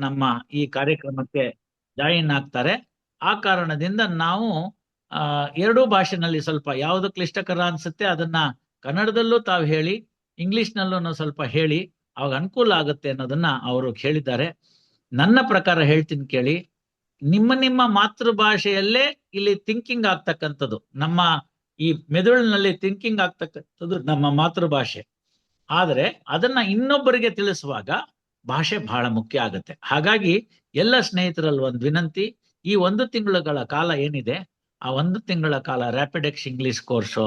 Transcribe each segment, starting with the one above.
ನಮ್ಮ ಈ ಕಾರ್ಯಕ್ರಮಕ್ಕೆ ಜಾಯಿನ್ ಆಗ್ತಾರೆ. ಆ ಕಾರಣದಿಂದ ನಾವು ಎರಡೂ ಭಾಷೆನಲ್ಲಿ ಸ್ವಲ್ಪ ಯಾವುದು ಕ್ಲಿಷ್ಟಕರ ಅನ್ಸುತ್ತೆ ಅದನ್ನ ಕನ್ನಡದಲ್ಲೂ ತಾವು ಹೇಳಿ, ಇಂಗ್ಲಿಷ್ನಲ್ಲೂ ಸ್ವಲ್ಪ ಹೇಳಿ, ಅವಾಗ ಅನುಕೂಲ ಆಗುತ್ತೆ ಅನ್ನೋದನ್ನ ಅವರು ಹೇಳಿದ್ದಾರೆ. ನನ್ನ ಪ್ರಕಾರ ಹೇಳ್ತೀನಿ ಕೇಳಿ. ನಿಮ್ಮ ನಿಮ್ಮ ಮಾತೃಭಾಷೆಯಲ್ಲೇ ಇಲ್ಲಿ ಥಿಂಕಿಂಗ್ ಆಗ್ತಕ್ಕಂಥದ್ದು, ನಮ್ಮ ಈ ಮೆದುಳಿನಲ್ಲಿ ಥಿಂಕಿಂಗ್ ಆಗ್ತಕ್ಕಂಥದ್ದು ನಮ್ಮ ಮಾತೃಭಾಷೆ. ಆದರೆ ಅದನ್ನ ಇನ್ನೊಬ್ಬರಿಗೆ ತಿಳಿಸುವಾಗ ಭಾಷೆ ಬಹಳ ಮುಖ್ಯ ಆಗುತ್ತೆ. ಹಾಗಾಗಿ ಎಲ್ಲ ಸ್ನೇಹಿತರಲ್ಲಿ ಒಂದು ವಿನಂತಿ, ಈ 1 ತಿಂಗಳ ಕಾಲ ಏನಿದೆ, ಆ 1 ತಿಂಗಳ ಕಾಲ ರ್ಯಾಪಿಡೆಕ್ಸ್ ಇಂಗ್ಲಿಷ್ ಕೋರ್ಸು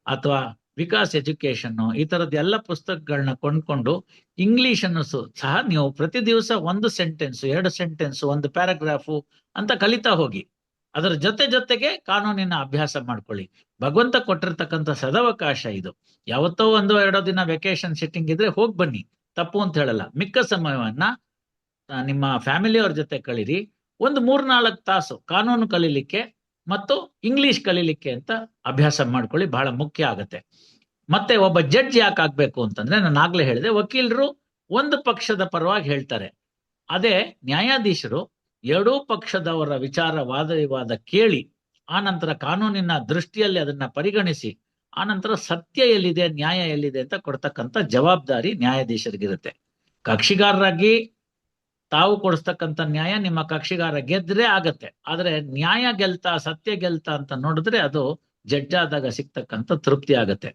ಅಥವಾ ವಿಕಾಸ್ ಎಜುಕೇಶನ್ ಈ ತರದ ಎಲ್ಲ ಪುಸ್ತಕಗಳನ್ನ ಕೊಂಡ್ಕೊಂಡು ಇಂಗ್ಲಿಷನ್ನು ಸಹ ನೀವು ಪ್ರತಿ ದಿವಸ 1 ಸೆಂಟೆನ್ಸ್ 2 ಸೆಂಟೆನ್ಸ್ 1 ಪ್ಯಾರಾಗ್ರಾಫು ಅಂತ ಕಲಿತಾ ಹೋಗಿ. ಅದರ ಜೊತೆಗೆ ಕಾನೂನಿನ ಅಭ್ಯಾಸ ಮಾಡ್ಕೊಳ್ಳಿ. ಭಗವಂತ ಕೊಟ್ಟಿರ್ತಕ್ಕಂಥ ಸದವಕಾಶ ಇದು. ಯಾವತ್ತೋ 1-2 ದಿನ ವೆಕೇಶನ್ ಸಿಟ್ಟಿಂಗ್ ಇದ್ರೆ ಹೋಗಿ ಬನ್ನಿ, ತಪ್ಪು ಅಂತ ಹೇಳಲ್ಲ. ಮಿಕ್ಕ ಸಮಯವನ್ನ ನಿಮ್ಮ ಫ್ಯಾಮಿಲಿಯವ್ರ ಜೊತೆ ಕಳೀರಿ. 3-4 ತಾಸು ಕಾನೂನು ಕಲೀಲಿಕ್ಕೆ ಮತ್ತು ಇಂಗ್ಲಿಷ್ ಕಲೀಲಿಕ್ಕೆ ಅಂತ ಅಭ್ಯಾಸ ಮಾಡ್ಕೊಳ್ಳಿ, ಬಹಳ ಮುಖ್ಯ ಆಗತ್ತೆ. ಮತ್ತೆ ಒಬ್ಬ ಜಡ್ಜ್ ಯಾಕೆ ಆಗ್ಬೇಕು ಅಂತಂದ್ರೆ, ನಾನು ಆಗ್ಲೇ ಹೇಳಿದೆ, ವಕೀಲರು ಒಂದು ಪಕ್ಷದ ಪರವಾಗಿ ಹೇಳ್ತಾರೆ. ಅದೇ ನ್ಯಾಯಾಧೀಶರು ಎರಡೂ ಪಕ್ಷದವರ ವಿಚಾರ ವಾದ ವಿವಾದ ಕೇಳಿ ಆನಂತರ ಕಾನೂನಿನ ದೃಷ್ಟಿಯಲ್ಲಿ ಅದನ್ನ ಪರಿಗಣಿಸಿ ಆನಂತರ ಸತ್ಯ ಎಲ್ಲಿದೆ ನ್ಯಾಯ ಎಲ್ಲಿದೆ ಅಂತ ಕೊಡ್ತಕ್ಕಂಥ ಜವಾಬ್ದಾರಿ ನ್ಯಾಯಾಧೀಶರಿಗಿರುತ್ತೆ. ಕಕ್ಷಿಗಾರರಾಗಿ ತಾವು ಕೊಡಿಸ್ತಕ್ಕಂಥ ನ್ಯಾಯ ನಿಮ್ಮ ಕಕ್ಷಿಗಾರ ಗೆದ್ರೆ ಆಗತ್ತೆ. ಆದ್ರೆ ನ್ಯಾಯ ಗೆಲ್ತಾ ಸತ್ಯ ಗೆಲ್ತಾ ಅಂತ ನೋಡಿದ್ರೆ ಅದು ಜಡ್ಜ್ ಆದಾಗ ಸಿಗ್ತಕ್ಕಂಥ ತೃಪ್ತಿ ಆಗತ್ತೆ.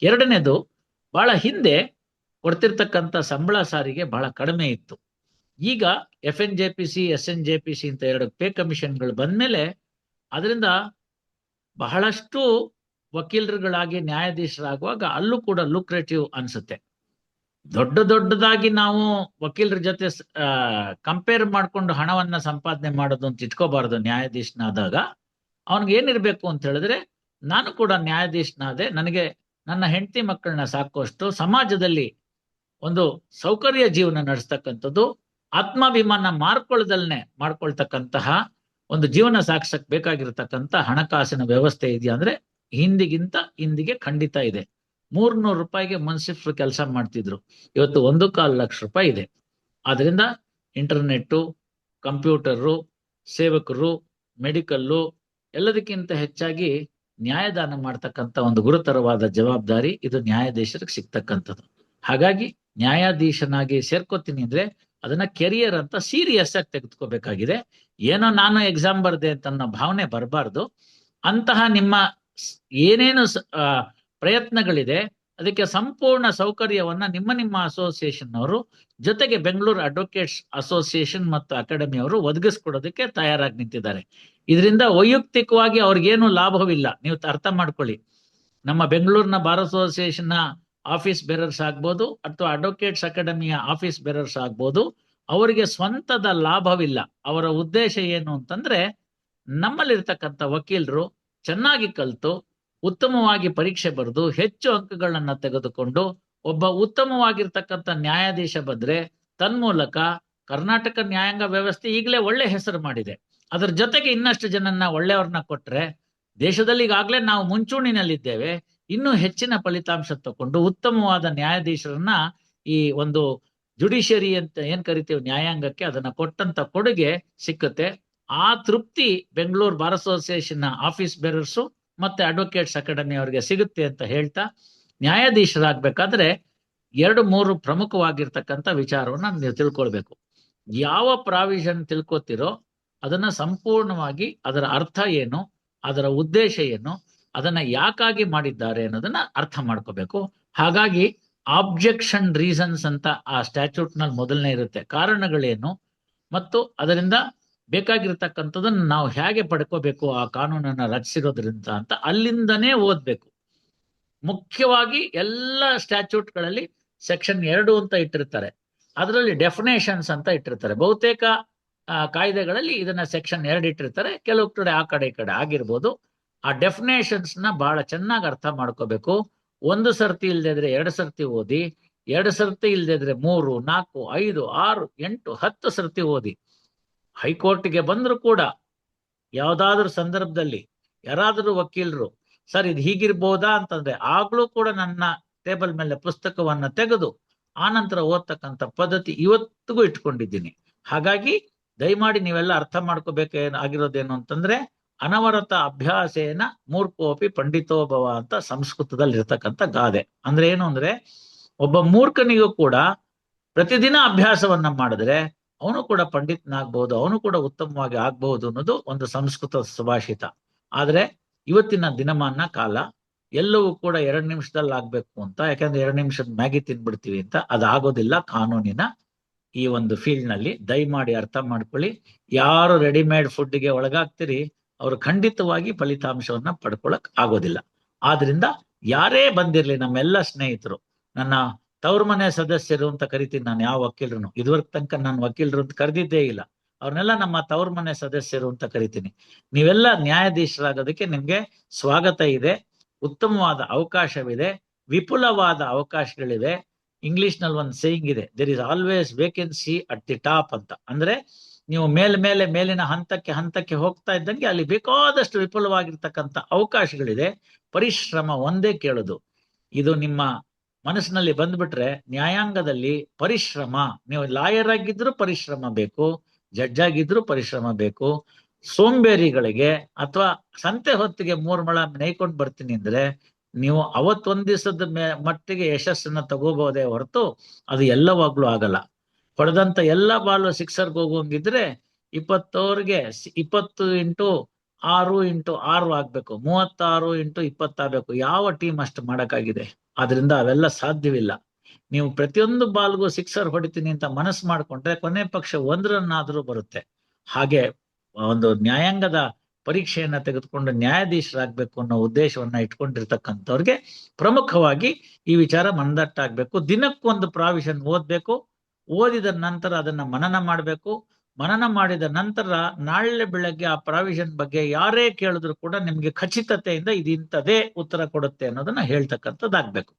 ಎರಡನೇದು, ಬಹಳ ಹಿಂದೆ ಕೊಡ್ತಿರ್ತಕ್ಕಂಥ ಸಂಬಳ ಸಾರಿಗೆ ಬಹಳ ಕಡಿಮೆ ಇತ್ತು. ಈಗ FNJPC SNJPC ಅಂತ 2 ಪೇ ಕಮಿಷನ್ಗಳು ಬಂದ್ಮೇಲೆ ಅದರಿಂದ ಬಹಳಷ್ಟು ವಕೀಲರುಗಳಾಗಿ ನ್ಯಾಯಾಧೀಶರಾಗುವಾಗ ಅಲ್ಲೂ ಕೂಡ ಲುಕ್ರೇಟಿವ್ ಅನ್ಸುತ್ತೆ. ದೊಡ್ಡದಾಗಿ ನಾವು ವಕೀಲರ ಜೊತೆ ಕಂಪೇರ್ ಮಾಡ್ಕೊಂಡು ಹಣವನ್ನ ಸಂಪಾದನೆ ಮಾಡೋದು ಅಂತ ಇಟ್ಕೋಬಾರದು. ನ್ಯಾಯಾಧೀಶನಾದಾಗ ಅವನಿಗೆ ಏನಿರ್ಬೇಕು ಅಂತ ಹೇಳಿದ್ರೆ, ನಾನು ಕೂಡ ನ್ಯಾಯಾಧೀಶನಾದೆ, ನನಗೆ ನನ್ನ ಹೆಂಡತಿ ಮಕ್ಕಳನ್ನ ಸಾಕುವಷ್ಟು ಸಮಾಜದಲ್ಲಿ ಒಂದು ಸೌಕರ್ಯ ಜೀವನ ನಡೆಸ್ತಕ್ಕಂಥದ್ದು, ಆತ್ಮಾಭಿಮಾನ ಮಾಡ್ಕೊಳ್ತಕ್ಕಂತಹ ಒಂದು ಜೀವನ ಸಾಗಿಸಕ್ ಬೇಕಾಗಿರ್ತಕ್ಕಂಥ ಹಣಕಾಸಿನ ವ್ಯವಸ್ಥೆ ಇದೆಯಾ ಅಂದ್ರೆ ಹಿಂದಿಗೆ ಖಂಡಿತ ಇದೆ. 300 ರೂಪಾಯಿಗೆ ಮುನ್ಸಿಫ್ರು ಕೆಲಸ ಮಾಡ್ತಿದ್ರು, ಇವತ್ತು 1.25 ಲಕ್ಷ ರೂಪಾಯಿ ಇದೆ. ಆದ್ರಿಂದ ಇಂಟರ್ನೆಟ್ಟು, ಕಂಪ್ಯೂಟರು, ಸೇವಕರು, ಮೆಡಿಕಲ್ಲು, ಎಲ್ಲದಕ್ಕಿಂತ ಹೆಚ್ಚಾಗಿ ನ್ಯಾಯದಾನ ಮಾಡ್ತಕ್ಕಂಥ ಒಂದು ಗುರುತರವಾದ ಜವಾಬ್ದಾರಿ ಇದು ನ್ಯಾಯಾಧೀಶರಿಗೆ ಸಿಗ್ತಕ್ಕಂಥದ್ದು. ಹಾಗಾಗಿ ನ್ಯಾಯಾಧೀಶನಾಗಿ ಸೇರ್ಕೋತೀನಿ ಅಂದ್ರೆ ಅದನ್ನ ಕೆರಿಯರ್ ಅಂತ ಸೀರಿಯಸ್ ಆಗಿ ತೆಗೆದುಕೋಬೇಕಾಗಿದೆ. ಏನೋ ನಾನು ಎಕ್ಸಾಮ್ ಬರ್ದೆ ಅಂತ ಅನ್ನೋ ಭಾವನೆ ಬರಬಾರ್ದು. ಅಂತಹ ನಿಮ್ಮ ಏನೇನು ಪ್ರಯತ್ನಗಳಿದೆ ಅದಕ್ಕೆ ಸಂಪೂರ್ಣ ಸೌಕರ್ಯವನ್ನ ನಿಮ್ಮ ಅಸೋಸಿಯೇಷನ್ ಅವರು ಜೊತೆಗೆ ಬೆಂಗಳೂರು ಅಡ್ವೊಕೇಟ್ಸ್ ಅಸೋಸಿಯೇಷನ್ ಮತ್ತು ಅಕಾಡೆಮಿ ಅವರು ಒದಗಿಸ್ಕೊಡೋದಕ್ಕೆ ತಯಾರಾಗಿ ನಿಂತಿದ್ದಾರೆ. ಇದರಿಂದ ವೈಯಕ್ತಿಕವಾಗಿ ಅವ್ರಿಗೇನು ಲಾಭವಿಲ್ಲ, ನೀವು ಅರ್ಥ ಮಾಡ್ಕೊಳ್ಳಿ. ನಮ್ಮ ಬೆಂಗಳೂರಿನ ಬಾರ್ ಅಸೋಸಿಯೇಷನ್ ನ ಆಫೀಸ್ ಬೇರರ್ಸ್ ಆಗ್ಬೋದು ಅಥವಾ ಅಡ್ವೊಕೇಟ್ಸ್ ಅಕಾಡೆಮಿಯ ಆಫೀಸ್ ಬೇರರ್ಸ್ ಆಗ್ಬೋದು, ಅವರಿಗೆ ಸ್ವಂತದ ಲಾಭವಿಲ್ಲ. ಅವರ ಉದ್ದೇಶ ಏನು ಅಂತಂದ್ರೆ, ನಮ್ಮಲ್ಲಿರ್ತಕ್ಕಂಥ ವಕೀಲರು ಚೆನ್ನಾಗಿ ಕಲಿತು ಉತ್ತಮವಾಗಿ ಪರೀಕ್ಷೆ ಬರೆದು ಹೆಚ್ಚು ಅಂಕಗಳನ್ನ ತೆಗೆದುಕೊಂಡು ಒಬ್ಬ ಉತ್ತಮವಾಗಿರ್ತಕ್ಕಂಥ ನ್ಯಾಯಾಧೀಶ ಬಂದ್ರೆ ತನ್ಮೂಲಕ ಕರ್ನಾಟಕ ನ್ಯಾಯಾಂಗ ವ್ಯವಸ್ಥೆ ಈಗಲೇ ಒಳ್ಳೆ ಹೆಸರು ಮಾಡಿದೆ. ಅದರ ಜೊತೆಗೆ ಇನ್ನಷ್ಟು ಜನನ್ನ ಒಳ್ಳೆಯವ್ರನ್ನ ಕೊಟ್ರೆ ದೇಶದಲ್ಲಿ ಈಗಾಗಲೇ ನಾವು ಮುಂಚೂಣಿನಲ್ಲಿದ್ದೇವೆ. ಇನ್ನೂ ಹೆಚ್ಚಿನ ಫಲಿತಾಂಶ ತಕೊಂಡು ಉತ್ತಮವಾದ ನ್ಯಾಯಾಧೀಶರನ್ನ ಈ ಒಂದು ಜುಡಿಷಿಯರಿ ಅಂತ ಏನ್ ಕರಿತೀವಿ ನ್ಯಾಯಾಂಗಕ್ಕೆ, ಅದನ್ನ ಕೊಟ್ಟಂತ ಕೊಡುಗೆ ಸಿಕ್ಕುತ್ತೆ. ಆ ತೃಪ್ತಿ Bengaluru bar association office bearers ಮತ್ತೆ ಅಡ್ವೊಕೇಟ್ಸ್ ಅಕಾಡೆಮಿ ಅವರಿಗೆ ಸಿಗುತ್ತೆ ಅಂತ ಹೇಳ್ತಾ, ನ್ಯಾಯಾಧೀಶರಾಗಬೇಕಾದ್ರೆ 2-3 ಪ್ರಮುಖವಾಗಿರ್ತಕ್ಕಂಥ ವಿಚಾರವನ್ನ ನೀವು ತಿಳ್ಕೊಳ್ಬೇಕು. ಯಾವ ಪ್ರಾವಿಷನ್ ತಿಳ್ಕೊತಿರೋ ಅದನ್ನ ಸಂಪೂರ್ಣವಾಗಿ ಅದರ ಅರ್ಥ ಏನು, ಅದರ ಉದ್ದೇಶ ಏನು, ಅದನ್ನ ಯಾಕಾಗಿ ಮಾಡಿದ್ದಾರೆ ಅನ್ನೋದನ್ನ ಅರ್ಥ ಮಾಡ್ಕೋಬೇಕು. ಹಾಗಾಗಿ ಆಬ್ಜೆಕ್ಷನ್ ರೀಸನ್ಸ್ ಅಂತ ಆ ಸ್ಟ್ಯಾಚ್ಯೂಟ್ ನಲ್ಲಿ ಮೊದಲನೇ ಇರುತ್ತೆ, ಕಾರಣಗಳೇನು ಮತ್ತು ಅದರಿಂದ ಬೇಕಾಗಿರ್ತಕ್ಕಂಥದನ್ನ ನಾವು ಹೇಗೆ ಪಡ್ಕೋಬೇಕು ಆ ಕಾನೂನನ್ನ ರಚಿಸಿರೋದ್ರಿಂದ ಅಂತ ಅಲ್ಲಿಂದನೇ ಓದ್ಬೇಕು. ಮುಖ್ಯವಾಗಿ ಎಲ್ಲ ಸ್ಟ್ಯಾಚ್ಯೂಟ್ಗಳಲ್ಲಿ ಸೆಕ್ಷನ್ 2 ಅಂತ ಇಟ್ಟಿರ್ತಾರೆ, ಅದರಲ್ಲಿ ಡೆಫಿನೇಷನ್ಸ್ ಅಂತ ಇಟ್ಟಿರ್ತಾರೆ. ಬಹುತೇಕ ಕಾಯ್ದೆಗಳಲ್ಲಿ ಇದನ್ನ ಸೆಕ್ಷನ್ 2 ಇಟ್ಟಿರ್ತಾರೆ, ಕೆಲವು ಕಡೆ ಆ ಕಡೆ ಈ ಕಡೆ ಆಗಿರ್ಬೋದು. ಆ ಡೆಫಿನೇಷನ್ಸ್ ನ ಬಹಳ ಚೆನ್ನಾಗಿ ಅರ್ಥ ಮಾಡ್ಕೋಬೇಕು. 1 ಸರ್ತಿ ಇಲ್ದಿದ್ರೆ 2 ಸರ್ತಿ ಓದಿ, 2 ಸರ್ತಿ ಇಲ್ದಿದ್ರೆ 3, 4, 5, 6, 8, 10 ಸರ್ತಿ ಓದಿ. ಹೈಕೋರ್ಟ್ಗೆ ಬಂದ್ರು ಕೂಡ ಯಾವ್ದಾದ್ರು ಸಂದರ್ಭದಲ್ಲಿ ಯಾರಾದ್ರೂ ವಕೀಲರು ಸರ್ ಇದು ಹೀಗಿರ್ಬೋದಾ ಅಂತಂದ್ರೆ ಆಗ್ಲೂ ಕೂಡ ನನ್ನ ಟೇಬಲ್ ಮೇಲೆ ಪುಸ್ತಕವನ್ನ ತೆಗೆದು ಆನಂತರ ಓದ್ತಕ್ಕಂಥ ಪದ್ಧತಿ ಇವತ್ತಿಗೂ ಇಟ್ಕೊಂಡಿದ್ದೀನಿ. ಹಾಗಾಗಿ ದಯಮಾಡಿ ನೀವೆಲ್ಲ ಅರ್ಥ ಆಗಿರೋದೇನು ಅಂತಂದ್ರೆ, ಅನವರತ ಅಭ್ಯಾಸೇನ ಮೂರ್ಖೋಪಿ ಪಂಡಿತೋಭವ ಅಂತ ಸಂಸ್ಕೃತದಲ್ಲಿ ಇರ್ತಕ್ಕಂಥ ಗಾದೆ. ಅಂದ್ರೆ ಏನು ಅಂದ್ರೆ, ಒಬ್ಬ ಮೂರ್ಖನಿಗೂ ಕೂಡ ಪ್ರತಿದಿನ ಅಭ್ಯಾಸವನ್ನ ಮಾಡಿದ್ರೆ ಅವನು ಕೂಡ ಪಂಡಿತನಾಗ್ಬಹುದು, ಅವನು ಕೂಡ ಉತ್ತಮವಾಗಿ ಆಗ್ಬಹುದು ಅನ್ನೋದು ಒಂದು ಸಂಸ್ಕೃತ ಸುಭಾಷಿತ. ಆದ್ರೆ ಇವತ್ತಿನ ದಿನಮಾನ ಕಾಲ ಎಲ್ಲವೂ ಕೂಡ 2 ನಿಮಿಷದಲ್ಲಿ ಆಗ್ಬೇಕು ಅಂತ, ಯಾಕಂದ್ರೆ 2 ನಿಮಿಷದ ಮ್ಯಾಗಿ ತಿನ್ಬಿಡ್ತೀವಿ ಅಂತ, ಅದಾಗೋದಿಲ್ಲ ಕಾನೂನಿನ ಈ ಒಂದು ಫೀಲ್ಡ್ ನಲ್ಲಿ. ದಯಮಾಡಿ ಅರ್ಥ ಮಾಡ್ಕೊಳ್ಳಿ. ಯಾರು ರೆಡಿಮೇಡ್ ಫುಡ್ಗೆ ಒಳಗಾಗ್ತೀರಿ ಅವರು ಖಂಡಿತವಾಗಿ ಫಲಿತಾಂಶವನ್ನ ಪಡ್ಕೊಳಕ್ ಆಗೋದಿಲ್ಲ. ಆದ್ರಿಂದ ಯಾರೇ ಬಂದಿರ್ಲಿ, ನಮ್ಮೆಲ್ಲ ಸ್ನೇಹಿತರು, ನನ್ನ ತವ್ರ ಮನೆ ಸದಸ್ಯರು ಅಂತ ಕರಿತೀನಿ ನಾನು ಯಾವ ವಕೀಲರು. ಇದುವರೆಗೆ ತನಕ ನಾನು ವಕೀಲರು ಅಂತ ಕರೆದಿದ್ದೇ ಇಲ್ಲ, ಅವ್ರನ್ನೆಲ್ಲ ನಮ್ಮ ತವ್ರ ಮನೆ ಸದಸ್ಯರು ಅಂತ ಕರಿತೀನಿ. ನೀವೆಲ್ಲ ನ್ಯಾಯಾಧೀಶರಾಗೋದಕ್ಕೆ ನಿಮ್ಗೆ ಸ್ವಾಗತ ಇದೆ, ಉತ್ತಮವಾದ ಅವಕಾಶವಿದೆ, ವಿಪುಲವಾದ ಅವಕಾಶಗಳಿವೆ. ಇಂಗ್ಲಿಷ್ ನಲ್ಲಿ ಒಂದು ಸೇಯಿಂಗ್ ಇದೆ, there is always vacancy at the top ಅಂತ. ಅಂದ್ರೆ ನೀವು ಮೇಲಿನ ಹಂತಕ್ಕೆ ಹೋಗ್ತಾ ಇದ್ದಂಗೆ ಅಲ್ಲಿ ಬೇಕಾದಷ್ಟು ವಿಪುಲವಾಗಿರ್ತಕ್ಕಂಥ ಅವಕಾಶಗಳಿದೆ. ಪರಿಶ್ರಮ ಒಂದೇ ಕೇಳೋದು. ಇದು ನಿಮ್ಮ ಮನಸ್ಸಿನಲ್ಲಿ ಬಂದ್ಬಿಟ್ರೆ ನ್ಯಾಯಾಂಗದಲ್ಲಿ ಪರಿಶ್ರಮ, ನೀವು ಲಾಯರ್ ಆಗಿದ್ರು ಪರಿಶ್ರಮ ಬೇಕು, ಜಡ್ಜ್ ಆಗಿದ್ರು ಪರಿಶ್ರಮ ಬೇಕು. ಸೋಂಬೇರಿಗಳಿಗೆ ಅಥವಾ ಸಂತೆ ಹೊತ್ತಿಗೆ 3 ಮೊಳ ನೇಯ್ಕೊಂಡು ಬರ್ತೀನಿ ಅಂದ್ರೆ ನೀವು ಅವತ್ತೊಂದ್ ದಿವಸದ ಮಟ್ಟಿಗೆ ಯಶಸ್ಸನ್ನ ತಗೋಬಹುದೇ ಹೊರತು ಅದು ಎಲ್ಲವಾಗ್ಲೂ ಆಗಲ್ಲ. ಹೊಡೆದಂತ ಎಲ್ಲ ಬಾಲು ಸಿಕ್ಸರ್ಗೆ ಹೋಗುವಂಗಿದ್ರೆ 20 ಓವರ್ಗೆ 20 ಇಂಟು 6 ಆಗ್ಬೇಕು, 36 ಇಂಟು 20 ಆಗ್ಬೇಕು. ಯಾವ ಟೀಮ್ ಅಷ್ಟು ಮಾಡಕ್ಕಾಗಿದೆ? ಆದ್ರಿಂದ ಅವೆಲ್ಲ ಸಾಧ್ಯವಿಲ್ಲ. ನೀವು ಪ್ರತಿಯೊಂದು ಬಾಲ್ಗೂ ಸಿಕ್ಸರ್ ಹೊಡಿತೀನಿ ಅಂತ ಮನಸ್ಸು ಮಾಡ್ಕೊಂಡ್ರೆ ಕೊನೆ ಪಕ್ಷ 1 ರನ್ ಆದ್ರೂ ಬರುತ್ತೆ. ಹಾಗೆ ಒಂದು ನ್ಯಾಯಾಂಗದ ಪರೀಕ್ಷೆಯನ್ನ ತೆಗೆದುಕೊಂಡು ನ್ಯಾಯಾಧೀಶರಾಗ್ಬೇಕು ಅನ್ನೋ ಉದ್ದೇಶವನ್ನ ಇಟ್ಕೊಂಡಿರ್ತಕ್ಕಂಥವ್ರಿಗೆ ಪ್ರಮುಖವಾಗಿ ಈ ವಿಚಾರ ಮನದಟ್ಟಾಗ್ಬೇಕು. ದಿನಕ್ಕೊಂದು ಪ್ರಾವಿಷನ್ ಓದ್ಬೇಕು, ಓದಿದ ನಂತರ ಅದನ್ನ ಮನನ ಮಾಡ್ಬೇಕು. ಮನನ ಮಾಡಿದ ನಂತರ ನಾಳೆ ಬೆಳಗ್ಗೆ ಆ ಪ್ರಾವಿಷನ್ ಬಗ್ಗೆ ಯಾರೇ ಕೇಳಿದ್ರು ಕೂಡ ನಿಮ್ಗೆ ಖಚಿತತೆಯಿಂದ ಇಂಥದೇ ಉತ್ತರ ಕೊಡುತ್ತೆ ಅನ್ನೋದನ್ನ ಹೇಳ್ತಕ್ಕಂಥದ್ದಾಗ್ಬೇಕು.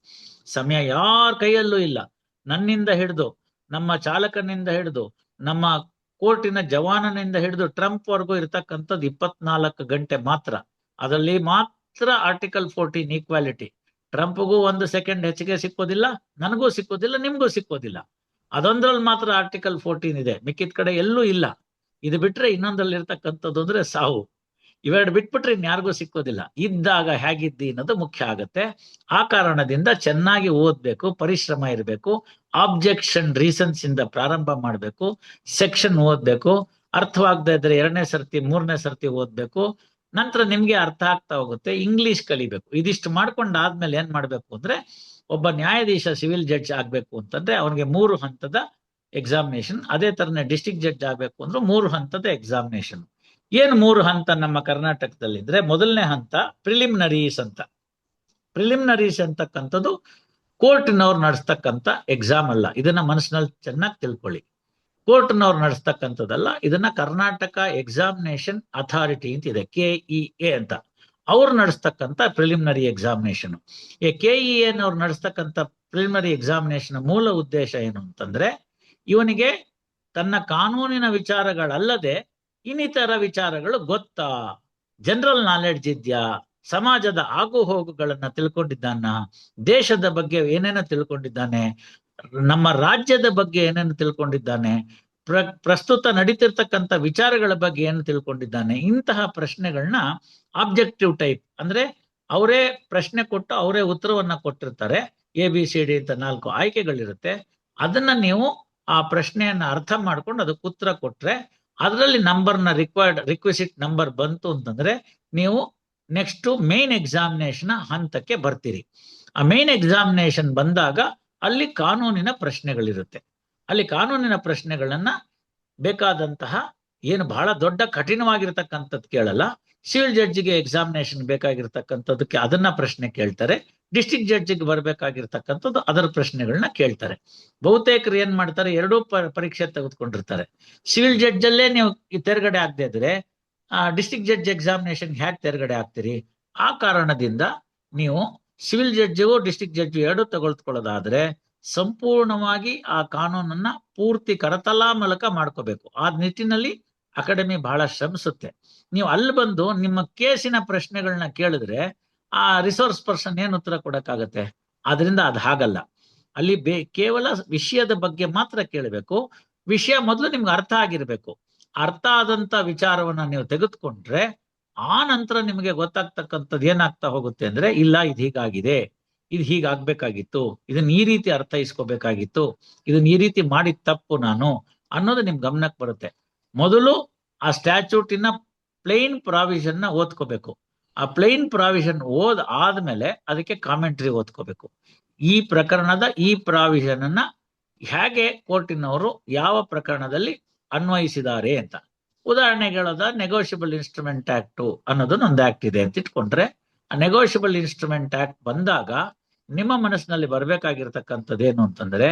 ಸಮಯ ಯಾರ ಕೈಯಲ್ಲೂ ಇಲ್ಲ. ನನ್ನಿಂದ ಹಿಡಿದು, ನಮ್ಮ ಚಾಲಕನಿಂದ ಹಿಡಿದು, ನಮ್ಮ ಕೋರ್ಟಿನ ಜವಾನನಿಂದ ಹಿಡಿದು ಟ್ರಂಪ್ ವರ್ಗೂ ಇರ್ತಕ್ಕಂಥದ್ದು 24 ಗಂಟೆ ಮಾತ್ರ. ಅದರಲ್ಲಿ ಮಾತ್ರ ಆರ್ಟಿಕಲ್ 14 ಈಕ್ವಾಲಿಟಿ. ಟ್ರಂಪ್ಗೂ 1 ಸೆಕೆಂಡ್ ಹೆಚ್ಚಿಗೆ ಸಿಕ್ಕೋದಿಲ್ಲ, ನನಗೂ ಸಿಕ್ಕೋದಿಲ್ಲ, ನಿಮ್ಗೂ ಸಿಕ್ಕೋದಿಲ್ಲ. ಅದೊಂದ್ರಲ್ಲಿ ಮಾತ್ರ ಆರ್ಟಿಕಲ್ 14 ಇದೆ, ಮಿಕ್ಕಿದ ಕಡೆ ಎಲ್ಲೂ ಇಲ್ಲ. ಇದು ಬಿಟ್ರೆ ಇನ್ನೊಂದ್ರಲ್ಲಿ ಇರ್ತಕ್ಕಂಥದ್ದು ಅಂದ್ರೆ ಸಾವು. ಇವೆರಡು ಬಿಟ್ಬಿಟ್ರೆ ಇನ್ಯಾರಿಗೂ ಸಿಕ್ಕೋದಿಲ್ಲ. ಇದ್ದಾಗ ಹೇಗಿದ್ದಿ ಅನ್ನೋದು ಮುಖ್ಯ ಆಗತ್ತೆ. ಆ ಕಾರಣದಿಂದ ಚೆನ್ನಾಗಿ ಓದ್ಬೇಕು, ಪರಿಶ್ರಮ ಇರಬೇಕು, ಆಬ್ಜೆಕ್ಷನ್ ರೀಸನ್ಸ್ ಇಂದ ಪ್ರಾರಂಭ ಮಾಡ್ಬೇಕು, ಸೆಕ್ಷನ್ ಓದ್ಬೇಕು, ಅರ್ಥವಾಗದೇ ಇದ್ರೆ 2ನೇ ಸರ್ತಿ 3ನೇ ಸರ್ತಿ ಓದ್ಬೇಕು. ನಂತರ ನಿಮ್ಗೆ ಅರ್ಥ ಆಗ್ತಾ ಹೋಗುತ್ತೆ. ಇಂಗ್ಲಿಷ್ ಕಲಿಬೇಕು. ಇದಿಷ್ಟು ಮಾಡ್ಕೊಂಡಾದ್ಮೇಲೆ ಏನ್ ಮಾಡ್ಬೇಕು ಅಂದ್ರೆ, ಒಬ್ಬ ನ್ಯಾಯಾಧೀಶ ಸಿವಿಲ್ ಜಡ್ಜ್ ಆಗ್ಬೇಕು ಅಂತಂದ್ರೆ ಅವನಿಗೆ 3 ಹಂತದ ಎಕ್ಸಾಮಿನೇಷನ್. ಅದೇ ತರನೇ ಡಿಸ್ಟ್ರಿಕ್ಟ್ ಜಡ್ಜ್ ಆಗ್ಬೇಕು ಅಂದ್ರೆ 3 ಹಂತದ ಎಕ್ಸಾಮಿನೇಷನ್. ಏನು 3 ಹಂತ ನಮ್ಮ ಕರ್ನಾಟಕದಲ್ಲಿ ಇದ್ರೆ, ಮೊದಲನೇ ಹಂತ ಪ್ರಿಲಿಮಿನರೀಸ್ ಅಂತ. ಪ್ರಿಲಿಮಿನರೀಸ್ ಅಂತಕ್ಕಂಥದ್ದು ಕೋರ್ಟಿನವ್ರು ನಡೆಸ್ತಕ್ಕಂಥ ಎಕ್ಸಾಮ್ ಅಲ್ಲ. ಇದನ್ನ ಮನಸ್ಸಿನಲ್ಲಿ ಚೆನ್ನಾಗಿ ತಿಳ್ಕೊಳ್ಳಿ. ಕೋರ್ಟ್ನವ್ರು ನಡೆಸ್ತಕ್ಕಂಥದ್ದಲ್ಲ, ಇದನ್ನ ಕರ್ನಾಟಕ ಎಕ್ಸಾಮಿನೇಷನ್ ಅಥಾರಿಟಿ ಅಂತ ಇದೆ, KEA ಅಂತ. ಅವ್ರು ನಡೆಸ್ತಕ್ಕಂಥ ಪ್ರಿಲಿಮಿನರಿ ಎಕ್ಸಾಮಿನೇಷನ್. KEA ನಡೆಸ್ತಕ್ಕಂಥ ಪ್ರಿಲಿಮಿನರಿ ಎಕ್ಸಾಮಿನೇಷನ್ ಮೂಲ ಉದ್ದೇಶ ಏನು ಅಂತಂದ್ರೆ, ಇವನಿಗೆ ತನ್ನ ಕಾನೂನಿನ ವಿಚಾರಗಳಲ್ಲದೆ ಇನ್ನಿತರ ವಿಚಾರಗಳು ಗೊತ್ತಾ, ಜನರಲ್ ನಾಲೆಡ್ಜ್ ಇದ್ಯಾ, ಸಮಾಜದ ಆಗು ಹೋಗುಗಳನ್ನ ತಿಳ್ಕೊಂಡಿದ್ದಾನ, ದೇಶದ ಬಗ್ಗೆ ಏನೇನೋ ತಿಳ್ಕೊಂಡಿದ್ದಾನೆ, ನಮ್ಮ ರಾಜ್ಯದ ಬಗ್ಗೆ ಏನೇನು ತಿಳ್ಕೊಂಡಿದ್ದಾನೆ, ಪ್ರಸ್ತುತ ನಡೀತಿರ್ತಕ್ಕಂಥ ವಿಚಾರಗಳ ಬಗ್ಗೆ ಏನು ತಿಳ್ಕೊಂಡಿದ್ದಾನೆ. ಇಂತಹ ಪ್ರಶ್ನೆಗಳನ್ನ ಆಬ್ಜೆಕ್ಟಿವ್ ಟೈಪ್, ಅಂದ್ರೆ ಅವರೇ ಪ್ರಶ್ನೆ ಕೊಟ್ಟು ಅವರೇ ಉತ್ತರವನ್ನ ಕೊಟ್ಟಿರ್ತಾರೆ. ABCD ಅಂತ 4 ಆಯ್ಕೆಗಳಿರುತ್ತೆ. ಅದನ್ನ ನೀವು ಆ ಪ್ರಶ್ನೆಯನ್ನ ಅರ್ಥ ಮಾಡ್ಕೊಂಡು ಅದಕ್ಕೆ ಉತ್ತರ ಕೊಟ್ರೆ, ಅದರಲ್ಲಿ ನಂಬರ್ನ ರಿಕ್ವಿಸಿಟ್ ನಂಬರ್ ಬಂತು ಅಂತಂದ್ರೆ ನೀವು ನೆಕ್ಸ್ಟ್ ಮೇನ್ ಎಕ್ಸಾಮಿನೇಷನ್ ಹಂತಕ್ಕೆ ಬರ್ತೀರಿ. ಆ ಮೇನ್ ಎಕ್ಸಾಮಿನೇಷನ್ ಬಂದಾಗ ಅಲ್ಲಿ ಕಾನೂನಿನ ಪ್ರಶ್ನೆಗಳಿರುತ್ತೆ. ಅಲ್ಲಿ ಕಾನೂನಿನ ಪ್ರಶ್ನೆಗಳನ್ನ ಬೇಕಾದಂತಹ, ಏನು ಬಹಳ ದೊಡ್ಡ ಕಠಿಣವಾಗಿರ್ತಕ್ಕಂಥದ್ದು ಕೇಳಲ್ಲ. ಸಿವಿಲ್ ಜಡ್ಜಿಗೆ ಎಕ್ಸಾಮಿನೇಷನ್ ಬೇಕಾಗಿರ್ತಕ್ಕಂಥದ್ದಕ್ಕೆ ಅದನ್ನ ಪ್ರಶ್ನೆ ಕೇಳ್ತಾರೆ. ಡಿಸ್ಟ್ರಿಕ್ಟ್ ಜಡ್ಜಿಗೆ ಬರ್ಬೇಕಾಗಿರ್ತಕ್ಕಂಥದ್ದು ಅದರ ಪ್ರಶ್ನೆಗಳನ್ನ ಕೇಳ್ತಾರೆ. ಬಹುತೇಕರು ಏನ್ ಮಾಡ್ತಾರೆ, 2 ಪರೀಕ್ಷೆ ತೆಗೆದುಕೊಂಡಿರ್ತಾರೆ. ಸಿವಿಲ್ ಜಡ್ಜ್ ಅಲ್ಲೇ ನೀವು ತೇರ್ಗಡೆ ಆಗದೆ ಇದ್ರೆ ಡಿಸ್ಟ್ರಿಕ್ಟ್ ಜಡ್ಜ್ ಎಕ್ಸಾಮಿನೇಷನ್ ಹ್ಯಾಕ್ ತೇರ್ಗಡೆ ಆಗ್ತೀರಿ? ಆ ಕಾರಣದಿಂದ ನೀವು ಸಿವಿಲ್ ಜಡ್ಜಿಗೂ ಡಿಸ್ಟ್ರಿಕ್ಟ್ ಜಡ್ಜ್ 2 ತೆಗೆದುಕೊಳ್ಳೋದಾದ್ರೆ ಸಂಪೂರ್ಣವಾಗಿ ಆ ಕಾನೂನನ್ನ ಪೂರ್ತಿ ಕರತಲಾ ಮೂಲಕ ಮಾಡ್ಕೋಬೇಕು. ಆ ನಿಟ್ಟಿನಲ್ಲಿ ಅಕಾಡೆಮಿ ಬಹಳ ಶ್ರಮಿಸುತ್ತೆ. ನೀವು ಅಲ್ಲಿ ಬಂದು ನಿಮ್ಮ ಕೇಸಿನ ಪ್ರಶ್ನೆಗಳನ್ನ ಕೇಳಿದ್ರೆ ಆ ರಿಸೋರ್ಸ್ ಪರ್ಸನ್ ಏನ್ ಉತ್ತರ ಕೊಡಕ್ಕಾಗತ್ತೆ? ಆದ್ರಿಂದ ಅದು ಹಾಗಲ್ಲ. ಅಲ್ಲಿ ಕೇವಲ ವಿಷಯದ ಬಗ್ಗೆ ಮಾತ್ರ ಕೇಳಬೇಕು. ವಿಷಯ ಮೊದಲು ನಿಮ್ಗೆ ಅರ್ಥ ಆಗಿರ್ಬೇಕು. ಅರ್ಥ ಆದಂತ ವಿಚಾರವನ್ನ ನೀವು ತೆಗೆದುಕೊಂಡ್ರೆ ಆ ನಂತರ ನಿಮಗೆ ಗೊತ್ತಾಗ್ತಕ್ಕಂಥದ್ದು ಏನಾಗ್ತಾ ಹೋಗುತ್ತೆ ಅಂದ್ರೆ, ಇಲ್ಲ ಇದು ಹೀಗಾಗಿದೆ, ಇದು ಹೀಗಾಗ್ಬೇಕಾಗಿತ್ತು, ಇದನ್ನ ಈ ರೀತಿ ಅರ್ಥೈಸ್ಕೋಬೇಕಾಗಿತ್ತು, ಇದನ್ನ ಈ ರೀತಿ ಮಾಡಿದ ತಪ್ಪು ನಾನು ಅನ್ನೋದು ನಿಮ್ ಗಮನಕ್ಕೆ ಬರುತ್ತೆ. ಮೊದಲು ಆ ಸ್ಟ್ಯಾಚ್ಯೂಟಿನ ಪ್ಲೇನ್ ಪ್ರಾವಿಷನ್ ನ ಓದ್ಕೋಬೇಕು. ಆ ಪ್ಲೇನ್ ಪ್ರಾವಿಷನ್ ಆದ್ಮೇಲೆ ಅದಕ್ಕೆ ಕಾಮೆಂಟ್ರಿ ಓದ್ಕೋಬೇಕು. ಈ ಪ್ರಕರಣದ ಈ ಪ್ರಾವಿಷನ್ ಅನ್ನ ಹೇಗೆ ಕೋರ್ಟಿನವರು ಯಾವ ಪ್ರಕರಣದಲ್ಲಿ ಅನ್ವಯಿಸಿದ್ದಾರೆ ಅಂತ. ಉದಾಹರಣೆಗೆ ಹೇಳೋದ, ನೆಗೋಷಿಯಬಲ್ ಇನ್ಸ್ಟ್ರೂಮೆಂಟ್ ಆಕ್ಟ್ ಅನ್ನೋದನ್ನ ಒಂದು ಆಕ್ಟ್ ಇದೆ ಅಂತ ಇಟ್ಕೊಂಡ್ರೆ, ಆ ನೆಗೋಷಿಯಬಲ್ ಇನ್ಸ್ಟ್ರೂಮೆಂಟ್ ಆಕ್ಟ್ ಬಂದಾಗ ನಿಮ್ಮ ಮನಸ್ಸಿನಲ್ಲಿ ಬರ್ಬೇಕಾಗಿರ್ತಕ್ಕಂಥದ್ದು ಏನು ಅಂತಂದ್ರೆ,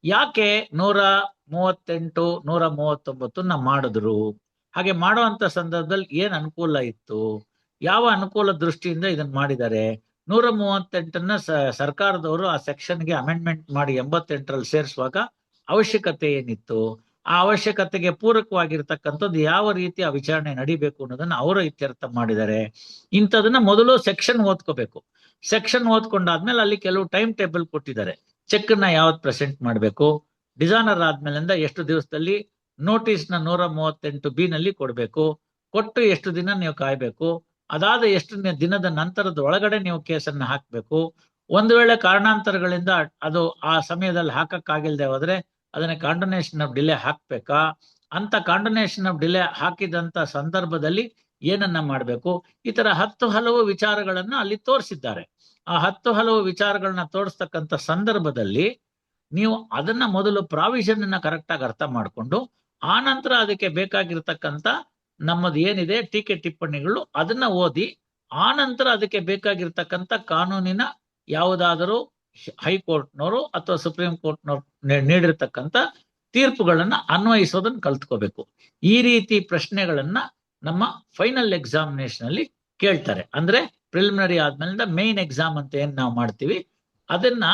ಯಾಕೆ 138, 139 ಮಾಡಿದ್ರು, ಹಾಗೆ ಮಾಡುವಂತ ಸಂದರ್ಭದಲ್ಲಿ ಏನ್ ಅನುಕೂಲ ಇತ್ತು, ಯಾವ ಅನುಕೂಲ ದೃಷ್ಟಿಯಿಂದ ಇದನ್ನ ಮಾಡಿದ್ದಾರೆ. 138ನ್ನ ಸರ್ಕಾರದವರು ಆ ಸೆಕ್ಷನ್ಗೆ ಅಮೆಂಡ್ಮೆಂಟ್ ಮಾಡಿ 88ರಲ್ಲಿ ಸೇರಿಸುವಾಗ ಅವಶ್ಯಕತೆ ಏನಿತ್ತು, ಆ ಅವಶ್ಯಕತೆಗೆ ಪೂರಕವಾಗಿರ್ತಕ್ಕಂಥದ್ದು ಯಾವ ರೀತಿಯ ವಿಚಾರಣೆ ನಡಿಬೇಕು ಅನ್ನೋದನ್ನ ಅವರು ಇತ್ಯರ್ಥ ಮಾಡಿದ್ದಾರೆ. ಇಂಥದನ್ನ ಮೊದಲು ಸೆಕ್ಷನ್ ಓದ್ಕೋಬೇಕು. ಸೆಕ್ಷನ್ ಓದ್ಕೊಂಡಾದ್ಮೇಲೆ ಅಲ್ಲಿ ಕೆಲವು ಟೈಮ್ ಟೇಬಲ್ ಕೊಟ್ಟಿದ್ದಾರೆ. ಚೆಕ್ ನ ಯಾವತ್ ಪ್ರೆಸೆಂಟ್ ಮಾಡಬೇಕು, ಡಿಸಾನರ್ ಆದ್ಮೇಲಿಂದ ಎಷ್ಟು ದಿವಸದಲ್ಲಿ ನೋಟಿಸ್ ನ 138B ನಲ್ಲಿ ಕೊಡ್ಬೇಕು, ಕೊಟ್ಟು ಎಷ್ಟು ದಿನ ನೀವು ಕಾಯ್ಬೇಕು, ಅದಾದ ಎಷ್ಟು ದಿನದ ನಂತರದ ಒಳಗಡೆ ನೀವು ಕೇಸನ್ನ ಹಾಕ್ಬೇಕು. ಒಂದು ವೇಳೆ ಕಾರಣಾಂತರಗಳಿಂದ ಅದು ಆ ಸಮಯದಲ್ಲಿ ಹಾಕಕ್ಕಾಗಿಲ್ದೆ ಹೋದ್ರೆ ಅದನ್ನ ಕಾಂಡೋನೇಷನ್ ಆಫ್ ಡಿಲೇ ಹಾಕ್ಬೇಕಾ, ಅಂತ ಕಾಂಡೋನೇಷನ್ ಆಫ್ ಡಿಲೇ ಹಾಕಿದಂತ ಸಂದರ್ಭದಲ್ಲಿ ಏನನ್ನ ಮಾಡ್ಬೇಕು. ಈ ತರ 10 ಹಲವು ವಿಚಾರಗಳನ್ನ ಅಲ್ಲಿ ತೋರಿಸಿದ್ದಾರೆ. ಆ 10 ಹಲವು ವಿಚಾರಗಳನ್ನ ತೋರಿಸ್ತಕ್ಕಂಥ ಸಂದರ್ಭದಲ್ಲಿ ನೀವು ಅದನ್ನ ಮೊದಲು ಪ್ರಾವಿಷನ್ ಅನ್ನ ಕರೆಕ್ಟ್ ಆಗಿ ಅರ್ಥ ಮಾಡ್ಕೊಂಡು, ಆ ನಂತರ ಅದಕ್ಕೆ ಬೇಕಾಗಿರ್ತಕ್ಕಂಥ ನಮ್ಮದು ಏನಿದೆ ಟೀಕೆ ಟಿಪ್ಪಣಿಗಳು ಅದನ್ನ ಓದಿ, ಆ ನಂತರ ಅದಕ್ಕೆ ಬೇಕಾಗಿರ್ತಕ್ಕಂಥ ಕಾನೂನಿನ ಯಾವುದಾದರೂ ಹೈಕೋರ್ಟ್ನವರು ಅಥವಾ ಸುಪ್ರೀಂ ಕೋರ್ಟ್ನವರು ನೀಡಿರ್ತಕ್ಕಂಥ ತೀರ್ಪುಗಳನ್ನ ಅನ್ವಯಿಸೋದನ್ನ ಕಲ್ತ್ಕೋಬೇಕು. ಈ ರೀತಿ ಪ್ರಶ್ನೆಗಳನ್ನ ನಮ್ಮ ಫೈನಲ್ ಎಕ್ಸಾಮಿನೇಷನ್ ಅಲ್ಲಿ ಕೇಳ್ತಾರೆ. ಅಂದ್ರೆ ಪ್ರಿಲಿಮಿನರಿ ಆದ್ಮೇಲಿಂದ ಮೇನ್ ಎಕ್ಸಾಮ್ ಅಂತ ಏನ್ ನಾವು ಮಾಡ್ತೀವಿ ಅದನ್ನ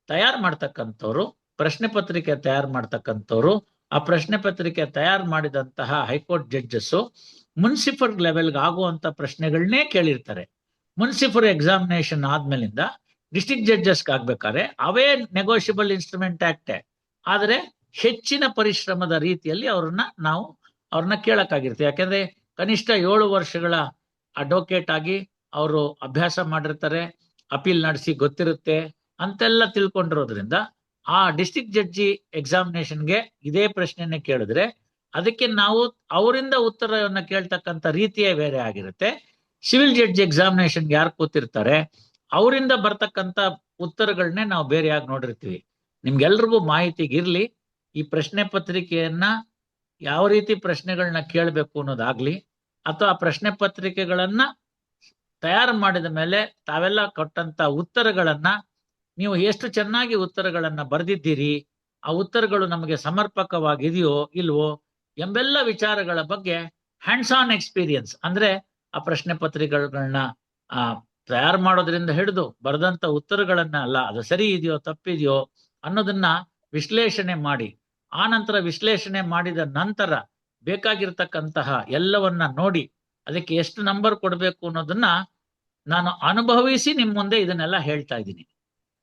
ತಯಾರು ಮಾಡ್ತಕ್ಕಂಥವ್ರು, ಪ್ರಶ್ನೆ ಪತ್ರಿಕೆ ತಯಾರು ಮಾಡ್ತಕ್ಕಂಥವ್ರು, ಆ ಪ್ರಶ್ನೆ ಪತ್ರಿಕೆ ತಯಾರು ಮಾಡಿದಂತಹ ಹೈಕೋರ್ಟ್ ಜಡ್ಜಸ್ ಮುನ್ಸಿಫರ್ ಲೆವೆಲ್ಗೆ ಆಗುವಂತ ಪ್ರಶ್ನೆಗಳನ್ನೇ ಕೇಳಿರ್ತಾರೆ. ಮುನ್ಸಿಫರ್ ಎಕ್ಸಾಮಿನೇಷನ್ ಆದ್ಮೇಲಿಂದ ಡಿಸ್ಟ್ರಿಕ್ಟ್ ಜಡ್ಜಸ್ಗೆ ಆಗ್ಬೇಕಾದ್ರೆ ಅವೇ ನೆಗೋಷಿಯಬಲ್ ಇನ್ಸ್ಟ್ರೂಮೆಂಟ್ ಆಕ್ಟ್, ಆದ್ರೆ ಹೆಚ್ಚಿನ ಪರಿಶ್ರಮದ ರೀತಿಯಲ್ಲಿ ಅವ್ರನ್ನ ಕೇಳಕ್ಕಾಗಿರುತ್ತೆ. ಯಾಕಂದ್ರೆ ಕನಿಷ್ಠ 7 ವರ್ಷಗಳ ಅಡ್ವೊಕೇಟ್ ಆಗಿ ಅವರು ಅಭ್ಯಾಸ ಮಾಡಿರ್ತಾರೆ, ಅಪೀಲ್ ನಡೆಸಿ ಗೊತ್ತಿರುತ್ತೆ ಅಂತೆಲ್ಲ ತಿಳ್ಕೊಂಡಿರೋದ್ರಿಂದ ಆ ಡಿಸ್ಟ್ರಿಕ್ಟ್ ಜಡ್ಜಿ ಎಕ್ಸಾಮಿನೇಷನ್ಗೆ ಇದೇ ಪ್ರಶ್ನೆಯನ್ನೇ ಕೇಳಿದ್ರೆ ಅದಕ್ಕೆ ನಾವು ಅವರಿಂದ ಉತ್ತರವನ್ನ ಕೇಳ್ತಕ್ಕಂಥ ರೀತಿಯೇ ಬೇರೆ ಆಗಿರುತ್ತೆ. ಸಿವಿಲ್ ಜಡ್ಜಿ ಎಕ್ಸಾಮಿನೇಷನ್ಗೆ ಯಾರು ಕೂತಿರ್ತಾರೆ ಅವರಿಂದ ಬರ್ತಕ್ಕಂಥ ಉತ್ತರಗಳನ್ನೇ ನಾವು ಬೇರೆಯಾಗಿ ನೋಡಿರ್ತೀವಿ. ನಿಮ್ಗೆಲ್ರಿಗೂ ಮಾಹಿತಿಗಿರ್ಲಿ, ಈ ಪ್ರಶ್ನೆ ಪತ್ರಿಕೆಯನ್ನ ಯಾವ ರೀತಿ ಪ್ರಶ್ನೆಗಳನ್ನ ಕೇಳಬೇಕು ಅನ್ನೋದಾಗ್ಲಿ, ಅಥವಾ ಆ ಪ್ರಶ್ನೆ ಪತ್ರಿಕೆಗಳನ್ನ ತಯಾರು ಮಾಡಿದ ಮೇಲೆ ತಾವೆಲ್ಲ ಕೊಟ್ಟಂತ ಉತ್ತರಗಳನ್ನ ನೀವು ಎಷ್ಟು ಚೆನ್ನಾಗಿ ಉತ್ತರಗಳನ್ನ ಬರೆದಿದ್ದೀರಿ, ಆ ಉತ್ತರಗಳು ನಮಗೆ ಸಮರ್ಪಕವಾಗಿದೆಯೋ ಇಲ್ವೋ ಎಂಬೆಲ್ಲ ವಿಚಾರಗಳ ಬಗ್ಗೆ ಹ್ಯಾಂಡ್ಸ್ ಆನ್ ಎಕ್ಸ್ಪೀರಿಯನ್ಸ್, ಅಂದ್ರೆ ಆ ಪ್ರಶ್ನೆ ಪತ್ರಿಕೆಗಳನ್ನ ತಯಾರು ಮಾಡೋದ್ರಿಂದ ಹಿಡಿದು ಬರೆದಂತ ಉತ್ತರಗಳನ್ನ ಅಲ್ಲ, ಅದು ಸರಿ ಇದೆಯೋ ತಪ್ಪಿದೆಯೋ ಅನ್ನೋದನ್ನ ವಿಶ್ಲೇಷಣೆ ಮಾಡಿ, ಆ ನಂತರ ವಿಶ್ಲೇಷಣೆ ಮಾಡಿದ ನಂತರ ಬೇಕಾಗಿರ್ತಕ್ಕಂತಹ ಎಲ್ಲವನ್ನ ನೋಡಿ ಅದಕ್ಕೆ ಎಷ್ಟು ನಂಬರ್ ಕೊಡಬೇಕು ಅನ್ನೋದನ್ನ ನಾನು ಅನುಭವಿಸಿ ನಿಮ್ ಮುಂದೆ ಇದನ್ನೆಲ್ಲ ಹೇಳ್ತಾ ಇದ್ದೀನಿ.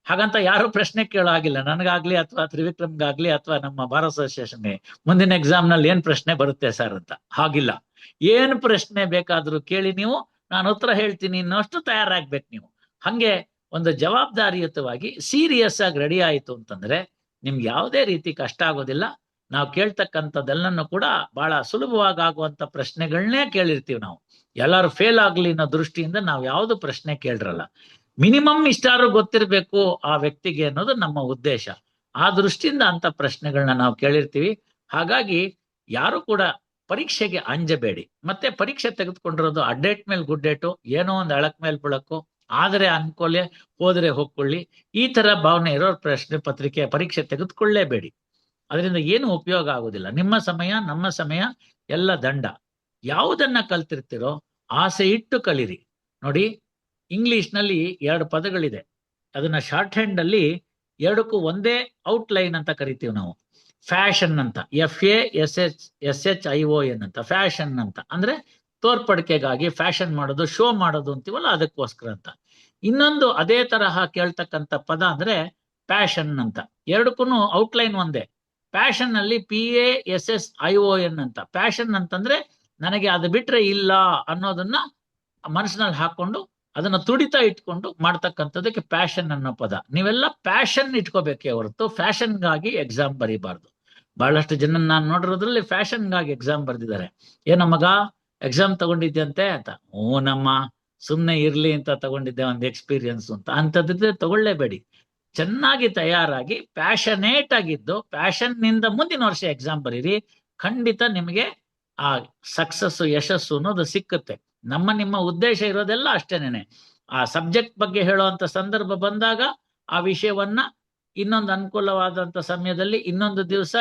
ಹಾಗಂತ ಯಾರು ಪ್ರಶ್ನೆ ಕೇಳಾಗಿಲ್ಲ, ನನಗಾಗ್ಲಿ ಅಥವಾ ತ್ರಿವಿಕ್ರಮ್ಗಾಗ್ಲಿ ಅಥವಾ ನಮ್ಮ ಭಾರತ ಅಸೋಸಿಯೇಷನ್ಗೆ ಮುಂದಿನ ಎಕ್ಸಾಮ್ ನಲ್ಲಿ ಏನ್ ಪ್ರಶ್ನೆ ಬರುತ್ತೆ ಸರ್ ಅಂತ. ಹಾಗಿಲ್ಲ, ಏನ್ ಪ್ರಶ್ನೆ ಬೇಕಾದ್ರೂ ಕೇಳಿ ನೀವು, ನಾನು ಉತ್ತರ ಹೇಳ್ತೀನಿ ಅನ್ನೋಷ್ಟು ತಯಾರಾಗ್ಬೇಕು ನೀವು. ಹಂಗೆ ಒಂದು ಜವಾಬ್ದಾರಿಯುತವಾಗಿ ಸೀರಿಯಸ್ ಆಗಿ ರೆಡಿ ಆಯ್ತು ಅಂತಂದ್ರೆ ನಿಮ್ಗೆ ಯಾವುದೇ ರೀತಿ ಕಷ್ಟ ಆಗೋದಿಲ್ಲ. ನಾವು ಕೇಳ್ತಕ್ಕಂಥದ್ದೆಲ್ಲನೂ ಕೂಡ ಬಹಳ ಸುಲಭವಾಗಿ ಆಗುವಂತ ಪ್ರಶ್ನೆಗಳನ್ನೇ ಕೇಳಿರ್ತೀವಿ ನಾವು. ಎಲ್ಲಾರು ಫೇಲ್ ಆಗ್ಲಿ ಅನ್ನೋ ದೃಷ್ಟಿಯಿಂದ ನಾವು ಯಾವ್ದು ಪ್ರಶ್ನೆ ಕೇಳಿರಲ್ಲ. ಮಿನಿಮಮ್ ಇಷ್ಟಾರು ಗೊತ್ತಿರ್ಬೇಕು ಆ ವ್ಯಕ್ತಿಗೆ ಅನ್ನೋದು ನಮ್ಮ ಉದ್ದೇಶ. ಆ ದೃಷ್ಟಿಯಿಂದ ಅಂತ ಪ್ರಶ್ನೆಗಳನ್ನ ನಾವು ಕೇಳಿರ್ತೀವಿ. ಹಾಗಾಗಿ ಯಾರು ಕೂಡ ಪರೀಕ್ಷೆಗೆ ಅಂಜಬೇಡಿ. ಮತ್ತೆ ಪರೀಕ್ಷೆ ತೆಗೆದುಕೊಂಡಿರೋದು ಅಡ್ಡೇಟ್ ಮೇಲೆ ಗುಡ್ಡೇಟು, ಏನೋ ಒಂದು ಅಳಕ್ ಮೇಲೆ ಬೀಳಕ್ಕೋ, ಆದರೆ ಅನ್ಕೊಲೆ ಹೋದ್ರೆ ಹೋಗ್ಕೊಳ್ಳಿ, ಈ ತರ ಭಾವನೆ ಇರೋ ಪ್ರಶ್ನೆ ಪತ್ರಿಕೆ ಪರೀಕ್ಷೆ ತೆಗೆದುಕೊಳ್ಳೇಬೇಡಿ. ಅದರಿಂದ ಏನು ಉಪಯೋಗ ಆಗುದಿಲ್ಲ. ನಿಮ್ಮ ಸಮಯ ನಮ್ಮ ಸಮಯ ಎಲ್ಲ ದಂಡ. ಯಾವುದನ್ನ ಕಲ್ತಿರ್ತಿರೋ ಆಸೆ ಇಟ್ಟು ಕಲೀರಿ. ನೋಡಿ, ಇಂಗ್ಲಿಷ್ ನಲ್ಲಿ 2 ಪದಗಳಿದೆ, ಅದನ್ನ ಶಾರ್ಟ್ ಹ್ಯಾಂಡ್ ಅಲ್ಲಿ ಎರಡಕ್ಕೂ ಒಂದೇ ಔಟ್ಲೈನ್ ಅಂತ ಕರಿತೀವಿ ನಾವು. ಫ್ಯಾಷನ್ ಅಂತ, FASHION ಅಂತ, ಫ್ಯಾಷನ್ ಅಂತ ಅಂದ್ರೆ ತೋರ್ಪಡಿಕೆಗಾಗಿ ಫ್ಯಾಷನ್ ಮಾಡೋದು, ಶೋ ಮಾಡೋದು ಅಂತೀವಲ್ಲ ಅದಕ್ಕೋಸ್ಕರ ಅಂತ. ಇನ್ನೊಂದು ಅದೇ ತರಹ ಕೇಳ್ತಕ್ಕಂಥ ಪದ ಅಂದ್ರೆ ಪ್ಯಾಷನ್ ಅಂತ. ಎರಡಕ್ಕೂ ಔಟ್ಲೈನ್ ಒಂದೇ. ಪ್ಯಾಷನ್ ಅಲ್ಲಿ PASSION ಅಂತ. ಪ್ಯಾಷನ್ ಅಂತಂದ್ರೆ ನನಗೆ ಅದು ಬಿಟ್ರೆ ಇಲ್ಲ ಅನ್ನೋದನ್ನ ಮನಸ್ಸಿನಲ್ಲಿ ಹಾಕೊಂಡು ಅದನ್ನ ತುಡಿತಾ ಇಟ್ಕೊಂಡು ಮಾಡ್ತಕ್ಕಂಥದಕ್ಕೆ ಪ್ಯಾಷನ್ ಅನ್ನೋ ಪದ. ನೀವೆಲ್ಲ ಪ್ಯಾಷನ್ ಇಟ್ಕೋಬೇಕೇ ಹೊರತು ಫ್ಯಾಷನ್ಗಾಗಿ ಎಕ್ಸಾಮ್ ಬರೀಬಾರ್ದು. ಬಹಳಷ್ಟು ಜನ ನಾನು ನೋಡಿರೋದ್ರಲ್ಲಿ ಫ್ಯಾಷನ್ಗಾಗಿ ಎಕ್ಸಾಮ್ ಬರ್ದಿದ್ದಾರೆ. ಏನೋ ಮಗ ಎಕ್ಸಾಮ್ ತಗೊಂಡಿದ್ಯಂತೆ ಅಂತ. ನಮ್ಮ ಸುಮ್ನೆ ಇರ್ಲಿ ಅಂತ ತಗೊಂಡಿದ್ದೆ ಒಂದು ಎಕ್ಸ್ಪೀರಿಯನ್ಸ್ ಅಂತ. ಅಂತದಿದ್ರೆ ತಗೊಳ್ಳೇಬೇಡಿ. ಚೆನ್ನಾಗಿ ತಯಾರಾಗಿ ಪ್ಯಾಷನೇಟ್ ಆಗಿದ್ದು ಪ್ಯಾಷನ್ ನಿಂದ ಮುಂದಿನ ವರ್ಷ ಎಕ್ಸಾಮ್ ಬರೀರಿ. ಖಂಡಿತ ನಿಮಗೆ ಆ ಸಕ್ಸಸ್, ಯಶಸ್ಸು ಅನ್ನೋದು ಸಿಕ್ಕುತ್ತೆ. ನಿಮ್ಮ ಉದ್ದೇಶ ಇರೋದೆಲ್ಲ ಅಷ್ಟೇನೆ. ಆ ಸಬ್ಜೆಕ್ಟ್ ಬಗ್ಗೆ ಹೇಳುವಂತ ಸಂದರ್ಭ ಬಂದಾಗ ಆ ವಿಷಯವನ್ನ ಇನ್ನೊಂದು ಅನುಕೂಲವಾದಂತ ಸಮಯದಲ್ಲಿ ಇನ್ನೊಂದು ದಿವಸ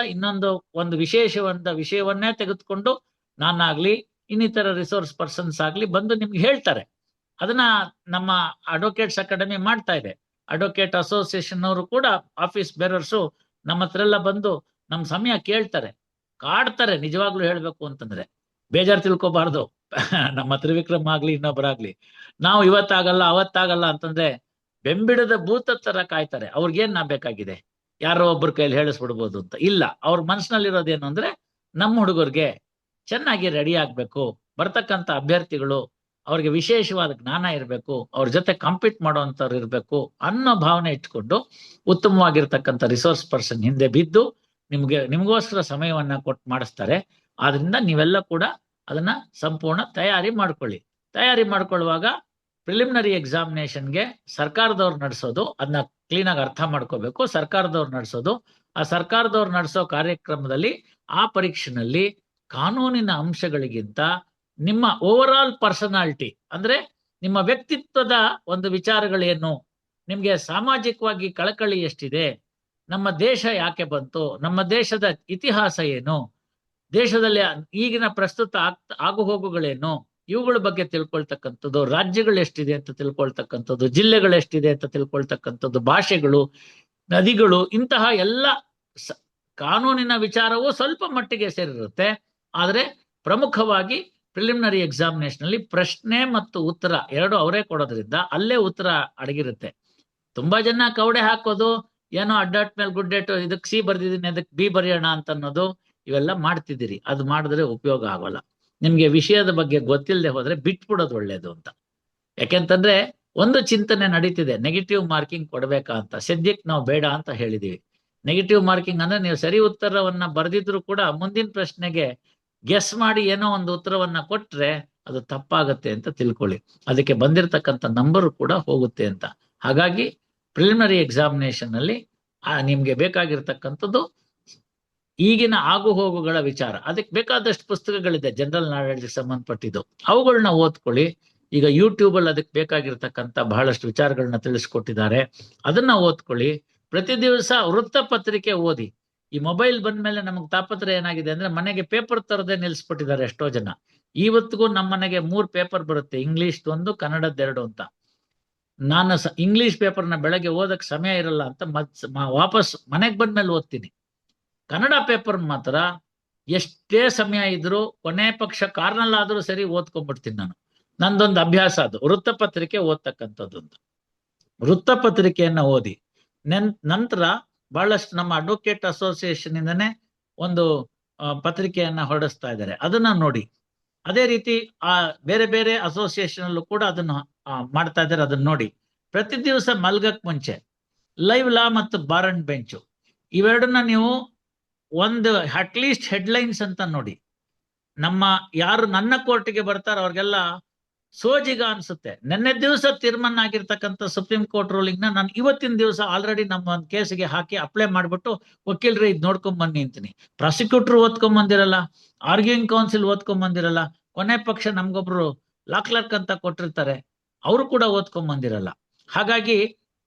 ಒಂದು ವಿಶೇಷವಾದ ವಿಷಯವನ್ನೇ ತೆಗೆದುಕೊಂಡು ನಾನಾಗ್ಲಿ ಇನ್ನಿತರ ರಿಸೋರ್ಸ್ ಪರ್ಸನ್ಸ್ ಆಗ್ಲಿ ಬಂದು ನಿಮ್ಗೆ ಹೇಳ್ತಾರೆ. ಅದನ್ನ ನಮ್ಮ ಅಡ್ವೊಕೇಟ್ಸ್ ಅಕಾಡೆಮಿ ಮಾಡ್ತಾ ಇದೆ. ಅಡ್ವೊಕೇಟ್ ಅಸೋಸಿಯೇಷನ್ ಅವರು ಕೂಡ ಆಫೀಸ್ ಬೇರರ್ಸು ನಮ್ಮ ಹತ್ರ ಎಲ್ಲ ಬಂದು ನಮ್ಮ ಸಮಯ ಕೇಳ್ತಾರೆ, ಕಾಡ್ತಾರೆ. ನಿಜವಾಗ್ಲೂ ಹೇಳ್ಬೇಕು ಅಂತಂದ್ರೆ ಬೇಜಾರು ತಿಳ್ಕೊಬಾರ್ದು. ನಮ್ಮ ತ್ರಿವಿಕ್ರಮ್ ಆಗ್ಲಿ ಇನ್ನೊಬ್ಬರಾಗ್ಲಿ ನಾವು ಇವತ್ತಾಗಲ್ಲ ಅವತ್ತಾಗಲ್ಲ ಅಂತಂದ್ರೆ ಬೆಂಬಿಡದ ಭೂತ ತರ ಕಾಯ್ತಾರೆ. ಅವ್ರಿಗೇನ್ ಬೇಕಾಗಿದೆ, ಯಾರೋ ಒಬ್ಬರ ಕೈಯಲ್ಲಿ ಹೇಳಿಸ್ಬಿಡ್ಬೋದು ಅಂತ. ಇಲ್ಲ, ಅವ್ರ ಮನಸ್ಸಿನಲ್ಲಿರೋದೇನು ಅಂದ್ರೆ ನಮ್ಮ ಹುಡುಗರಿಗೆ ಚೆನ್ನಾಗಿ ರೆಡಿ ಆಗ್ಬೇಕು, ಬರ್ತಕ್ಕಂಥ ಅಭ್ಯರ್ಥಿಗಳು ಅವ್ರಿಗೆ ವಿಶೇಷವಾದ ಜ್ಞಾನ ಇರಬೇಕು, ಅವ್ರ ಜೊತೆ ಕಾಂಪೀಟ್ ಮಾಡುವಂತವ್ರು ಇರಬೇಕು ಅನ್ನೋ ಭಾವನೆ ಇಟ್ಕೊಂಡು ಉತ್ತಮವಾಗಿರ್ತಕ್ಕಂಥ ರಿಸೋರ್ಸ್ ಪರ್ಸನ್ ಹಿಂದೆ ಬಿದ್ದು ನಿಮಗೋಸ್ಕರ ಸಮಯವನ್ನ ಕೊಟ್ಟು ಮಾಡಿಸ್ತಾರೆ. ಆದ್ರಿಂದ ನೀವೆಲ್ಲ ಕೂಡ ಅದನ್ನ ಸಂಪೂರ್ಣ ತಯಾರಿ ಮಾಡ್ಕೊಳ್ಳಿ. ತಯಾರಿ ಮಾಡ್ಕೊಳ್ಳುವಾಗ ಪ್ರಿಲಿಮಿನರಿ ಎಕ್ಸಾಮಿನೇಷನ್ಗೆ ಸರ್ಕಾರದವ್ರು ನಡೆಸೋದು, ಅದನ್ನ ಕ್ಲೀನಾಗಿ ಅರ್ಥ ಮಾಡ್ಕೋಬೇಕು. ಸರ್ಕಾರದವ್ರು ನಡೆಸೋದು, ಆ ಸರ್ಕಾರದವ್ರು ನಡೆಸೋ ಕಾರ್ಯಕ್ರಮದಲ್ಲಿ ಆ ಪರೀಕ್ಷೆನಲ್ಲಿ ಕಾನೂನಿನ ಅಂಶಗಳಿಗಿಂತ ನಿಮ್ಮ ಓವರ್ ಆಲ್ ಪರ್ಸನಾಲಿಟಿ ಅಂದ್ರೆ ನಿಮ್ಮ ವ್ಯಕ್ತಿತ್ವದ ಒಂದು ವಿಚಾರಗಳೇನು, ನಿಮ್ಗೆ ಸಾಮಾಜಿಕವಾಗಿ ಕಳಕಳಿ ಎಷ್ಟಿದೆ, ನಮ್ಮ ದೇಶ ಯಾಕೆ ಬಂತು, ನಮ್ಮ ದೇಶದ ಇತಿಹಾಸ ಏನು, ದೇಶದಲ್ಲಿ ಈಗಿನ ಪ್ರಸ್ತುತ ಆಗುಹೋಗುಗಳೇನು, ಇವುಗಳ ಬಗ್ಗೆ ತಿಳ್ಕೊಳ್ತಕ್ಕಂಥದ್ದು, ರಾಜ್ಯಗಳು ಎಷ್ಟಿದೆ ಅಂತ ತಿಳ್ಕೊಳ್ತಕ್ಕಂಥದ್ದು, ಜಿಲ್ಲೆಗಳು ಎಷ್ಟಿದೆ ಅಂತ ತಿಳ್ಕೊಳ್ತಕ್ಕಂಥದ್ದು, ಭಾಷೆಗಳು, ನದಿಗಳು, ಇಂತಹ ಎಲ್ಲ ಕಾನೂನಿನ ವಿಚಾರವೂ ಸ್ವಲ್ಪ ಮಟ್ಟಿಗೆ ಸೇರಿರುತ್ತೆ. ಆದರೆ ಪ್ರಮುಖವಾಗಿ ಪ್ರಿಲಿಮಿನರಿ ಎಕ್ಸಾಮಿನೇಷನ್ ಅಲ್ಲಿ ಪ್ರಶ್ನೆ ಮತ್ತು ಉತ್ತರ ಎರಡು ಅವರೇ ಕೊಡೋದ್ರಿಂದ ಅಲ್ಲೇ ಉತ್ತರ ಅಡಗಿರುತ್ತೆ. ತುಂಬಾ ಜನ ಕವಡೆ ಹಾಕೋದು, ಏನೋ ಅಡ್ಡಾಟ್ ಮೇಲೆ ಗುಡ್ಡೇಟು, ಇದಕ್ಕೆ ಸಿ ಬರ್ದಿದ್ದೀನಿ ಅದಕ್ಕೆ ಬಿ ಬರೆಯೋಣ ಅಂತ ಅನ್ನೋದು, ಇವೆಲ್ಲ ಮಾಡ್ತಿದ್ದೀರಿ. ಅದು ಮಾಡಿದ್ರೆ ಉಪಯೋಗ ಆಗೋಲ್ಲ. ನಿಮ್ಗೆ ವಿಷಯದ ಬಗ್ಗೆ ಗೊತ್ತಿಲ್ಲದೆ ಹೋದ್ರೆ ಬಿಟ್ಬಿಡೋದು ಒಳ್ಳೇದು ಅಂತ. ಯಾಕೆಂತಂದ್ರೆ ಒಂದು ಚಿಂತನೆ ನಡೀತಿದೆ, ನೆಗೆಟಿವ್ ಮಾರ್ಕಿಂಗ್ ಕೊಡ್ಬೇಕಾ ಅಂತ. ಸದ್ಯಕ್ಕೆ ನಾವು ಬೇಡ ಅಂತ ಹೇಳಿದೀವಿ. ನೆಗೆಟಿವ್ ಮಾರ್ಕಿಂಗ್ ಅಂದ್ರೆ ನೀವು ಸರಿ ಉತ್ತರವನ್ನ ಬರೆದಿದ್ರು ಕೂಡ ಮುಂದಿನ ಪ್ರಶ್ನೆಗೆ ಗೆಸ್ ಮಾಡಿ ಏನೋ ಒಂದು ಉತ್ತರವನ್ನ ಕೊಟ್ರೆ ಅದು ತಪ್ಪಾಗತ್ತೆ ಅಂತ ತಿಳ್ಕೊಳ್ಳಿ. ಅದಕ್ಕೆ ಬಂದಿರತಕ್ಕಂಥ ನಂಬರ್ ಕೂಡ ಹೋಗುತ್ತೆ ಅಂತ. ಹಾಗಾಗಿ ಪ್ರಿಲಿಮಿನರಿ ಎಕ್ಸಾಮಿನೇಷನ್ ಅಲ್ಲಿ ನಿಮ್ಗೆ ಬೇಕಾಗಿರ್ತಕ್ಕಂಥದ್ದು ಈಗಿನ ಆಗು ಹೋಗುಗಳ ವಿಚಾರ. ಅದಕ್ಕೆ ಬೇಕಾದಷ್ಟು ಪುಸ್ತಕಗಳಿದೆ ಜನರಲ್ ನಾಲೆಡ್ಜ್ ಸಂಬಂಧಪಟ್ಟಿದ್ದು, ಅವುಗಳನ್ನ ಓದ್ಕೊಳ್ಳಿ. ಈಗ ಯೂಟ್ಯೂಬ್ ಅಲ್ಲಿ ಅದಕ್ಕೆ ಬೇಕಾಗಿರ್ತಕ್ಕಂಥ ಬಹಳಷ್ಟು ವಿಚಾರಗಳನ್ನ ತಿಳಿಸ್ಕೊಟ್ಟಿದ್ದಾರೆ, ಅದನ್ನ ಓದ್ಕೊಳ್ಳಿ. ಪ್ರತಿ ದಿವಸ ವೃತ್ತಪತ್ರಿಕೆ ಓದಿ. ಈ ಮೊಬೈಲ್ ಬಂದ್ಮೇಲೆ ನಮಗ್ ತಾಪತ್ರ ಏನಾಗಿದೆ ಅಂದ್ರೆ ಮನೆಗೆ ಪೇಪರ್ ತರದೇ ನಿಲ್ಸ್ಬಿಟ್ಟಿದ್ದಾರೆ ಎಷ್ಟೋ ಜನ. ಇವತ್ತಿಗೂ ನಮ್ಮ ಮನೆಗೆ 3 ಪೇಪರ್ ಬರುತ್ತೆ, ಇಂಗ್ಲಿಷ್ ಒಂದು, ಕನ್ನಡದ್ದು 2 ಅಂತ. ನಾನು ಇಂಗ್ಲಿಷ್ ಪೇಪರ್ನ ಬೆಳಗ್ಗೆ ಓದಕ್ ಸಮಯ ಇರಲ್ಲ ಅಂತ ವಾಪಸ್ ಮನೆಗೆ ಬಂದ್ಮೇಲೆ ಓದ್ತೀನಿ. ಕನ್ನಡ ಪೇಪರ್ ಮಾತ್ರ ಎಷ್ಟೇ ಸಮಯ ಇದ್ರು ಕೊನೆ ಪಕ್ಷ ಕಾರ್ನಲ್ಲಾದ್ರೂ ಸರಿ ಓದ್ಕೊಂಡ್ಬಿಡ್ತೀನಿ ನಾನು. ನಂದೊಂದು ಅಭ್ಯಾಸ ಅದು, ವೃತ್ತಪತ್ರಿಕೆ ಓದ್ತಕ್ಕಂಥದ್ದೊಂದು. ವೃತ್ತಪತ್ರಿಕೆಯನ್ನ ಓದಿ ನಂತರ ಬಹಳಷ್ಟು ನಮ್ಮ ಅಡ್ವೊಕೇಟ್ ಅಸೋಸಿಯೇಷನ್ ಇಂದನೇ ಒಂದು ಪತ್ರಿಕೆಯನ್ನ ಹೊರಡಿಸ್ತಾ ಇದ್ದಾರೆ, ಅದನ್ನ ನೋಡಿ. ಅದೇ ರೀತಿ ಬೇರೆ ಬೇರೆ ಅಸೋಸಿಯೇಷನ್ ಅಲ್ಲೂ ಕೂಡ ಅದನ್ನ ಮಾಡ್ತಾ ಇದ್ದಾರೆ, ಅದನ್ನ ನೋಡಿ. ಪ್ರತಿ ದಿವಸ ಮಲ್ಗಕ್ ಮುಂಚೆ ಲೈವ್ ಲಾ ಮತ್ತು ಬಾರ್ ಅಂಡ್ ಬೆಂಚು ಇವೆರಡನ್ನ ನೀವು ಒಂದು ಅಟ್ಲೀಸ್ಟ್ ಹೆಡ್ಲೈನ್ಸ್ ಅಂತ ನೋಡಿ. ಯಾರು ನನ್ನ ಕೋರ್ಟಿಗೆ ಬರ್ತಾರೋ ಅವ್ರಿಗೆಲ್ಲ ಸೋಜಿಗ ಅನ್ಸುತ್ತೆ. ನಿನ್ನೆ ದಿವಸ ತೀರ್ಮಾನ ಆಗಿರ್ತಕ್ಕಂಥ ಸುಪ್ರೀಂ ಕೋರ್ಟ್ ರೂಲಿಂಗ್ ನಾನು ಇವತ್ತಿನ ದಿವಸ ಆಲ್ರೆಡಿ ನಮ್ಮ ಒಂದು ಕೇಸಿಗೆ ಹಾಕಿ ಅಪ್ಲೈ ಮಾಡ್ಬಿಟ್ಟು ವಕೀಲರೇ ಇದ್ ನೋಡ್ಕೊಂಡ್ ಬನ್ನಿ ಅಂತೀನಿ. ಪ್ರಾಸಿಕ್ಯೂಟರ್ ಓದ್ಕೊಂಡ್ ಬಂದಿರಲ್ಲ, ಆರ್ಗ್ಯೂಯಿಂಗ್ ಕೌನ್ಸಿಲ್ ಓದ್ಕೊಂಡ್ ಬಂದಿರಲ್ಲ, ಕೊನೆ ಪಕ್ಷ ನಮ್ಗೊಬ್ರು ಲಾ ಕ್ಲರ್ಕ್ ಅಂತ ಕೊಟ್ಟಿರ್ತಾರೆ, ಅವರು ಕೂಡ ಓದ್ಕೊಂಡ್ ಬಂದಿರಲ್ಲ. ಹಾಗಾಗಿ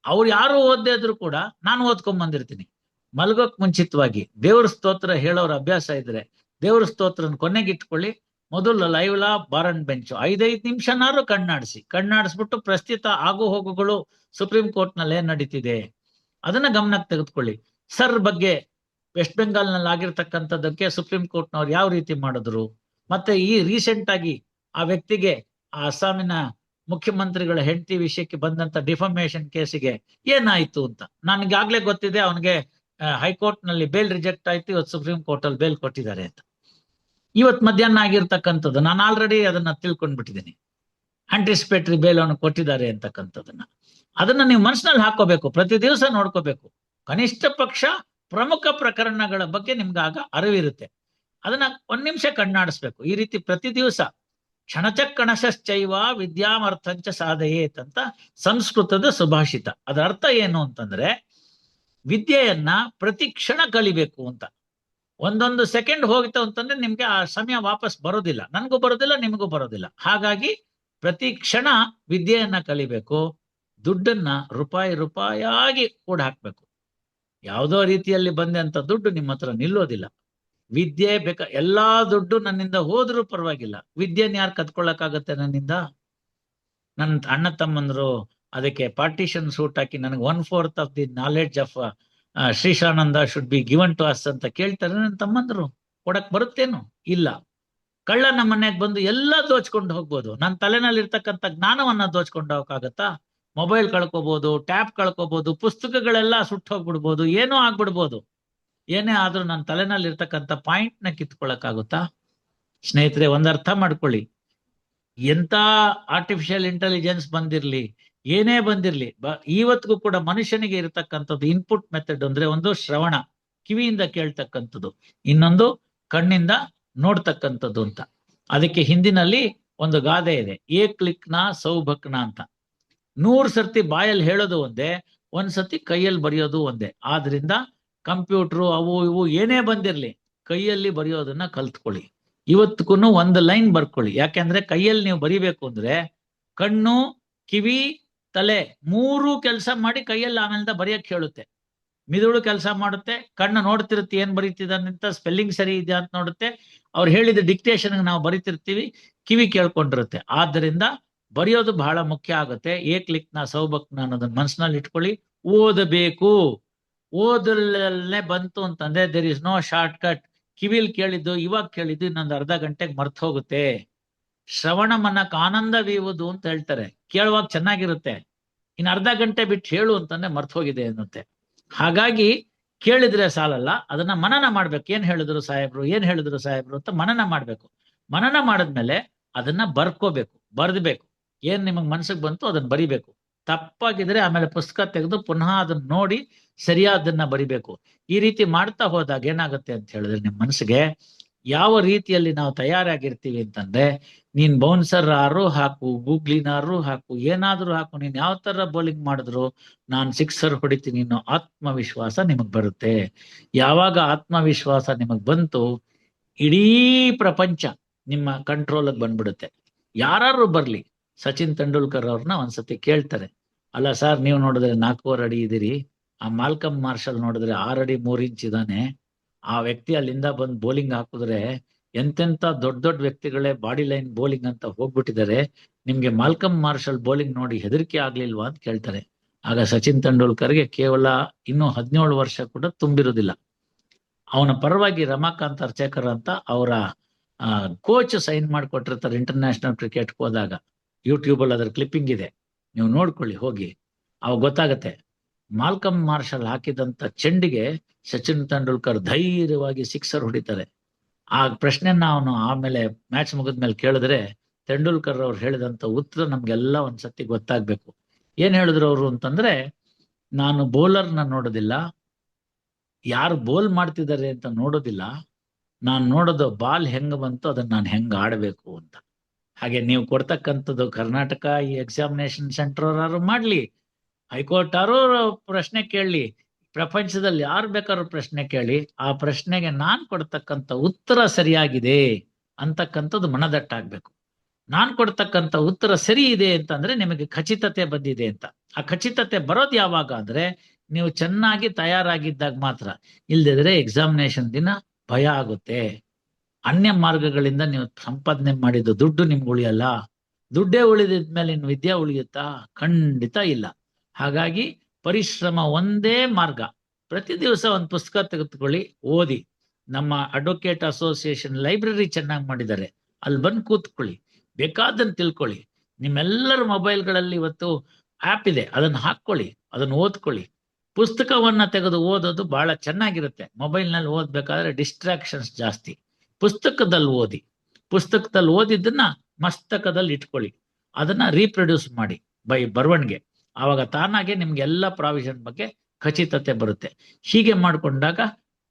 ಅವ್ರು ಯಾರು ಓದ್ದೇ ಇದ್ರು ಕೂಡ ನಾನು ಓದ್ಕೊಂಡ್ ಬಂದಿರ್ತೀನಿ. ಮಲ್ಗೋಕ್ ಮುಂಚಿತವಾಗಿ ದೇವ್ರ ಸ್ತೋತ್ರ ಹೇಳೋರ ಅಭ್ಯಾಸ ಇದ್ರೆ ದೇವ್ರ ಸ್ತೋತ್ರನ ಕೊನೆಗಿಟ್ಕೊಳ್ಳಿ. ಮೊದಲು live law bar and bench 5 ನಿಮಿಷನಾದ್ರು ಕಣ್ಣಾಡಿಸ್ಬಿಟ್ಟು ಪ್ರಸ್ತುತ ಆಗು ಹೋಗುಗಳು ಸುಪ್ರೀಂ ಕೋರ್ಟ್ ನಲ್ಲಿ ಏನ್ ನಡೀತಿದೆ ಅದನ್ನ ಗಮನಕ್ಕೆ ತೆಗೆದುಕೊಳ್ಳಿ. ಸರ್ ಬಗ್ಗೆ ವೆಸ್ಟ್ ಬೆಂಗಾಲ್ ನಲ್ಲಿ ಆಗಿರ್ತಕ್ಕಂಥದ್ದಕ್ಕೆ ಸುಪ್ರೀಂ ಕೋರ್ಟ್ ನವ್ರು ಯಾವ ರೀತಿ ಮಾಡಿದ್ರು, ಮತ್ತೆ ಈ ರೀಸೆಂಟ್ ಆಗಿ ಆ ವ್ಯಕ್ತಿಗೆ ಆ ಅಸ್ಸಾಮಿನ ಮುಖ್ಯಮಂತ್ರಿಗಳ ಹೆಂಡತಿ ವಿಷಯಕ್ಕೆ ಬಂದಂತ ಡಿಫಮೇಷನ್ ಕೇಸಿಗೆ ಏನಾಯ್ತು ಅಂತ ನನಗಾಗ್ಲೇ ಗೊತ್ತಿದೆ. ಅವನಿಗೆ ಹೈಕೋರ್ಟ್ ನಲ್ಲಿ ಬೇಲ್ ರಿಜೆಕ್ಟ್ ಆಯ್ತು, ಇವತ್ತು ಸುಪ್ರೀಂ ಕೋರ್ಟ್ ಅಲ್ಲಿ ಬೇಲ್ ಕೊಟ್ಟಿದ್ದಾರೆ ಅಂತ. ಇವತ್ತು ಮಧ್ಯಾಹ್ನ ಆಗಿರ್ತಕ್ಕಂಥದ್ದು ನಾನು ಆಲ್ರೆಡಿ ಅದನ್ನ ತಿಳ್ಕೊಂಡ್ಬಿಟ್ಟಿದ್ದೀನಿ. ಆಂಟಿಸಿಪೇಟರಿ ಬೇಲ್ ಅನ್ನು ಕೊಟ್ಟಿದ್ದಾರೆ ಅಂತಕ್ಕಂಥದ್ದನ್ನ. ಅದನ್ನ ನೀವು ಮನಸ್ಸಿನಲ್ಲಿ ಹಾಕೋಬೇಕು, ಪ್ರತಿ ದಿವಸ ನೋಡ್ಕೋಬೇಕು. ಕನಿಷ್ಠ ಪಕ್ಷ ಪ್ರಮುಖ ಪ್ರಕರಣಗಳ ಬಗ್ಗೆ ನಿಮ್ಗೆ ಆಗ ಅರಿವಿರುತ್ತೆ. ಅದನ್ನ ಒಂದ್ ನಿಮಿಷ ಕಣ್ಣಾಡಿಸ್ಬೇಕು. ಈ ರೀತಿ ಪ್ರತಿ ದಿವಸ ಕ್ಷಣಚ ವಿದ್ಯಾಮರ್ಥಂಚ ಸಾಧಯೇತ್ ಅಂತ ಸಂಸ್ಕೃತದ ಸುಭಾಷಿತ. ಅದರ ಅರ್ಥ ಏನು ಅಂತಂದ್ರೆ ವಿದ್ಯೆಯನ್ನ ಪ್ರತಿ ಕ್ಷಣ ಕಲಿಬೇಕು ಅಂತ. ಒಂದೊಂದು ಸೆಕೆಂಡ್ ಹೋಗಿತ್ತು ಅಂತಂದ್ರೆ ನಿಮ್ಗೆ ಆ ಸಮಯ ವಾಪಸ್ ಬರೋದಿಲ್ಲ, ನನ್ಗೂ ಬರೋದಿಲ್ಲ, ನಿಮಗೂ ಬರೋದಿಲ್ಲ. ಹಾಗಾಗಿ ಪ್ರತಿ ಕ್ಷಣ ವಿದ್ಯೆಯನ್ನ ಕಲಿಬೇಕು. ದುಡ್ಡನ್ನ ರೂಪಾಯಾಗಿ ಕೂಡ ಹಾಕ್ಬೇಕು. ಯಾವುದೋ ರೀತಿಯಲ್ಲಿ ಬಂದೆ ಅಂತ ದುಡ್ಡು ನಿಮ್ಮ ಹತ್ರ ನಿಲ್ಲೋದಿಲ್ಲ. ವಿದ್ಯೆ ಎಲ್ಲಾ ದುಡ್ಡು ನನ್ನಿಂದ ಹೋದ್ರೂ ಪರವಾಗಿಲ್ಲ, ವಿದ್ಯೆನ ಯಾರು ಕತ್ಕೊಳ್ಳಕ್ಕಾಗತ್ತೆ ನನ್ನಿಂದ? ನನ್ನ ಅಣ್ಣ ತಮ್ಮಂದ್ರು ಅದಕ್ಕೆ ಪಾರ್ಟಿಷನ್ ಸೂಟ್ ಹಾಕಿ ನನಗೆ 1/4 of the knowledge of Shrishananda should be given to us ಅಂತ ಕೇಳ್ತಾರೆ ನನ್ನ ತಮ್ಮಂದ್ರು. ಕೊಡಕ್ ಬರುತ್ತೇನು? ಇಲ್ಲ. ಕಳ್ಳ ನಮ್ಮ ಮನೆಗೆ ಬಂದು ಎಲ್ಲ ದೋಚ್ಕೊಂಡು ಹೋಗ್ಬೋದು. ನನ್ನ ತಲೆನಲ್ಲಿ ಇರ್ತಕ್ಕಂಥ ಜ್ಞಾನವನ್ನ ದೋಚ್ಕೊಂಡು ಹೋಗಕ್ಕಾಗತ್ತಾ? ಮೊಬೈಲ್ ಕಳ್ಕೊಬಹುದು, ಟ್ಯಾಬ್ ಕಳ್ಕೊಬಹುದು, ಪುಸ್ತಕಗಳೆಲ್ಲ ಸುಟ್ಟು ಹೋಗ್ಬಿಡ್ಬೋದು, ಏನೋ ಆಗ್ಬಿಡ್ಬೋದು. ಏನೇ ಆದ್ರೂ ನನ್ನ ತಲೆನಲ್ಲಿ ಇರ್ತಕ್ಕಂಥ ಪಾಯಿಂಟ್ ನ ಕಿತ್ಕೊಳಕ್ಕಾಗುತ್ತಾ? ಸ್ನೇಹಿತರೆ, ಒಂದರ್ಥ ಮಾಡ್ಕೊಳ್ಳಿ. ಎಂತ ಆರ್ಟಿಫಿಷಿಯಲ್ ಇಂಟೆಲಿಜೆನ್ಸ್ ಬಂದಿರ್ಲಿ, ಏನೇ ಬಂದಿರ್ಲಿ, ಇವತ್ತಿಗೂ ಕೂಡ ಮನುಷ್ಯನಿಗೆ ಇರತಕ್ಕಂಥದ್ದು ಇನ್ಪುಟ್ ಮೆಥಡ್ ಅಂದ್ರೆ ಒಂದು ಶ್ರವಣ, ಕಿವಿಯಿಂದ ಕೇಳ್ತಕ್ಕಂಥದ್ದು, ಇನ್ನೊಂದು ಕಣ್ಣಿಂದ ನೋಡ್ತಕ್ಕಂಥದ್ದು ಅಂತ. ಅದಕ್ಕೆ ಹಿಂದಿನಲ್ಲಿ ಒಂದು ಗಾದೆ ಇದೆ, ಏಕ್ಲಿಕ್ನ ಸೌಭಕ್ನ ಅಂತ. 100 ಸರ್ತಿ ಬಾಯಲ್ಲಿ ಹೇಳೋದು ಒಂದೇ, ಒಂದ್ಸತಿ ಕೈಯಲ್ಲಿ ಬರೆಯೋದು ಒಂದೇ. ಆದ್ರಿಂದ ಕಂಪ್ಯೂಟ್ರು ಅವು ಇವು ಏನೇ ಬಂದಿರ್ಲಿ, ಕೈಯಲ್ಲಿ ಬರೆಯೋದನ್ನ ಕಲ್ತ್ಕೊಳ್ಳಿ. ಇವತ್ತಿಗೂ ಒಂದು ಲೈನ್ ಬರ್ಕೊಳ್ಳಿ. ಯಾಕೆಂದ್ರೆ ಕೈಯಲ್ಲಿ ನೀವು ಬರಿಬೇಕು ಅಂದ್ರೆ ಕಣ್ಣು, ಕಿವಿ, ತಲೆ 3 ಕೆಲಸ ಮಾಡಿ ಕೈಯಲ್ಲಿ ಆಮೇಲೆ ಬರೆಯಕ್ಕೆ ಹೇಳುತ್ತೆ. ಮಿದುಳು ಕೆಲಸ ಮಾಡುತ್ತೆ, ಕಣ್ಣು ನೋಡ್ತಿರುತ್ತೆ ಏನ್ ಬರೀತಿದಂತ, ಸ್ಪೆಲ್ಲಿಂಗ್ ಸರಿ ಇದೆ ಅಂತ ನೋಡುತ್ತೆ, ಅವ್ರು ಹೇಳಿದ ಡಿಕ್ಟೇಷನ್ ನಾವು ಬರಿತಿರ್ತೀವಿ, ಕಿವಿ ಕೇಳ್ಕೊಂಡಿರುತ್ತೆ. ಆದ್ದರಿಂದ ಬರೆಯೋದು ಬಹಳ ಮುಖ್ಯ ಆಗುತ್ತೆ. ಏಕ್ಲಿಕ್ನ ಸೌಭಕ್ನ ಅನ್ನೋದನ್ನ ಮನಸ್ಸಿನಲ್ಲಿ ಇಟ್ಕೊಳ್ಳಿ. ಓದಬೇಕು. ಓದಲ್ಲೇ ಬಂತು ಅಂತಂದ್ರೆ there is no shortcut. ಕಿವಿಲ್ ಕೇಳಿದ್ದು ಇವಾಗ ಕೇಳಿದ್ದು ಇನ್ನೊಂದು ಅರ್ಧ ಗಂಟೆಗೆ ಮರ್ತು ಹೋಗುತ್ತೆ. ಶ್ರವಣ ಮನಕ್ಕೆ ಆನಂದವೀವುದು ಅಂತ ಹೇಳ್ತಾರೆ. ಕೇಳುವಾಗ ಚೆನ್ನಾಗಿರುತ್ತೆ, ಇನ್ನು ಅರ್ಧ ಗಂಟೆ ಬಿಟ್ಟು ಹೇಳು ಅಂತಂದ್ರೆ ಮರ್ತು ಹೋಗಿದೆ ಅನ್ನುತ್ತೆ. ಹಾಗಾಗಿ ಕೇಳಿದ್ರೆ ಸಾಲಲ್ಲ, ಅದನ್ನ ಮನನ ಮಾಡ್ಬೇಕು. ಏನ್ ಹೇಳಿದ್ರು ಸಾಹೇಬ್ರು ಅಂತ ಮನನ ಮಾಡ್ಬೇಕು. ಮನನ ಮಾಡಿದ್ಮೇಲೆ ಅದನ್ನ ಬರ್ಕೋಬೇಕು, ಬರ್ದ್ಬೇಕು. ಏನ್ ನಿಮಗ್ ಮನ್ಸಿಗೆ ಬಂತು ಅದನ್ನ ಬರಿಬೇಕು. ತಪ್ಪಾಗಿದ್ರೆ ಆಮೇಲೆ ಪುಸ್ತಕ ತೆಗೆದು ಪುನಃ ಅದನ್ನ ನೋಡಿ ಸರಿಯಾದನ್ನ ಬರಿಬೇಕು. ಈ ರೀತಿ ಮಾಡ್ತಾ ಹೋದಾಗ ಏನಾಗುತ್ತೆ ಅಂತ ಹೇಳಿದ್ರೆ ನಿಮ್ ಮನಸ್ಸಿಗೆ ಯಾವ ರೀತಿಯಲ್ಲಿ ನಾವು ತಯಾರಾಗಿರ್ತೀವಿ ಅಂತಂದ್ರೆ, ನೀನ್ ಬೌನ್ಸರ್ ಆರು ಹಾಕು, ಗೂಗ್ಲಿನಾರು ಹಾಕು, ಏನಾದ್ರೂ ಹಾಕು, ನೀನ್ ಯಾವ ತರ ಬೌಲಿಂಗ್ ಮಾಡಿದ್ರು ನಾನ್ 6 ಹೊಡಿತೀನಿ ಅನ್ನೋ ಆತ್ಮವಿಶ್ವಾಸ ನಿಮಗ್ ಬರುತ್ತೆ. ಯಾವಾಗ ಆತ್ಮವಿಶ್ವಾಸ ನಿಮಗ್ ಬಂತು, ಇಡೀ ಪ್ರಪಂಚ ನಿಮ್ಮ ಕಂಟ್ರೋಲ್ಗೆ ಬಂದ್ಬಿಡುತ್ತೆ. ಯಾರು ಬರ್ಲಿ, ಸಚಿನ್ ತೆಂಡೂಲ್ಕರ್ ಅವ್ರನ್ನ ಒಂದ್ಸತಿ ಕೇಳ್ತಾರೆ, ಅಲ್ಲ ಸರ್ ನೀವು ನೋಡಿದ್ರೆ 4.25 ಅಡಿ ಇದೀರಿ, ಆ ಮಾಲ್ಕಮ್ ಮಾರ್ಷಲ್ ನೋಡಿದ್ರೆ 6 ಅಡಿ 3 ಇಂಚ್ ಇದಾನೆ, ಆ ವ್ಯಕ್ತಿ ಅಲ್ಲಿಂದ ಬಂದು ಬೌಲಿಂಗ್ ಹಾಕಿದ್ರೆ ಎಂತೆಂತ ದೊಡ್ಡ ದೊಡ್ಡ ವ್ಯಕ್ತಿಗಳೇ ಬಾಡಿ ಲೈನ್ ಬೌಲಿಂಗ್ ಅಂತ ಹೋಗ್ಬಿಟ್ಟಿದ್ದಾರೆ, ನಿಮ್ಗೆ ಮಾಲ್ಕಮ್ ಮಾರ್ಷಲ್ ಬೌಲಿಂಗ್ ನೋಡಿ ಹೆದರಿಕೆ ಆಗ್ಲಿಲ್ವಾ ಅಂತ ಕೇಳ್ತಾರೆ. ಆಗ ಸಚಿನ್ ತೆಂಡೂಲ್ಕರ್ಗೆ ಕೇವಲ ಇನ್ನೂ 17 ವರ್ಷ ಕೂಡ ತುಂಬಿರುವುದಿಲ್ಲ. ಅವನ ಪರವಾಗಿ ರಮಾಕಾಂತ್ ಅರ್ಚೇಕರ್ ಅಂತ ಅವರ ಕೋಚ್ ಸೈನ್ ಮಾಡಿಕೊಟ್ಟಿರ್ತಾರೆ ಇಂಟರ್ನ್ಯಾಷನಲ್ ಕ್ರಿಕೆಟ್ ಹೋದಾಗ. ಯೂಟ್ಯೂಬ್ ಅಲ್ಲಿ ಅದರ ಕ್ಲಿಪ್ಪಿಂಗ್ ಇದೆ, ನೀವು ನೋಡ್ಕೊಳ್ಳಿ ಹೋಗಿ, ಅವಾಗ ಗೊತ್ತಾಗತ್ತೆ. ಮಾಲ್ಕಮ್ ಮಾರ್ಷಲ್ ಹಾಕಿದಂತ ಚೆಂಡಿಗೆ ಸಚಿನ್ ತೆಂಡೂಲ್ಕರ್ ಧೈರ್ಯವಾಗಿ 6 ಹೊಡಿತಾರೆ. ಆ ಪ್ರಶ್ನೆಯನ್ನ ಅವನು ಆಮೇಲೆ ಮ್ಯಾಚ್ ಮುಗಿದ್ಮೇಲೆ ಕೇಳಿದ್ರೆ ತೆಂಡೂಲ್ಕರ್ ಅವ್ರು ಹೇಳಿದಂತ ಉತ್ತರ ನಮ್ಗೆಲ್ಲ ಒಂದ್ಸತಿ ಗೊತ್ತಾಗ್ಬೇಕು. ಏನ್ ಹೇಳಿದ್ರು ಅವರು ಅಂತಂದ್ರೆ, ನಾನು ಬೌಲರ್ನ ನೋಡೋದಿಲ್ಲ, ಯಾರು ಬೋಲ್ ಮಾಡ್ತಿದ್ದಾರೆ ಅಂತ ನೋಡೋದಿಲ್ಲ, ನಾನು ನೋಡೋದು ಬಾಲ್ ಹೆಂಗ ಬಂತು ಅದನ್ನ ನಾನು ಹೆಂಗ್ ಆಡ್ಬೇಕು ಅಂತ. ಹಾಗೆ ನೀವು ಕೊಡ್ತಕ್ಕಂಥದ್ದು ಕರ್ನಾಟಕ ಈ ಎಕ್ಸಾಮಿನೇಷನ್ ಸೆಂಟರ್ ಯಾರು ಮಾಡ್ಲಿ, ಹೈಕೋರ್ಟ್ ಯಾರು ಪ್ರಶ್ನೆ ಕೇಳಲಿ, ಪ್ರಪಂಚದಲ್ಲಿ ಯಾರು ಬೇಕಾದ್ರೂ ಪ್ರಶ್ನೆ ಕೇಳಿ, ಆ ಪ್ರಶ್ನೆಗೆ ನಾನ್ ಕೊಡ್ತಕ್ಕಂಥ ಉತ್ತರ ಸರಿಯಾಗಿದೆ ಅಂತಕ್ಕಂಥದ್ದು ಮನದಟ್ಟಾಗ್ಬೇಕು. ನಾನ್ ಕೊಡ್ತಕ್ಕಂಥ ಉತ್ತರ ಸರಿ ಇದೆ ಅಂತಂದ್ರೆ ನಿಮಗೆ ಖಚಿತತೆ ಬಂದಿದೆ ಅಂತ. ಆ ಖಚಿತತೆ ಬರೋದು ಯಾವಾಗ ಅಂದ್ರೆ ನೀವು ಚೆನ್ನಾಗಿ ತಯಾರಾಗಿದ್ದಾಗ ಮಾತ್ರ. ಇಲ್ದಿದ್ರೆ ಎಕ್ಸಾಮಿನೇಷನ್ ದಿನ ಭಯ ಆಗುತ್ತೆ. ಅನ್ಯ ಮಾರ್ಗಗಳಿಂದ ನೀವು ಸಂಪಾದನೆ ಮಾಡಿದ ದುಡ್ಡು ನಿಮ್ಗೆ ಉಳಿಯಲ್ಲ. ದುಡ್ಡೇ ಉಳಿದಿದ್ಮೇಲೆ ಇನ್ನು ವಿದ್ಯೆ ಉಳಿಯುತ್ತಾ? ಖಂಡಿತ ಇಲ್ಲ. ಹಾಗಾಗಿ ಪರಿಶ್ರಮ ಒಂದೇ ಮಾರ್ಗ. ಪ್ರತಿ ದಿವಸ ಒಂದು ಪುಸ್ತಕ ತೆಗೆದುಕೊಳ್ಳಿ, ಓದಿ. ನಮ್ಮ ಅಡ್ವೊಕೇಟ್ ಅಸೋಸಿಯೇಷನ್ ಲೈಬ್ರರಿ ಚೆನ್ನಾಗಿ ಮಾಡಿದ್ದಾರೆ, ಅಲ್ಲಿ ಬಂದು ಕೂತ್ಕೊಳ್ಳಿ, ಬೇಕಾದನ್ನು ತಿಳ್ಕೊಳ್ಳಿ. ನಿಮ್ಮೆಲ್ಲರ ಮೊಬೈಲ್ಗಳಲ್ಲಿ ಇವತ್ತು ಆ್ಯಪ್ ಇದೆ, ಅದನ್ನು ಹಾಕ್ಕೊಳ್ಳಿ, ಅದನ್ನು ಓದ್ಕೊಳ್ಳಿ. ಪುಸ್ತಕವನ್ನ ತೆಗೆದು ಓದೋದು ಬಹಳ ಚೆನ್ನಾಗಿರುತ್ತೆ. ಮೊಬೈಲ್ ನಲ್ಲಿ ಓದ್ಬೇಕಾದ್ರೆ ಡಿಸ್ಟ್ರಾಕ್ಷನ್ಸ್ ಜಾಸ್ತಿ. ಪುಸ್ತಕದಲ್ಲಿ ಓದಿ, ಪುಸ್ತಕದಲ್ಲಿ ಓದಿದ್ದನ್ನ ಮಸ್ತಕದಲ್ಲಿ ಇಟ್ಕೊಳ್ಳಿ, ಅದನ್ನ ರೀಪ್ರೊಡ್ಯೂಸ್ ಮಾಡಿ ಬರವಣಿಗೆ. ಆವಾಗ ತಾನಾಗೆ ನಿಮ್ಗೆ ಎಲ್ಲ ಪ್ರಾವಿಷನ್ ಬಗ್ಗೆ ಖಚಿತತೆ ಬರುತ್ತೆ. ಹೀಗೆ ಮಾಡ್ಕೊಂಡಾಗ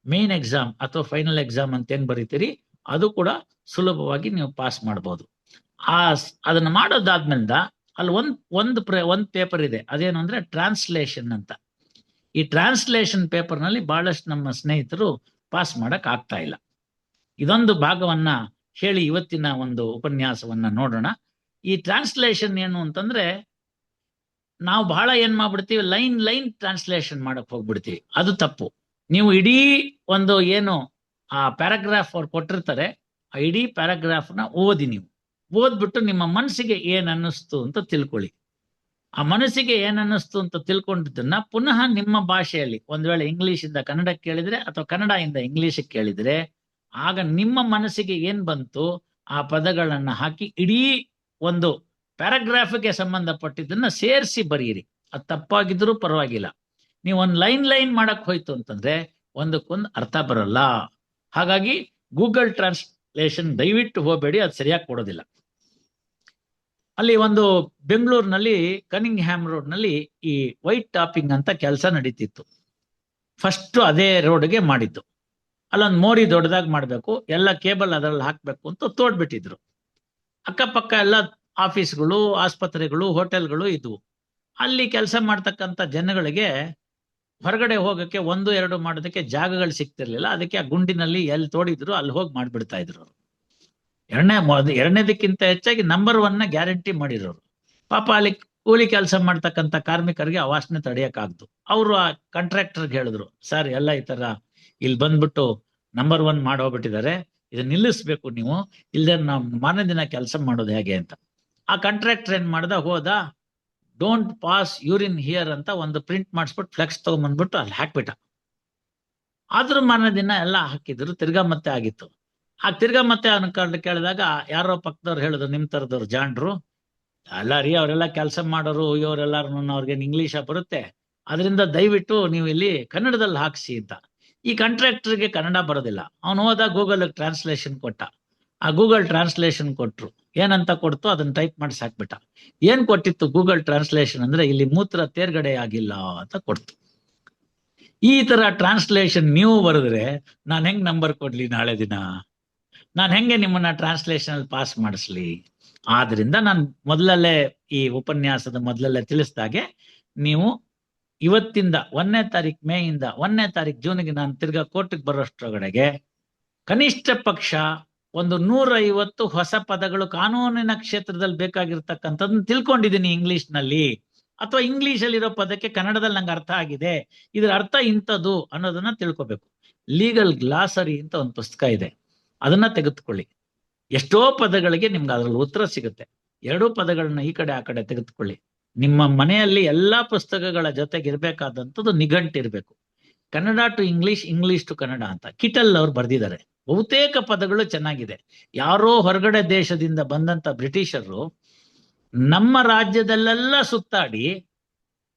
ಮೇನ್ ಎಕ್ಸಾಮ್ ಅಥವಾ ಫೈನಲ್ ಎಕ್ಸಾಮ್ ಅಂತ ಏನ್ ಬರೀತೀರಿ ಅದು ಕೂಡ ಸುಲಭವಾಗಿ ನೀವು ಪಾಸ್ ಮಾಡ್ಬೋದು. ಅದನ್ನ ಮಾಡೋದಾದ್ಮೇಲಿಂದ ಅಲ್ಲಿ ಒಂದ್ ಪೇಪರ್ ಇದೆ, ಅದೇನು ಅಂದ್ರೆ ಟ್ರಾನ್ಸ್ಲೇಷನ್ ಅಂತ. ಈ ಟ್ರಾನ್ಸ್ಲೇಷನ್ ಪೇಪರ್ ನಲ್ಲಿ ಬಹಳಷ್ಟು ನಮ್ಮ ಸ್ನೇಹಿತರು ಪಾಸ್ ಮಾಡಕ್ ಆಗ್ತಾ ಇಲ್ಲ. ಇದೊಂದು ಭಾಗವನ್ನ ಹೇಳಿ ಇವತ್ತಿನ ಒಂದು ಉಪನ್ಯಾಸವನ್ನ ನೋಡೋಣ. ಈ ಟ್ರಾನ್ಸ್ಲೇಷನ್ ಏನು ಅಂತಂದ್ರೆ, ನಾವು ಬಹಳ ಏನ್ ಮಾಡ್ಬಿಡ್ತೀವಿ, ಲೈನ್ ಟ್ರಾನ್ಸ್ಲೇಷನ್ ಮಾಡಕ್ ಹೋಗ್ಬಿಡ್ತೀವಿ. ಅದು ತಪ್ಪು. ನೀವು ಇಡೀ ಒಂದು ಏನು ಆ ಪ್ಯಾರಾಗ್ರಾಫ್ ಅವ್ರು ಕೊಟ್ಟಿರ್ತಾರೆ, ಆ ಇಡೀ ಪ್ಯಾರಾಗ್ರಾಫ್ ನ ಓದಿ. ನೀವು ಓದ್ಬಿಟ್ಟು ನಿಮ್ಮ ಮನಸ್ಸಿಗೆ ಏನ್ ಅನ್ನಿಸ್ತು ಅಂತ ತಿಳ್ಕೊಳ್ಳಿ. ಆ ಮನಸ್ಸಿಗೆ ಏನ್ ಅನ್ನಿಸ್ತು ಅಂತ ತಿಳ್ಕೊಂಡಿದ್ದನ್ನ ಪುನಃ ನಿಮ್ಮ ಭಾಷೆಯಲ್ಲಿ, ಒಂದ್ ವೇಳೆ ಇಂಗ್ಲಿಷ್ ಇಂದ ಕನ್ನಡಕ್ಕೆ ಕೇಳಿದ್ರೆ ಅಥವಾ ಕನ್ನಡ ಇಂದ ಇಂಗ್ಲಿಷ್ ಕೇಳಿದ್ರೆ, ಆಗ ನಿಮ್ಮ ಮನಸ್ಸಿಗೆ ಏನ್ ಬಂತು ಆ ಪದಗಳನ್ನ ಹಾಕಿ ಇಡೀ ಒಂದು ಪ್ಯಾರಾಗ್ರಾಫ್ಗೆ ಸಂಬಂಧಪಟ್ಟಿದ್ದನ್ನ ಸೇರಿಸಿ ಬರೀರಿ. ಅದು ತಪ್ಪಾಗಿದ್ರೂ ಪರವಾಗಿಲ್ಲ. ನೀವು ಒಂದು ಲೈನ್ ಮಾಡಕ್ ಹೋಯ್ತು ಅಂತಂದ್ರೆ ಒಂದಕ್ಕೊಂದು ಅರ್ಥ ಬರಲ್ಲ. ಹಾಗಾಗಿ ಗೂಗಲ್ ಟ್ರಾನ್ಸ್ಲೇಷನ್ ದಯವಿಟ್ಟು ಹೋಗಬೇಡಿ, ಅದು ಸರಿಯಾಗಿ ಕೊಡೋದಿಲ್ಲ. ಅಲ್ಲಿ ಒಂದು ಬೆಂಗಳೂರಿನಲ್ಲಿ ಕನಿಂಗ್ ಹ್ಯಾಮ್ ರೋಡ್ ನಲ್ಲಿ ಈ ವೈಟ್ ಟಾಪಿಂಗ್ ಅಂತ ಕೆಲಸ ನಡೀತಿತ್ತು. ಫಸ್ಟ್ ಅದೇ ರೋಡ್ಗೆ ಮಾಡಿದ್ದು. ಅಲ್ಲೊಂದು ಮೋರಿ ದೊಡ್ಡದಾಗಿ ಮಾಡ್ಬೇಕು, ಎಲ್ಲ ಕೇಬಲ್ ಅದರಲ್ಲಿ ಹಾಕ್ಬೇಕು ಅಂತ ತೋಡ್ಬಿಟ್ಟಿದ್ರು. ಅಕ್ಕಪಕ್ಕ ಎಲ್ಲ ಆಫೀಸ್ಗಳು, ಆಸ್ಪತ್ರೆಗಳು, ಹೋಟೆಲ್ಗಳು ಇದ್ವು. ಅಲ್ಲಿ ಕೆಲಸ ಮಾಡ್ತಕ್ಕಂಥ ಜನಗಳಿಗೆ ಹೊರಗಡೆ ಹೋಗಕ್ಕೆ 1-2 ಮಾಡೋದಕ್ಕೆ ಜಾಗಗಳು ಸಿಗ್ತಿರ್ಲಿಲ್ಲ. ಅದಕ್ಕೆ ಆ ಗುಂಡಿನಲ್ಲಿ ಎಲ್ಲಿ ತೋಡಿದ್ರು ಅಲ್ಲಿ ಹೋಗಿ ಮಾಡ್ಬಿಡ್ತಾ ಇದ್ರು ಅವರು. ಎರಡನೇದಕ್ಕಿಂತ ಹೆಚ್ಚಾಗಿ ನಂಬರ್ 1 ಗ್ಯಾರಂಟಿ ಮಾಡಿರೋರು. ಪಾಪ ಅಲ್ಲಿ ಕೂಲಿ ಕೆಲಸ ಮಾಡ್ತಕ್ಕಂಥ ಕಾರ್ಮಿಕರಿಗೆ ಆ ವಾಸನೆ ತಡೆಯಕ್ಕಾಗ್ದು. ಅವರು ಆ ಕಾಂಟ್ರಾಕ್ಟರ್ಗೆ ಹೇಳಿದ್ರು, ಸರ್ ಎಲ್ಲ ಈ ತರ ಇಲ್ಲಿ ಬಂದ್ಬಿಟ್ಟು ನಂಬರ್ 1 ಮಾಡೋಗ್ಬಿಟ್ಟಿದ್ದಾರೆ, ಇದನ್ನ ನಿಲ್ಲಿಸ್ಬೇಕು ನೀವು, ಇಲ್ದೇ ನಾವು ಮಾರನೇ ದಿನ ಕೆಲಸ ಮಾಡೋದು ಹೇಗೆ ಅಂತ. ಆ ಕಾಂಟ್ರಾಕ್ಟರ್ ಏನ್ ಮಾಡ್ದ, ಹೋದ, ಡೋಂಟ್ ಪಾಸ್ ಯೂರಿನ್ ಹಿಯರ್ ಅಂತ ಒಂದು ಪ್ರಿಂಟ್ ಮಾಡಿಸ್ಬಿಟ್ಟು ಫ್ಲೆಕ್ಸ್ ತಗೊಂಡ್ಬಂದ್ಬಿಟ್ಟು ಅಲ್ಲಿ ಹಾಕ್ಬಿಟ್ಟ. ಆದ್ರೂ ಮಾರನೇ ದಿನ ಎಲ್ಲ ಹಾಕಿದ್ರು, ತಿರ್ಗಾ ಮತ್ತೆ ಆಗಿತ್ತು. ಆ ತಿರ್ಗಾ ಮತ್ತೆ ಅನ್ಕೊಂಡು ಕೇಳಿದಾಗ ಯಾರೋ ಪಕ್ಕದವ್ರು ಹೇಳಿದ್ರು, ನಿಮ್ ತರದವ್ರು ಜಾಂಡ್ರು, ಅಲ್ಲ ರೀ ಅವರೆಲ್ಲ ಕೆಲಸ ಮಾಡೋರು, ಇವರೆಲ್ಲಾರು ಅವ್ರಿಗೆ ಇಂಗ್ಲಿಷ ಬರುತ್ತೆ, ಅದರಿಂದ ದಯವಿಟ್ಟು ನೀವು ಇಲ್ಲಿ ಕನ್ನಡದಲ್ಲಿ ಹಾಕ್ಸಿ ಅಂತ. ಈ ಕಾಂಟ್ರಾಕ್ಟರ್ಗೆ ಕನ್ನಡ ಬರೋದಿಲ್ಲ. ಅವನು ಹೋದ, ಗೂಗಲ್ ಟ್ರಾನ್ಸ್ಲೇಷನ್ ಕೊಟ್ಟ. ಆ ಗೂಗಲ್ ಟ್ರಾನ್ಸ್ಲೇಷನ್ ಕೊಟ್ರು, ಏನಂತ ಕೊಡ್ತು ಅದನ್ನ ಟೈಪ್ ಮಾಡಿ ಸಾಕ್ಬಿಟ್ಟ. ಏನ್ ಕೊಟ್ಟಿತ್ತು ಗೂಗಲ್ ಟ್ರಾನ್ಸ್ಲೇಷನ್ ಅಂದ್ರೆ, ಇಲ್ಲಿ ಮೂತ್ರ ತೇರ್ಗಡೆ ಆಗಿಲ್ಲ ಅಂತ ಕೊಡ್ತು. ಈ ತರ ಟ್ರಾನ್ಸ್ಲೇಷನ್ ನೀವು ಬರೆದ್ರೆ ನಾನು ಹೆಂಗ್ ನಂಬರ್ ಕೊಡ್ಲಿ ನಾಳೆ ದಿನ? ನಾನು ಹೆಂಗೆ ನಿಮ್ಮನ್ನ ಟ್ರಾನ್ಸ್ಲೇಷನ್ ಅಲ್ಲಿ ಪಾಸ್ ಮಾಡಿಸ್ಲಿ? ಆದ್ರಿಂದ ನಾನು ಮೊದಲಲ್ಲೇ ಈ ಉಪನ್ಯಾಸದ ಮೊದಲಲ್ಲೇ ತಿಳಿಸಿದಾಗೆ, ನೀವು ಇವತ್ತಿಂದ 1ನೇ ತಾರೀಕು ಮೇ ಇಂದ 1ನೇ ತಾರೀಕು ಜೂನ್ಗೆ ನಾನು ತಿರ್ಗಾ ಕೋರ್ಟ್ಗೆ ಬರೋಷ್ಟ್ರೊಳಗಡೆಗೆ ಕನಿಷ್ಠ ಪಕ್ಷ ಒಂದು 150 ಹೊಸ ಪದಗಳು ಕಾನೂನಿನ ಕ್ಷೇತ್ರದಲ್ಲಿ ಬೇಕಾಗಿರ್ತಕ್ಕಂಥದ್ದನ್ನ ತಿಳ್ಕೊಂಡಿದ್ದೀನಿ ಇಂಗ್ಲಿಷ್ ನಲ್ಲಿ, ಅಥವಾ ಇಂಗ್ಲಿಷ್ ಅಲ್ಲಿರೋ ಪದಕ್ಕೆ ಕನ್ನಡದಲ್ಲಿ ನಂಗೆ ಅರ್ಥ ಆಗಿದೆ, ಇದ್ರ ಅರ್ಥ ಇಂಥದ್ದು ಅನ್ನೋದನ್ನ ತಿಳ್ಕೊಬೇಕು. ಲೀಗಲ್ ಗ್ಲಾಸರಿ ಅಂತ ಒಂದು ಪುಸ್ತಕ ಇದೆ, ಅದನ್ನ ತೆಗೆದುಕೊಳ್ಳಿ. ಎಷ್ಟೋ ಪದಗಳಿಗೆ ನಿಮ್ಗೆ ಅದ್ರಲ್ಲಿ ಉತ್ತರ ಸಿಗುತ್ತೆ. 2 ಪದಗಳನ್ನ ಈ ಕಡೆ ಆ ಕಡೆ ತೆಗೆದುಕೊಳ್ಳಿ. ನಿಮ್ಮ ಮನೆಯಲ್ಲಿ ಎಲ್ಲಾ ಪುಸ್ತಕಗಳ ಜೊತೆಗೆ ಇರ್ಬೇಕಾದಂಥದ್ದು ನಿಘಂಟು ಇರ್ಬೇಕು. Kannada to English, English to Kannada ಅಂತ ಕಿಟಲ್ ಅವ್ರು ಬರ್ದಿದ್ದಾರೆ. ಬಹುತೇಕ ಪದಗಳು ಚೆನ್ನಾಗಿದೆ. ಯಾರೋ ಹೊರಗಡೆ ದೇಶದಿಂದ ಬಂದಂತ ಬ್ರಿಟಿಷರು ನಮ್ಮ ರಾಜ್ಯದಲ್ಲೆಲ್ಲ ಸುತ್ತಾಡಿ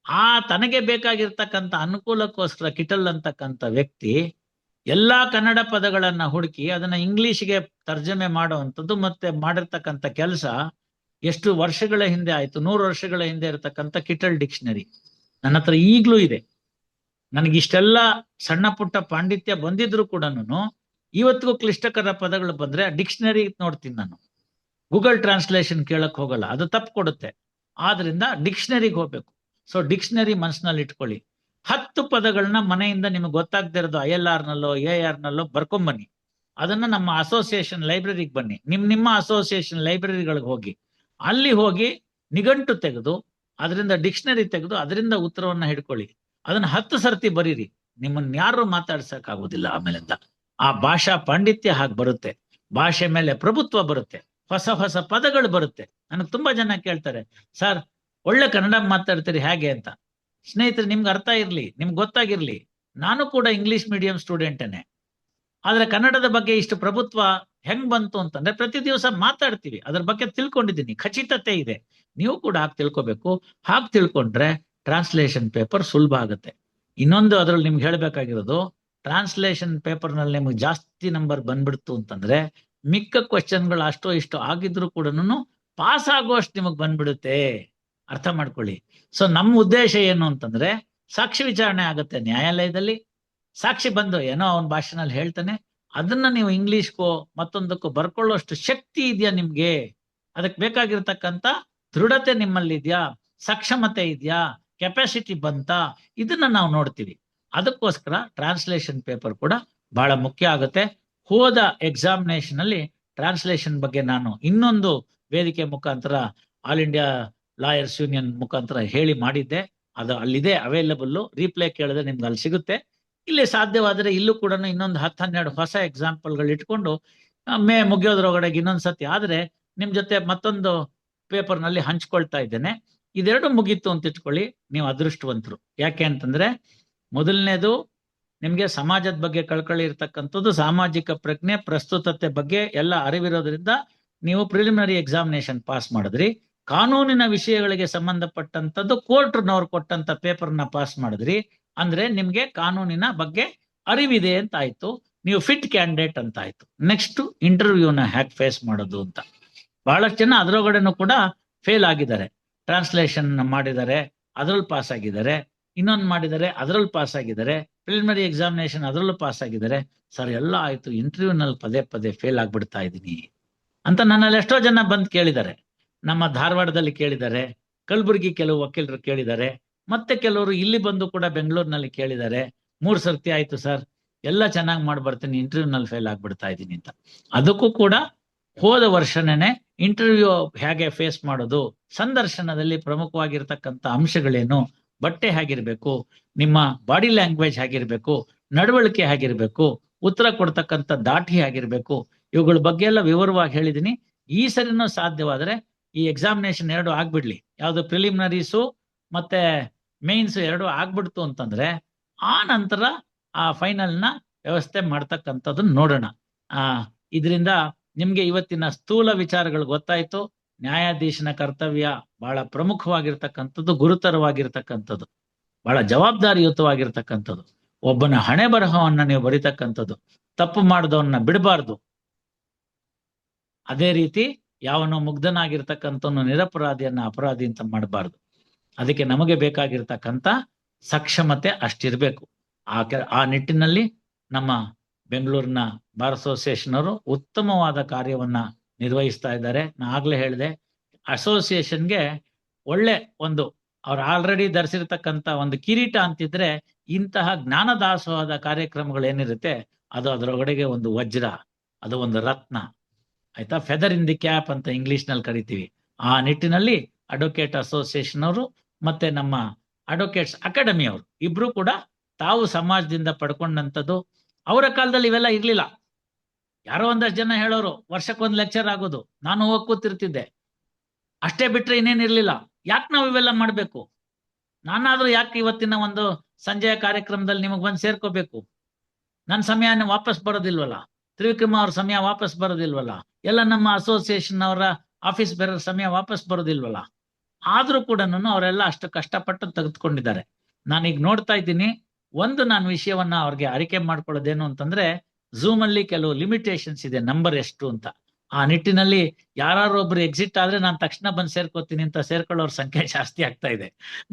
ಆ ತನಗೆ ಬೇಕಾಗಿರ್ತಕ್ಕಂಥ ಅನುಕೂಲಕ್ಕೋಸ್ಕರ ಕಿಟಲ್ ಅಂತಕ್ಕಂಥ ವ್ಯಕ್ತಿ ಎಲ್ಲಾ ಕನ್ನಡ ಪದಗಳನ್ನ ಹುಡುಕಿ ಅದನ್ನ ಇಂಗ್ಲಿಷ್ಗೆ ತರ್ಜಮೆ ಮಾಡುವಂಥದ್ದು ಮತ್ತೆ ಮಾಡಿರ್ತಕ್ಕಂಥ ಕೆಲಸ ಎಷ್ಟು ವರ್ಷಗಳ ಹಿಂದೆ ಆಯ್ತು. 100 ವರ್ಷಗಳ ಹಿಂದೆ ಇರತಕ್ಕಂಥ ಕಿಟಲ್ ಡಿಕ್ಷನರಿ ನನ್ನ ಹತ್ರ ಈಗ್ಲೂ ಇದೆ. ನನಗಿಷ್ಟೆಲ್ಲ ಸಣ್ಣ ಪುಟ್ಟ ಪಾಂಡಿತ್ಯ ಬಂದಿದ್ರು ಕೂಡ ಇವತ್ತಿಗೂ ಕ್ಲಿಷ್ಟಕರ ಪದಗಳು ಬಂದ್ರೆ ಡಿಕ್ಷನರಿ ನೋಡ್ತೀನಿ ನಾನು. ಗೂಗಲ್ ಟ್ರಾನ್ಸ್ಲೇಷನ್ ಕೇಳಕ್ ಹೋಗಲ್ಲ, ಅದು ತಪ್ಪು ಕೊಡುತ್ತೆ. ಆದ್ರಿಂದ ಡಿಕ್ಷನರಿಗೆ ಹೋಗ್ಬೇಕು. ಸೊ ಡಿಕ್ಷನರಿ ಮನಸ್ಸಿನಲ್ಲಿ ಇಟ್ಕೊಳ್ಳಿ. 10 ಪದಗಳನ್ನ ಮನೆಯಿಂದ ನಿಮ್ಗೆ ಗೊತ್ತಾಗದೇ ಇರೋದು ILR ನಲ್ಲೋ AR ನಲ್ಲೋ ಬರ್ಕೊಂಬನ್ನಿ. ಅದನ್ನ ನಮ್ಮ ಅಸೋಸಿಯೇಷನ್ ಲೈಬ್ರರಿಗೆ ಬನ್ನಿ, ನಿಮ್ಮ ಅಸೋಸಿಯೇಷನ್ ಲೈಬ್ರರಿಗಳಿಗೆ ಹೋಗಿ, ಅಲ್ಲಿ ಹೋಗಿ ನಿಘಂಟು ತೆಗೆದು ಅದರಿಂದ ಡಿಕ್ಷನರಿ ತೆಗೆದು ಅದರಿಂದ ಉತ್ತರವನ್ನ ಹಿಡ್ಕೊಳ್ಳಿ. ಅದನ್ನ 10 ಸರ್ತಿ ಬರೀರಿ. ನಿಮ್ಮನ್ನ ಯಾರು ಮಾತಾಡ್ಸಕ್ ಆಮೇಲಿಂದ ಆ ಭಾಷಾ ಪಾಂಡಿತ್ಯ ಹಾಗೆ ಬರುತ್ತೆ. ಭಾಷೆ ಮೇಲೆ ಪ್ರಭುತ್ವ ಬರುತ್ತೆ. ಹೊಸ ಪದಗಳು ಬರುತ್ತೆ. ನನಗೆ ತುಂಬಾ ಜನ ಕೇಳ್ತಾರೆ, ಸರ್ ಒಳ್ಳೆ ಕನ್ನಡ ಮಾತಾಡ್ತೀರಿ ಹೇಗೆ ಅಂತ. ಸ್ನೇಹಿತರೆ, ನಿಮ್ಗೆ ಅರ್ಥ ಇರ್ಲಿ, ನಿಮ್ಗೆ ಗೊತ್ತಾಗಿರ್ಲಿ, ನಾನು ಕೂಡ ಇಂಗ್ಲಿಷ್ ಮೀಡಿಯಂ ಸ್ಟೂಡೆಂಟೇನೆ. ಆದ್ರೆ ಕನ್ನಡದ ಬಗ್ಗೆ ಇಷ್ಟು ಪ್ರಭುತ್ವ ಹೆಂಗ್ ಬಂತು ಅಂತಂದ್ರೆ, ಪ್ರತಿ ದಿವಸ ಮಾತಾಡ್ತೀವಿ, ಅದ್ರ ಬಗ್ಗೆ ತಿಳ್ಕೊಂಡಿದ್ದೀನಿ, ಖಚಿತತೆ ಇದೆ. ನೀವು ಕೂಡ ಹಾಗೆ ತಿಳ್ಕೊಬೇಕು. ಹಾಗೆ ತಿಳ್ಕೊಂಡ್ರೆ ಟ್ರಾನ್ಸ್ಲೇಷನ್ ಪೇಪರ್ ಸುಲಭ ಆಗುತ್ತೆ. ಇನ್ನೊಂದು ಅದ್ರಲ್ಲಿ ನಿಮ್ಗೆ ಹೇಳ್ಬೇಕಾಗಿರೋದು, ಟ್ರಾನ್ಸ್ಲೇಷನ್ ಪೇಪರ್ ನಲ್ಲಿ ನಿಮ್ಗೆ ಜಾಸ್ತಿ ನಂಬರ್ ಬಂದ್ಬಿಡ್ತು ಅಂತಂದ್ರೆ ಮಿಕ್ಕ ಕ್ವಶನ್ಗಳು ಅಷ್ಟೋ ಇಷ್ಟೋ ಆಗಿದ್ರು ಕೂಡ ಪಾಸ್ ಆಗುವಷ್ಟು ನಿಮಗ್ ಬಂದ್ಬಿಡುತ್ತೆ. ಅರ್ಥ ಮಾಡ್ಕೊಳ್ಳಿ. ಸೊ ನಮ್ಮ ಉದ್ದೇಶ ಏನು ಅಂತಂದ್ರೆ, ಸಾಕ್ಷಿ ವಿಚಾರಣೆ ಆಗುತ್ತೆ ನ್ಯಾಯಾಲಯದಲ್ಲಿ, ಸಾಕ್ಷಿ ಬಂದು ಏನೋ ಅವನ ಭಾಷೆನಲ್ಲಿ ಹೇಳ್ತಾನೆ, ಅದನ್ನ ನೀವು ಇಂಗ್ಲಿಷ್ಗೋ ಮತ್ತೊಂದಕ್ಕೂ ಬರ್ಕೊಳ್ಳೋಷ್ಟು ಶಕ್ತಿ ಇದೆಯಾ ನಿಮ್ಗೆ, ಅದಕ್ಕೆ ಬೇಕಾಗಿರ್ತಕ್ಕಂಥ ದೃಢತೆ ನಿಮ್ಮಲ್ಲಿ ಇದೆಯಾ, ಸಕ್ಷಮತೆ ಇದೆಯಾ, ಕೆಪಾಸಿಟಿ ಬಂತ, ಇದನ್ನ ನಾವು ನೋಡ್ತೀವಿ. ಅದಕ್ಕೋಸ್ಕರ ಟ್ರಾನ್ಸ್ಲೇಷನ್ ಪೇಪರ್ ಕೂಡ ಬಹಳ ಮುಖ್ಯ ಆಗುತ್ತೆ. ಹೋದ ಎಕ್ಸಾಮಿನೇಷನ್ ಅಲ್ಲಿ ಟ್ರಾನ್ಸ್ಲೇಷನ್ ಬಗ್ಗೆ ನಾನು ಇನ್ನೊಂದು ವೇದಿಕೆ ಮುಖಾಂತರ ಆಲ್ ಇಂಡಿಯಾ ಲಾಯರ್ಸ್ ಯೂನಿಯನ್ ಮುಖಾಂತರ ಹೇಳಿ ಮಾಡಿದ್ದೆ. ಅದು ಅಲ್ಲಿದೆ ಅವೈಲಬಲ್, ರೀಪ್ಲೇ ಕೇಳಿದ್ರೆ ನಿಮ್ಗೆ ಅಲ್ಲಿ ಸಿಗುತ್ತೆ. ಇಲ್ಲಿ ಸಾಧ್ಯವಾದರೆ ಇಲ್ಲೂ ಕೂಡ ಇನ್ನೊಂದು 10-12 ಹೊಸ ಎಕ್ಸಾಂಪಲ್ಗಳು ಇಟ್ಕೊಂಡು ಮೇ ಮುಗಿಯೋದ್ರೊಳಗಡೆಗೆ ಇನ್ನೊಂದ್ಸತಿ ಆದ್ರೆ ನಿಮ್ ಜೊತೆ ಮತ್ತೊಂದು ಪೇಪರ್ ನಲ್ಲಿ ಹಂಚ್ಕೊಳ್ತಾ ಇದ್ದೇನೆ. ಇದೆರಡು ಮುಗೀತು ಅಂತ ಇಟ್ಕೊಳ್ಳಿ, ನೀವು ಅದೃಷ್ಟವಂತರು. ಯಾಕೆ ಅಂತಂದ್ರೆ ಮೊದಲನೇದು ನಿಮ್ಗೆ ಸಮಾಜದ ಬಗ್ಗೆ ಕಳ್ಕೊಳ್ಳಿ ಇರ್ತಕ್ಕಂಥದ್ದು, ಸಾಮಾಜಿಕ ಪ್ರಜ್ಞೆ ಪ್ರಸ್ತುತತೆ ಬಗ್ಗೆ ಎಲ್ಲ ಅರಿವಿರೋದ್ರಿಂದ ನೀವು ಪ್ರಿಲಿಮಿನರಿ ಎಕ್ಸಾಮಿನೇಷನ್ ಪಾಸ್ ಮಾಡಿದ್ರಿ. ಕಾನೂನಿನ ವಿಷಯಗಳಿಗೆ ಸಂಬಂಧಪಟ್ಟಂತದ್ದು ಕೋರ್ಟ್ನವ್ರು ಕೊಟ್ಟಂತ ಪೇಪರ್ನ ಪಾಸ್ ಮಾಡಿದ್ರಿ ಅಂದ್ರೆ ನಿಮ್ಗೆ ಕಾನೂನಿನ ಬಗ್ಗೆ ಅರಿವಿದೆ ಅಂತ ಆಯ್ತು, ನೀವು ಫಿಟ್ ಕ್ಯಾಂಡಿಡೇಟ್ ಅಂತ ಆಯ್ತು. ನೆಕ್ಸ್ಟ್ ಇಂಟರ್ವ್ಯೂನ ಹ್ಯಾಕ್ ಫೇಸ್ ಮಾಡೋದು ಅಂತ. ಬಹಳಷ್ಟು ಜನ ಅದರೊಳಗಡೆನೂ ಕೂಡ ಫೇಲ್ ಆಗಿದ್ದಾರೆ. ಟ್ರಾನ್ಸ್ಲೇಷನ್ ಮಾಡಿದ್ದಾರೆ, ಅದ್ರಲ್ಲಿ ಪಾಸ್ ಆಗಿದ್ದಾರೆ, ಇನ್ನೊಂದು ಮಾಡಿದ್ದಾರೆ, ಅದ್ರಲ್ಲಿ ಪಾಸ್ ಆಗಿದ್ದಾರೆ, ಪ್ರಿಲಿಮಿನರಿ ಎಕ್ಸಾಮಿನೇಷನ್ ಅದರಲ್ಲೂ ಪಾಸ್ ಆಗಿದ್ದಾರೆ. ಸರ್ ಎಲ್ಲ ಆಯ್ತು, ಇಂಟರ್ವ್ಯೂನಲ್ಲಿ ಪದೇ ಪದೇ ಫೇಲ್ ಆಗ್ಬಿಡ್ತಾ ಇದ್ದೀನಿ ಅಂತ ನನ್ನಲ್ಲಿ ಎಷ್ಟೋ ಜನ ಬಂದು ಕೇಳಿದ್ದಾರೆ. ನಮ್ಮ ಧಾರವಾಡದಲ್ಲಿ ಕೇಳಿದ್ದಾರೆ, ಕಲಬುರಗಿ ಕೆಲವು ವಕೀಲರು ಕೇಳಿದ್ದಾರೆ, ಮತ್ತೆ ಕೆಲವರು ಇಲ್ಲಿ ಬಂದು ಕೂಡ ಬೆಂಗಳೂರಿನಲ್ಲಿ ಕೇಳಿದ್ದಾರೆ. 3 ಸರ್ತಿ ಆಯ್ತು ಸರ್, ಎಲ್ಲ ಚೆನ್ನಾಗಿ ಮಾಡಿ ಬರ್ತೀನಿ, ಇಂಟರ್ವ್ಯೂನಲ್ಲಿ ಫೇಲ್ ಆಗ್ಬಿಡ್ತಾ ಇದ್ದೀನಿ ಅಂತ. ಅದಕ್ಕೂ ಕೂಡ ಹೋದ ವರ್ಷನೇ ಇಂಟರ್ವ್ಯೂ ಹೇಗೆ ಫೇಸ್ ಮಾಡೋದು, ಸಂದರ್ಶನದಲ್ಲಿ ಪ್ರಮುಖವಾಗಿರ್ತಕ್ಕಂಥ ಅಂಶಗಳೇನು, ಬಟ್ಟೆ ಹೇಗಿರ್ಬೇಕು, ನಿಮ್ಮ ಬಾಡಿ ಲ್ಯಾಂಗ್ವೇಜ್ ಹೇಗಿರ್ಬೇಕು, ನಡವಳಿಕೆ ಹೇಗಿರ್ಬೇಕು, ಉತ್ತರ ಕೊಡ್ತಕ್ಕಂಥ ದಾಟಿ ಹೇಗಿರ್ಬೇಕು, ಇವುಗಳ ಬಗ್ಗೆ ಎಲ್ಲ ವಿವರವಾಗಿ ಹೇಳಿದೀನಿ. ಈ ಸರಿನೂ ಸಾಧ್ಯವಾದ್ರೆ ಈ ಎಕ್ಸಾಮಿನೇಷನ್ 2 ಆಗ್ಬಿಡ್ಲಿ, ಯಾವ್ದು ಪ್ರಿಲಿಮಿನರೀಸು ಮತ್ತೆ ಮೇನ್ಸ್ 2 ಆಗ್ಬಿಡ್ತು ಅಂತಂದ್ರೆ ಆ ನಂತರ ಆ ಫೈನಲ್ನ ವ್ಯವಸ್ಥೆ ಮಾಡ್ತಕ್ಕಂಥದ್ದನ್ನ ನೋಡೋಣ. ಇದರಿಂದ ನಿಮ್ಗೆ ಇವತ್ತಿನ ಸ್ಥೂಲ ವಿಚಾರಗಳು ಗೊತ್ತಾಯ್ತು. ನ್ಯಾಯಾಧೀಶನ ಕರ್ತವ್ಯ ಬಹಳ ಪ್ರಮುಖವಾಗಿರ್ತಕ್ಕಂಥದ್ದು, ಗುರುತರವಾಗಿರ್ತಕ್ಕಂಥದ್ದು, ಬಹಳ ಜವಾಬ್ದಾರಿಯುತವಾಗಿರ್ತಕ್ಕಂಥದ್ದು. ಒಬ್ಬನ ಹಣೆ ಬರಹವನ್ನ ನೀವು ಬರಿತಕ್ಕಂಥದ್ದು, ತಪ್ಪು ಮಾಡಿದವನ್ನ ಬಿಡಬಾರ್ದು. ಅದೇ ರೀತಿ ಯಾವನೋ ಮುಗ್ಧನಾಗಿರ್ತಕ್ಕಂಥವನು ನಿರಪರಾಧಿಯನ್ನ ಅಪರಾಧಿ ಅಂತ ಮಾಡಬಾರ್ದು. ಅದಕ್ಕೆ ನಮಗೆ ಬೇಕಾಗಿರ್ತಕ್ಕಂಥ ಸಕ್ಷಮತೆ ಅಷ್ಟಿರ್ಬೇಕು. ಆ ನಿಟ್ಟಿನಲ್ಲಿ ನಮ್ಮ ಬೆಂಗಳೂರಿನ ಬಾರ್ ಅಸೋಸಿಯೇಷನ್ ಅವರು ಉತ್ತಮವಾದ ಕಾರ್ಯವನ್ನ ನಿರ್ವಹಿಸ್ತಾ ಇದ್ದಾರೆ. ನಾ ಆಗ್ಲೇ ಹೇಳಿದೆ, ಅಸೋಸಿಯೇಷನ್ಗೆ ಒಳ್ಳೆ ಒಂದು ಅವ್ರು ಆಲ್ರೆಡಿ ಧರಿಸಿರ್ತಕ್ಕಂಥ ಒಂದು ಕಿರೀಟ ಅಂತಿದ್ರೆ ಇಂತಹ ಜ್ಞಾನದಾಸೋಹದ ಕಾರ್ಯಕ್ರಮಗಳು ಏನಿರುತ್ತೆ ಅದು ಅದರೊಳಗಡೆಗೆ ಒಂದು ವಜ್ರ, ಅದು ಒಂದು ರತ್ನ, ಆಯ್ತಾ. ಫೆದರ್ ಇನ್ ದಿ ಕ್ಯಾಪ್ ಅಂತ ಇಂಗ್ಲಿಷ್ ನಲ್ಲಿ ಕರಿತೀವಿ. ಆ ನಿಟ್ಟಿನಲ್ಲಿ ಅಡ್ವೊಕೇಟ್ ಅಸೋಸಿಯೇಷನ್ ಅವರು ಮತ್ತೆ ನಮ್ಮ ಅಡ್ವೊಕೇಟ್ಸ್ ಅಕಾಡೆಮಿ ಅವರು ಇಬ್ರು ಕೂಡ ತಾವು ಸಮಾಜದಿಂದ ಪಡ್ಕೊಂಡಂಥದ್ದು. ಅವರ ಕಾಲದಲ್ಲಿ ಇವೆಲ್ಲ ಇರ್ಲಿಲ್ಲ. ಯಾರೋ ಒಂದಷ್ಟು ಜನ ಹೇಳೋರು ವರ್ಷಕ್ಕೊಂದು ಲೆಕ್ಚರ್ ಆಗೋದು, ನಾನು ಹೋಗಿ ಕೂತಿರ್ತಿದ್ದೆ, ಅಷ್ಟೇ ಬಿಟ್ರೆ ಇನ್ನೇನಿರ್ಲಿಲ್ಲ. ಯಾಕೆ ನಾವು ಇವೆಲ್ಲ ಮಾಡ್ಬೇಕು? ನಾನಾದ್ರೂ ಯಾಕೆ ಇವತ್ತಿನ ಒಂದು ಸಂಜೆಯ ಕಾರ್ಯಕ್ರಮದಲ್ಲಿ ನಿಮಗ್ ಬಂದು ಸೇರ್ಕೋಬೇಕು? ನನ್ನ ಸಮಯನ ವಾಪಸ್ ಬರೋದಿಲ್ವಲ್ಲ, ತ್ರಿವಿಕ್ರಮ ಅವ್ರ ಸಮಯ ವಾಪಸ್ ಬರೋದಿಲ್ವಲ್ಲ, ಎಲ್ಲ ನಮ್ಮ ಅಸೋಸಿಯೇಷನ್ ಅವರ ಆಫೀಸ್ ಬೇರೆಯವ್ರ ಸಮಯ ವಾಪಸ್ ಬರೋದಿಲ್ವಲ್ಲ. ಆದ್ರೂ ಕೂಡ ಅವರೆಲ್ಲ ಅಷ್ಟು ಕಷ್ಟಪಟ್ಟು ತೆಗೆದುಕೊಂಡಿದ್ದಾರೆ. ನಾನೀಗ ನೋಡ್ತಾ ಇದ್ದೀನಿ, ನಾನು ವಿಷಯವನ್ನ ಅವ್ರಿಗೆ ಅರಿಕೆ ಮಾಡ್ಕೊಳ್ಳೋದೇನು ಅಂತಂದ್ರೆ, ಝೂಮ್ ಅಲ್ಲಿ ಕೆಲವು ಲಿಮಿಟೇಷನ್ಸ್ ಇದೆ, ನಂಬರ್ ಎಷ್ಟು ಅಂತ. ಆ ನಿಟ್ಟಿನಲ್ಲಿ ಯಾರು ಒಬ್ರು ಎಕ್ಸಿಟ್ ಆದ್ರೆ ನಾನು ತಕ್ಷಣ ಬಂದು ಸೇರ್ಕೋತೀನಿ ಅಂತ ಸೇರ್ಕೊಳ್ಳೋರ್ ಸಂಖ್ಯೆ ಜಾಸ್ತಿ ಆಗ್ತಾ ಇದೆ.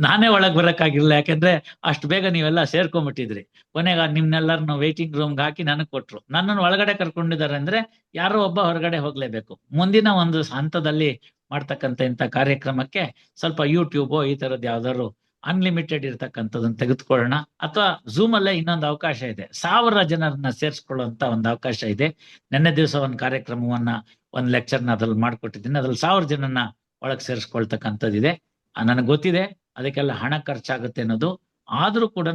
ನಾನೇ ಒಳಗ್ ಬರಕ್ಕಾಗಿರ್ಲಿಲ್ಲ, ಯಾಕಂದ್ರೆ ಅಷ್ಟು ಬೇಗ ನೀವೆಲ್ಲ ಸೇರ್ಕೊಂಡ್ಬಿಟ್ಟಿದ್ರಿ. ಕೊನೆಗ ನಿಮ್ನೆಲ್ಲರನ್ನು ವೇಟಿಂಗ್ ರೂಮ್ಗೆ ಹಾಕಿ ನನಗೆ ಕೊಟ್ರು. ನನ್ನನ್ನು ಒಳಗಡೆ ಕರ್ಕೊಂಡಿದ್ದಾರೆ ಅಂದ್ರೆ ಯಾರೋ ಒಬ್ಬ ಹೊರಗಡೆ ಹೋಗ್ಲೇಬೇಕು. ಮುಂದಿನ ಒಂದು ಹಂತದಲ್ಲಿ ಮಾಡ್ತಕ್ಕಂಥ ಇಂಥ ಕಾರ್ಯಕ್ರಮಕ್ಕೆ ಸ್ವಲ್ಪ ಯೂಟ್ಯೂಬ್ ಈ ತರದ್ ಯಾವ್ದಾದ್ರು ಅನ್ಲಿಮಿಟೆಡ್ ಇರ್ತಕ್ಕಂಥದನ್ನ ತೆಗೆದುಕೊಳ್ಳೋಣ. ಅಥವಾ ಝೂಮ್ ಅಲ್ಲೇ ಇನ್ನೊಂದು ಅವಕಾಶ ಇದೆ, 1000 ಜನರನ್ನ ಸೇರಿಸ್ಕೊಳ್ಳುವಂತ ಒಂದು ಅವಕಾಶ ಇದೆ. ನಿನ್ನೆ ದಿವಸ ಒಂದು ಕಾರ್ಯಕ್ರಮವನ್ನ ಒಂದು ಲೆಕ್ಚರ್ನ ಅದ್ರಲ್ಲಿ ಮಾಡ್ಕೊಟ್ಟಿದ್ದೀನಿ. ಅದ್ರಲ್ಲಿ 1000 ಜನನ್ನ ಒಳಗೆ ಸೇರಿಸ್ಕೊಳ್ತಕ್ಕಂಥದ್ದಿದೆ. ನನಗೆ ಗೊತ್ತಿದೆ ಅದಕ್ಕೆಲ್ಲ ಹಣ ಖರ್ಚಾಗುತ್ತೆ ಅನ್ನೋದು. ಆದ್ರೂ ಕೂಡ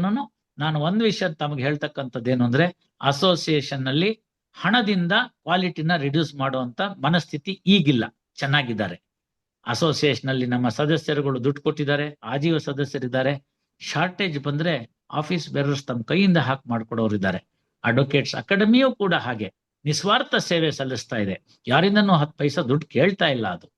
ನಾನು ಒಂದು ವಿಷಯ ತಮಗೆ ಹೇಳ್ತಕ್ಕಂಥದ್ದು ಏನು ಅಂದ್ರೆ, ಅಸೋಸಿಯೇಷನ್ ನಲ್ಲಿ ಹಣದಿಂದ ಕ್ವಾಲಿಟಿನ ರಿಡ್ಯೂಸ್ ಮಾಡುವಂತ ಮನಸ್ಥಿತಿ ಈಗಿಲ್ಲ, ಚೆನ್ನಾಗಿದ್ದಾರೆ. ಅಸೋಸಿಯೇಷನ್ ಅಲ್ಲಿ ನಮ್ಮ ಸದಸ್ಯರುಗಳು ದುಡ್ಡು ಕೊಟ್ಟಿದ್ದಾರೆ, ಆಜೀವ ಸದಸ್ಯರಿದ್ದಾರೆ. ಶಾರ್ಟೇಜ್ ಬಂದ್ರೆ ಆಫೀಸ್ ಬೇರರ್ಸ್ ತಮ್ಮ ಕೈಯಿಂದ ಹಾಕಿ ಮಾಡ್ಕೊಡೋರಿದ್ದಾರೆ. ಅಡ್ವೊಕೇಟ್ಸ್ ಅಕಾಡೆಮಿಯೂ ಕೂಡ ಹಾಗೆ ನಿಸ್ವಾರ್ಥ ಸೇವೆ ಸಲ್ಲಿಸ್ತಾ ಇದೆ. ಯಾರಿಂದನೂ 10 ಪೈಸಾ ದುಡ್ಡು ಕೇಳ್ತಾ ಇಲ್ಲ. ಅದು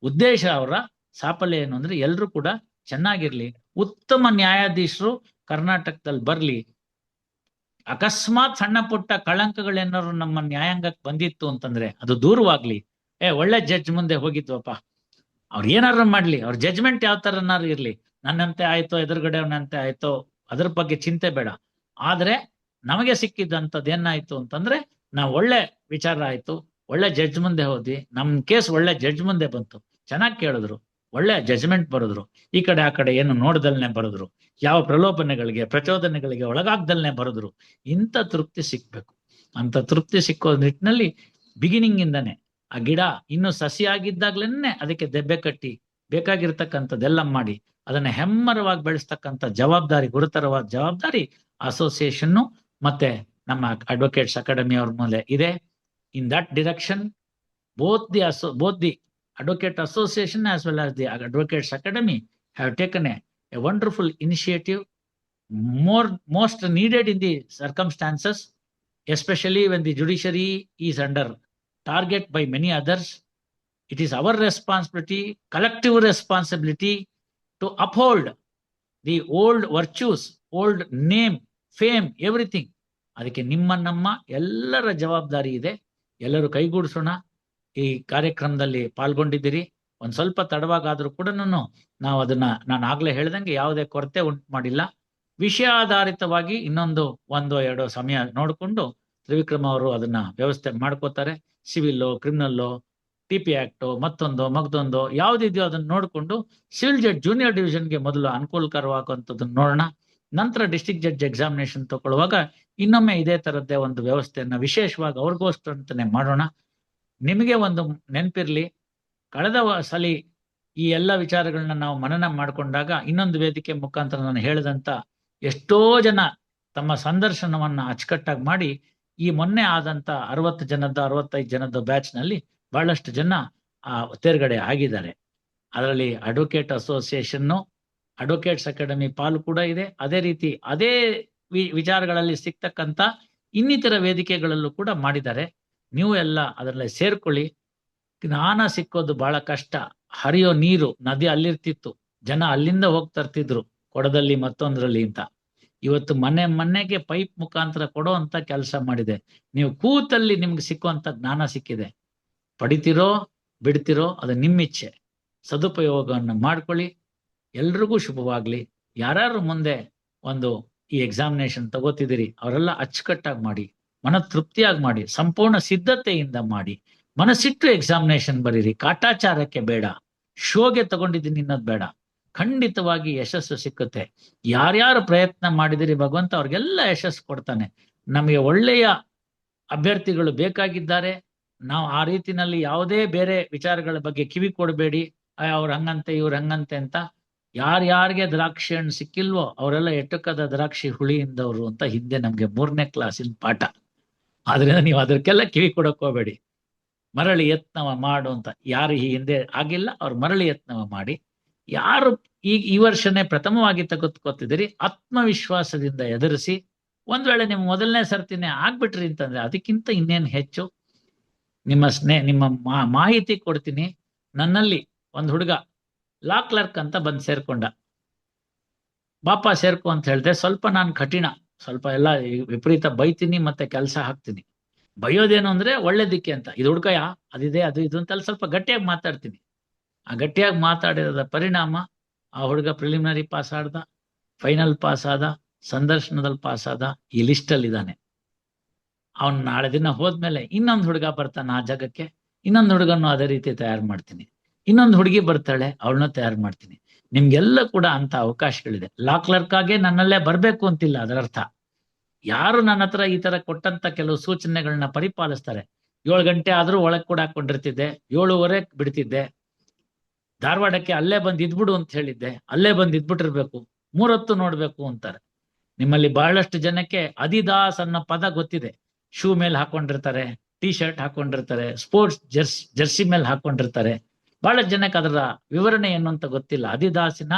ಉದ್ದೇಶ, ಅವರ ಸಾಫಲ್ಯ ಏನು ಅಂದ್ರೆ ಎಲ್ರು ಕೂಡ ಚೆನ್ನಾಗಿರ್ಲಿ, ಉತ್ತಮ ನ್ಯಾಯಾಧೀಶರು ಕರ್ನಾಟಕದಲ್ಲಿ ಬರ್ಲಿ, ಅಕಸ್ಮಾತ್ ಸಣ್ಣ ಪುಟ್ಟ ಕಳಂಕಗಳೇನಾದ್ರು ನಮ್ಮ ನ್ಯಾಯಾಂಗಕ್ಕೆ ಬಂದಿತ್ತು ಅಂತಂದ್ರೆ ಅದು ದೂರವಾಗ್ಲಿ. ಒಳ್ಳೆ ಜಡ್ಜ್ ಮುಂದೆ ಹೋಗಿದ್ವಪ್ಪ, ಅವ್ರು ಏನಾರು ಮಾಡ್ಲಿ, ಅವ್ರ ಜಡ್ಜ್ಮೆಂಟ್ ಯಾವ ತರನಾರು ಇರ್ಲಿ, ನನ್ನಂತೆ ಆಯ್ತೋ ಎದುರುಗಡೆ ಅವನಂತೆ ಆಯ್ತೋ ಅದ್ರ ಬಗ್ಗೆ ಚಿಂತೆ ಬೇಡ. ಆದ್ರೆ ನಮಗೆ ಸಿಕ್ಕಿದ್ದಂಥದ್ದು ಏನಾಯ್ತು ಅಂತಂದ್ರೆ, ನಾವು ಒಳ್ಳೆ ವಿಚಾರ ಆಯ್ತು, ಒಳ್ಳೆ ಜಡ್ಜ್ ಮುಂದೆ ಹೋದ್ವಿ, ನಮ್ ಕೇಸ್ ಒಳ್ಳೆ ಜಡ್ಜ್ ಮುಂದೆ ಬಂತು, ಚೆನ್ನಾಗಿ ಕೇಳಿದ್ರು, ಒಳ್ಳೆ ಜಡ್ಜ್ಮೆಂಟ್ ಬರೆದ್ರು, ಈ ಕಡೆ ಆ ಕಡೆ ಏನು ನೋಡ್ದಲ್ನೆ ಬರೆದ್ರು, ಯಾವ ಪ್ರಲೋಭನೆಗಳಿಗೆ ಪ್ರಚೋದನೆಗಳಿಗೆ ಒಳಗಾಗ್ದಲ್ನೆ ಬರೆದ್ರು. ಇಂಥ ತೃಪ್ತಿ ಸಿಕ್ಬೇಕು. ಅಂತ ತೃಪ್ತಿ ಸಿಕ್ಕೋ ನಿಟ್ಟಿನಲ್ಲಿ ಬಿಗಿನಿಂಗ್ ಇಂದಾನೆ ಆ ಗಿಡ ಇನ್ನು ಸಸಿಯಾಗಿದ್ದಾಗ್ಲೇನೆ ಅದಕ್ಕೆ ದೆಬ್ಬೆ ಕಟ್ಟಿ ಬೇಕಾಗಿರ್ತಕ್ಕಂಥದ್ದೆಲ್ಲ ಮಾಡಿ ಅದನ್ನ ಹೆಮ್ಮರವಾಗಿ ಬೆಳೆಸ್ತಕ್ಕಂಥ ಜವಾಬ್ದಾರಿ, ಗುರುತರವಾದ ಜವಾಬ್ದಾರಿ ಅಸೋಸಿಯೇಷನ್ ಮತ್ತೆ ನಮ್ಮ ಅಡ್ವೊಕೇಟ್ಸ್ ಅಕಾಡೆಮಿ ಅವ್ರ ಮೇಲೆ ಇದೆ. In that direction both the Advocate Association as well as the Advocates Academy have taken a wonderful initiative, most needed in the circumstances, especially when the judiciary is under target by many others. It is our responsibility, collective responsibility, to uphold the old virtues, old name, fame, everything. ಅದಕ್ಕೆ ನಿಮ್ಮ ನಮ್ಮ ಎಲ್ಲರ ಜವಾಬ್ದಾರಿ ಇದೆ. ಎಲ್ಲರೂ ಕೈಗೂಡಿಸೋಣ. ಈ ಕಾರ್ಯಕ್ರಮದಲ್ಲಿ ಪಾಲ್ಗೊಂಡಿದ್ದೀರಿ. ಒಂದ್ ಸ್ವಲ್ಪ ತಡವಾಗಾದ್ರೂ ಕೂಡ ನಾವು ಅದನ್ನ ನಾನು ಆಗ್ಲೇ ಹೇಳ್ದಂಗೆ ಯಾವುದೇ ಕೊರತೆ ಉಂಟು ಮಾಡಿಲ್ಲ. ವಿಷಯ ಆಧಾರಿತವಾಗಿ ಇನ್ನೊಂದು 1-2 ಸಮಯ ನೋಡಿಕೊಂಡು ತ್ರಿವಿಕ್ರಮ ಅವರು ಅದನ್ನ ವ್ಯವಸ್ಥೆ ಮಾಡ್ಕೋತಾರೆ. ಸಿವಿಲ್, ಕ್ರಿಮಿನಲ್, TP ಆಕ್ಟ್, ಮಗದೊಂದು ಯಾವ್ದಿದೆಯೋ ಅದನ್ನ ನೋಡ್ಕೊಂಡು ಸಿವಿಲ್ ಜಡ್ಜ್ ಜೂನಿಯರ್ ಡಿವಿಷನ್ಗೆ ಮೊದಲು ಅನುಕೂಲಕರವಾಗುವಂಥದ್ದನ್ನ ನೋಡೋಣ. ನಂತರ ಡಿಸ್ಟ್ರಿಕ್ಟ್ ಜಡ್ಜ್ ಎಕ್ಸಾಮಿನೇಷನ್ ತಗೊಳ್ಳುವಾಗ ಇನ್ನೊಮ್ಮೆ ಇದೇ ತರದ್ದೇ ಒಂದು ವ್ಯವಸ್ಥೆಯನ್ನ ವಿಶೇಷವಾಗಿ ಅವ್ರಿಗೋಸ್ಕರ ಅಂತಾನೆ ಮಾಡೋಣ. ನಿಮಗೆ ಒಂದು ನೆನಪಿರ್ಲಿ, ಕಳೆದ ಸಲ ಈ ಎಲ್ಲ ವಿಚಾರಗಳನ್ನ ನಾವು ಮನನ ಮಾಡ್ಕೊಂಡಾಗ ಇನ್ನೊಂದು ವೇದಿಕೆ ಮುಖಾಂತರ ನಾನು ಹೇಳಿದಂತ ಎಷ್ಟೋ ಜನ ತಮ್ಮ ಸಂದರ್ಶನವನ್ನ ಅಚ್ಚುಕಟ್ಟಾಗಿ ಮಾಡಿ ಈ ಮೊನ್ನೆ ಆದಂತ 60 ಜನದ 65 ಜನದ ಬ್ಯಾಚ್ ನಲ್ಲಿ ಬಹಳಷ್ಟು ಜನ ತೇರ್ಗಡೆ ಆಗಿದ್ದಾರೆ. ಅದರಲ್ಲಿ ಅಡ್ವೊಕೇಟ್ ಅಸೋಸಿಯೇಷನ್, ಅಡ್ವೊಕೇಟ್ಸ್ ಅಕಾಡೆಮಿ ಪಾಲು ಕೂಡ ಇದೆ. ಅದೇ ರೀತಿ ಅದೇ ವಿಚಾರಗಳಲ್ಲಿ ಸಿಗ್ತಕ್ಕಂತ ಇನ್ನಿತರ ವೇದಿಕೆಗಳಲ್ಲೂ ಕೂಡ ಮಾಡಿದ್ದಾರೆ. ನೀವು ಎಲ್ಲ ಅದರಲ್ಲಿ ಸೇರ್ಕೊಳ್ಳಿ. ಜ್ಞಾನ ಸಿಕ್ಕೋದು ಬಹಳ ಕಷ್ಟ. ಹರಿಯೋ ನೀರು ನದಿ ಅಲ್ಲಿರ್ತಿತ್ತು, ಜನ ಅಲ್ಲಿಂದ ಹೋಗ್ತರ್ತಿದ್ರು ಕೊಡದಲ್ಲಿ ಮತ್ತೊಂದ್ರಲ್ಲಿ ಅಂತ. ಇವತ್ತು ಮನೆಗೆ ಪೈಪ್ ಮುಖಾಂತರ ಕೊಡೋ ಅಂತ ಕೆಲಸ ಮಾಡಿದೆ. ನೀವು ಕೂತಲ್ಲಿ ನಿಮ್ಗೆ ಸಿಕ್ಕುವಂತ ಜ್ಞಾನ ಸಿಕ್ಕಿದೆ. ಪಡಿತಿರೋ ಬಿಡ್ತಿರೋ ಅದು ನಿಮ್ಮಿಚ್ಛೆ. ಸದುಪಯೋಗವನ್ನು ಮಾಡ್ಕೊಳ್ಳಿ. ಎಲ್ರಿಗೂ ಶುಭವಾಗ್ಲಿ. ಯಾರ್ಯಾರು ಮುಂದೆ ಈ ಎಕ್ಸಾಮಿನೇಷನ್ ತಗೋತಿದ್ದೀರಿ ಅವರೆಲ್ಲ ಅಚ್ಚುಕಟ್ಟಾಗಿ ಮಾಡಿ, ಮನ ತೃಪ್ತಿಯಾಗಿ ಮಾಡಿ, ಸಂಪೂರ್ಣ ಸಿದ್ಧತೆಯಿಂದ ಮಾಡಿ, ಮನಸ್ಸಿಟ್ಟು ಎಕ್ಸಾಮಿನೇಷನ್ ಬರೀರಿ. ಕಾಟಾಚಾರಕ್ಕೆ ಬೇಡ, ಶೋಗೆ ತಗೊಂಡಿದ್ದೀನಿ ಅನ್ನೋದು ಬೇಡ. ಖಂಡಿತವಾಗಿ ಯಶಸ್ಸು ಸಿಕ್ಕುತ್ತೆ. ಯಾರ್ಯಾರು ಪ್ರಯತ್ನ ಮಾಡಿದಿರಿ ಭಗವಂತ ಅವ್ರಿಗೆಲ್ಲ ಯಶಸ್ಸು ಕೊಡ್ತಾನೆ. ನಮಗೆ ಒಳ್ಳೆಯ ಅಭ್ಯರ್ಥಿಗಳು ಬೇಕಾಗಿದ್ದಾರೆ. ನಾವು ಆ ರೀತಿನಲ್ಲಿ ಯಾವುದೇ ಬೇರೆ ವಿಚಾರಗಳ ಬಗ್ಗೆ ಕಿವಿ ಕೊಡಬೇಡಿ. ಅವ್ರ ಹಂಗಂತೆ ಇವ್ರ ಹಂಗಂತೆ ಅಂತ. ಯಾರ್ಯಾರಿಗೆ ದ್ರಾಕ್ಷಿ ಹಣ್ಣು ಸಿಕ್ಕಿಲ್ವೋ ಅವರೆಲ್ಲ ಎಟುಕದ ದ್ರಾಕ್ಷಿ ಹುಳಿಯಿಂದವರು ಅಂತ ಹಿಂದೆ ನಮ್ಗೆ 3ನೇ ಕ್ಲಾಸಿನ ಪಾಠ. ಆದ್ರಿಂದ ನೀವು ಅದಕ್ಕೆಲ್ಲ ಕಿವಿ ಕೊಡಕ್ ಹೋಗ್ಬೇಡಿ. ಮರಳಿ ಯತ್ನವ ಮಾಡು ಅಂತ. ಯಾರು ಈ ಹಿಂದೆ ಆಗಿಲ್ಲ ಅವ್ರು ಮರಳಿ ಯತ್ನವ ಮಾಡಿ. ಯಾರು ಈ ವರ್ಷನೇ ಪ್ರಥಮವಾಗಿ ತೆಗೆದುಕೊತಿದ್ದೀರಿ ಆತ್ಮವಿಶ್ವಾಸದಿಂದ ಎದುರಿಸಿ. ಒಂದ್ ವೇಳೆ ನಿಮ್ಮ ಮೊದಲನೇ ಸರ್ತಿನೇ ಆಗ್ಬಿಟ್ರಿ ಅಂತಂದ್ರೆ ಅದಕ್ಕಿಂತ ಇನ್ನೇನು ಹೆಚ್ಚು ನಿಮ್ಮ ಮಾಹಿತಿ ಕೊಡ್ತೀನಿ. ನನ್ನಲ್ಲಿ ಒಂದ್ ಹುಡುಗ ಲಾ ಕ್ಲರ್ಕ್ ಅಂತ ಬಂದು ಸೇರ್ಕೊಂಡ. ಬಾಪ ಸೇರ್ಕೊ ಅಂತ ಹೇಳ್ದೆ. ಸ್ವಲ್ಪ ನಾನು ಕಠಿಣ, ಸ್ವಲ್ಪ ಎಲ್ಲ ವಿಪರೀತ ಬೈತೀನಿ ಮತ್ತೆ ಕೆಲಸ ಹಾಕ್ತೀನಿ. ಬೈಯೋದೇನು ಅಂದ್ರೆ ಒಳ್ಳೇದಿಕ್ಕೆ ಅಂತ. ಇದು ಹುಡ್ಕಯ್ಯ, ಅದಿದೆ ಅದು ಇದು ಅಂತೆಲ್ಲ ಸ್ವಲ್ಪ ಗಟ್ಟಿಯಾಗಿ ಮಾತಾಡ್ತೀನಿ. ಆ ಗಟ್ಟಿಯಾಗಿ ಮಾತಾಡಿದ ಪರಿಣಾಮ ಆ ಹುಡುಗ ಪ್ರಿಲಿಮಿನರಿ ಪಾಸ್ ಆಡ್ದ, ಫೈನಲ್ ಪಾಸ್ ಆದ, ಸಂದರ್ಶನದಲ್ಲಿ ಪಾಸ್ ಆದ. ಈ ಲಿಸ್ಟಲ್ಲಿ ಇದ್ದಾನೆ. ಅವನ್ ನಾಳೆ ದಿನ ಹೋದ್ಮೇಲೆ ಇನ್ನೊಂದು ಹುಡುಗ ಬರ್ತಾನೆ ಆ ಜಾಗಕ್ಕೆ. ಇನ್ನೊಂದು ಹುಡುಗನ್ನು ಅದೇ ರೀತಿ ತಯಾರು ಮಾಡ್ತೀನಿ. ಇನ್ನೊಂದು ಹುಡುಗಿ ಬರ್ತಾಳೆ, ಅವಳನ್ನ ತಯಾರು ಮಾಡ್ತೀನಿ. ನಿಮ್ಗೆಲ್ಲ ಕೂಡ ಅಂತ ಅವಕಾಶಗಳಿದೆ. ಲಾ ಕ್ಲರ್ಕ್ ಆಗೇ ನನ್ನಲ್ಲೇ ಬರ್ಬೇಕು ಅಂತಿಲ್ಲ ಅದರ ಅರ್ಥ. ಯಾರು ನನ್ನ ಹತ್ರ ಈ ತರ ಕೊಟ್ಟಂತ ಕೆಲವು ಸೂಚನೆಗಳನ್ನ ಪರಿಪಾಲಿಸ್ತಾರೆ. 7 ಗಂಟೆ ಆದ್ರೂ ಒಳಗ್ ಕೂಡ ಹಾಕೊಂಡಿರ್ತಿದ್ದೆ, 7:15 ಬಿಡ್ತಿದ್ದೆ. ಧಾರವಾಡಕ್ಕೆ ಅಲ್ಲೇ ಬಂದ್ ಇದ್ಬಿಡು ಅಂತ ಹೇಳಿದ್ದೆ, ಅಲ್ಲೇ ಬಂದ್ ಇದ್ಬಿಟ್ಟಿರ್ಬೇಕು, 3 ಹೊತ್ತು ನೋಡ್ಬೇಕು ಅಂತಾರೆ. ನಿಮ್ಮಲ್ಲಿ ಬಹಳಷ್ಟು ಜನಕ್ಕೆ ಅದಿದಾಸ್ ಅನ್ನೋ ಪದ ಗೊತ್ತಿದೆ. ಶೂ ಮೇಲೆ ಹಾಕೊಂಡಿರ್ತಾರೆ, ಟೀ ಶರ್ಟ್ ಹಾಕೊಂಡಿರ್ತಾರೆ, ಸ್ಪೋರ್ಟ್ಸ್ ಜರ್ಸಿ ಮೇಲೆ ಹಾಕೊಂಡಿರ್ತಾರೆ. ಬಹಳ ಜನಕ್ಕೆ ಅದರ ವಿವರಣೆ ಏನು ಅಂತ ಗೊತ್ತಿಲ್ಲ. ಅದಿದಾಸಿನ